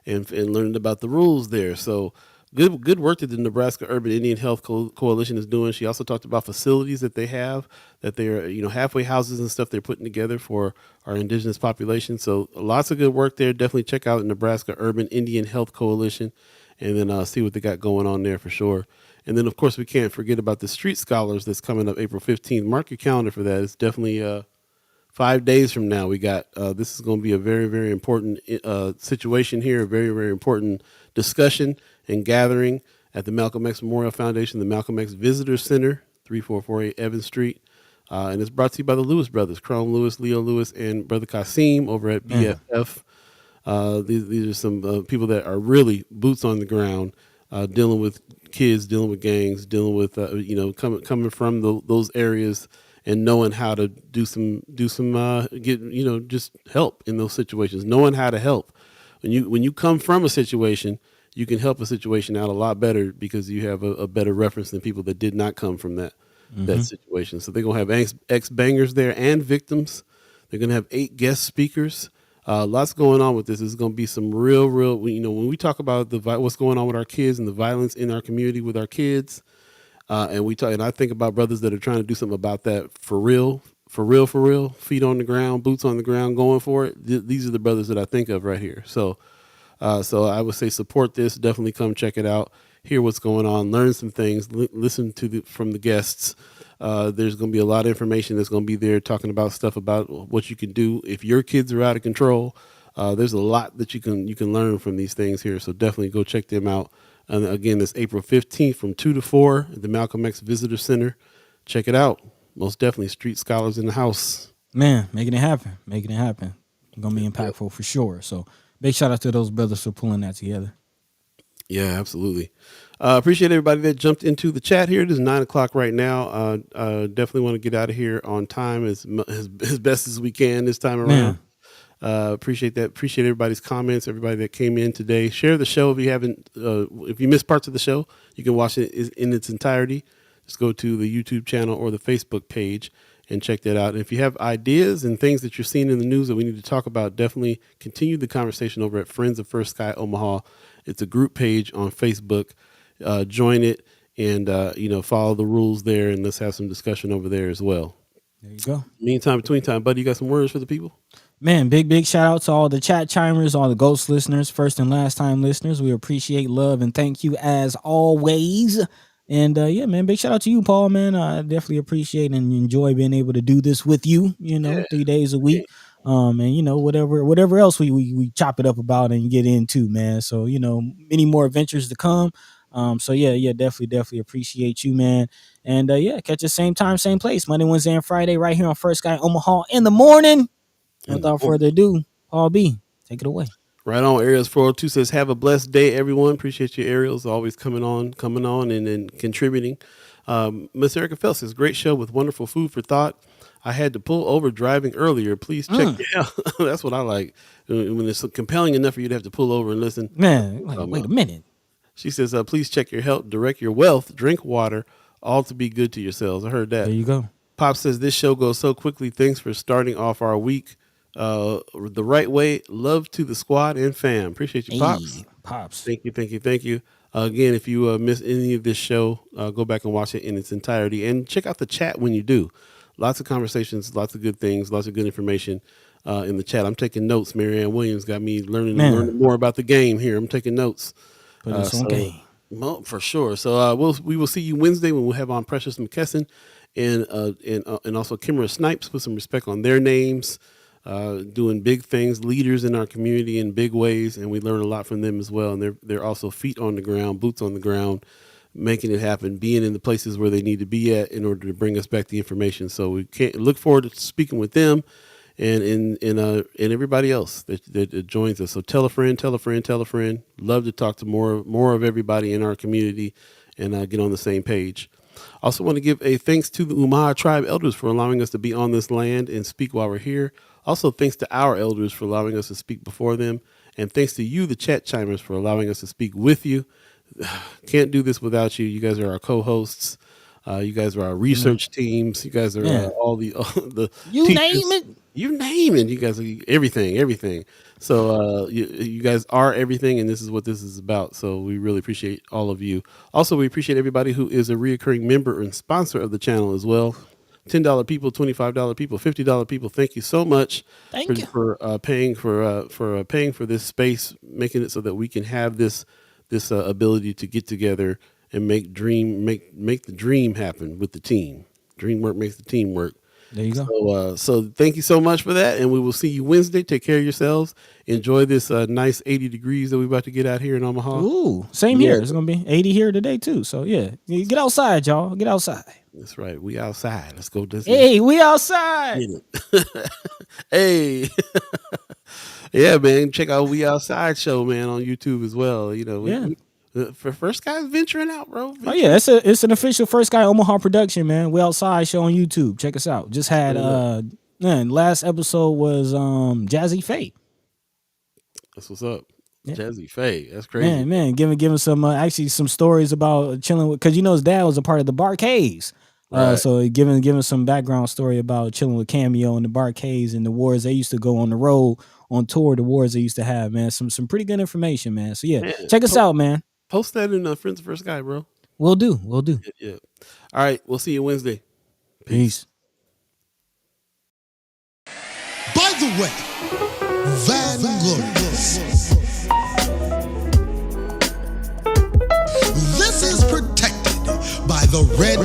and learning about the rules there. So good work that the Nebraska Urban Indian Health Coalition is doing. She also talked about facilities that they have, that they're halfway houses and stuff they're putting together for our indigenous population. So lots of good work there. Definitely check out the Nebraska Urban Indian Health Coalition, and then see what they got going on there for sure. And then of course we can't forget about the Street Scholars that's coming up April 15th. Mark your calendar for that. It's definitely 5 days from now, we got this is going to be a very, very important situation here, a very, very important discussion and gathering at the Malcolm X Memorial Foundation, the Malcolm X Visitor Center, 3448 Evans Street. And it's brought to you by the Lewis brothers, Chrome Lewis, Leo Lewis, and Brother Kasim over at BFF. These are some people that are really boots on the ground, dealing with kids, dealing with gangs, dealing with coming from those areas and knowing how to do some get just help in those situations, knowing how to help. When you come from a situation, you can help a situation out a lot better because you have a better reference than people that did not come from that situation. So they're going to have ex-bangers there and victims. They're going to have 8 guest speakers. Lots going on with this. There's going to be some real, when we talk about what's going on with our kids and the violence in our community with our kids, and I think about brothers that are trying to do something about that for real, feet on the ground, boots on the ground, going for it. These are the brothers that I think of right here. So I would say support this. Definitely come check it out. Hear what's going on. Learn some things. Listen from the guests. There's going to be a lot of information that's going to be there talking about stuff about what you can do if your kids are out of control. There's a lot that you can learn from these things here. So definitely go check them out. And again, this April 15th from 2 to 4 at the Malcolm X Visitor Center. Check it out. Most definitely street scholars in the house. Man, making it happen. It's going to be impactful for sure. So big shout out to those brothers for pulling that together. Yeah, absolutely. Appreciate everybody that jumped into the chat here. It is 9:00 right now. Definitely want to get out of here on time as best as we can this time around. Appreciate that. Appreciate everybody's comments, everybody that came in today. Share the show if you haven't. If you missed parts of the show, you can watch it in its entirety. Just go to the YouTube channel or the Facebook page and check that out. And if you have ideas and things that you're seeing in the news that we need to talk about, definitely continue the conversation over at Friends of First Sky Omaha. It's a group page on Facebook. Join it and follow the rules there, and let's have some discussion over there as well. There you go. Meantime, between time, buddy, you got some words for the people? Man, big shout out to all the chat chimers, all the ghost listeners, first and last time listeners. We appreciate, love, and thank you as always. And yeah, man, big shout out to you, Paul, man. I definitely appreciate and enjoy being able to do this with you, 3 days a week. And whatever else we chop it up about and get into, man. So, many more adventures to come. So yeah, definitely appreciate you, man. And yeah, catch us same time, same place, Monday, Wednesday, and Friday, right here on First Sky Omaha in the morning. Without further ado, Paul B, take it away. Right on. Ariels 402 says, have a blessed day, everyone. Appreciate you, Ariels, always coming on and contributing. Miss Erica Phelps says, great show with wonderful food for thought. I had to pull over driving earlier. Please check. Yeah, that's what I like. When it's compelling enough for you to have to pull over and listen. Man, wait a minute. She says, please check your health, direct your wealth, drink water, all to be good to yourselves. I heard that. There you go. Pop says, this show goes so quickly. Thanks for starting off our week the right way. Love to the squad and fam. Appreciate you, Pops. Pops. Thank you. Again, if you miss any of this show, go back and watch it in its entirety and check out the chat when you do. Lots of conversations, lots of good things, lots of good information in the chat. I'm taking notes. Marianne Williams got me learning more about the game here. I'm taking notes. Put us on game. For sure. So we will see you Wednesday when we'll have on Precious McKesson and also Kimera Snipes. Put some respect on their names. Doing big things, leaders in our community in big ways, and we learn a lot from them as well. And they're also feet on the ground, boots on the ground, making it happen, being in the places where they need to be at in order to bring us back the information. So we can't look forward to speaking with them and everybody else that joins us. So tell a friend. Love to talk to more of everybody in our community and get on the same page. Also want to give a thanks to the Omaha tribe elders for allowing us to be on this land and speak while we're here. Also, thanks to our elders for allowing us to speak before them. And thanks to you, the chat chimers, for allowing us to speak with you. Can't do this without you. You guys are our co-hosts. You guys are our research teams. You guys are all the you teachers. name it. You name it. You guys are everything. So you guys are everything, and this is what this is about. So we really appreciate all of you. Also, we appreciate everybody who is a reoccurring member and sponsor of the channel as well. $10 people, $25 people, $50 people. Thank you so much for paying for this space, making it so that we can have this ability to get together and make the dream happen with the team. Dream work makes the team work. There you go. So thank you so much for that, and we will see you Wednesday. Take care of yourselves. Enjoy this nice 80 degrees that we're about to get out here in Omaha. Ooh, same here. It's gonna be 80 here today too. So yeah, get outside, y'all. Get outside. That's right. We outside. Let's go. Hey, we outside. Hey. Yeah, man. Check out We Outside show, man, on YouTube as well. You know, for first guys venturing out, bro. Oh yeah, it's an official First Sky Omaha production, man. We Outside show on YouTube. Check us out. Just had last episode was Jazzy Faye. That's what's up. Yeah. Jazzy Faye. That's crazy. Man, giving some actually some stories about chilling with, because you know his dad was a part of the Barcades. Right. So giving some background story about chilling with Cameo and the Barcades and the wars they used to go on the road on tour, the wars they used to have, man. Some pretty good information, man. So yeah, check us out, man. Post that in Friends of First Guy, bro. We'll do. Yeah. All right, we'll see you Wednesday. Peace. By the way, Vanglorious. This is protected by the red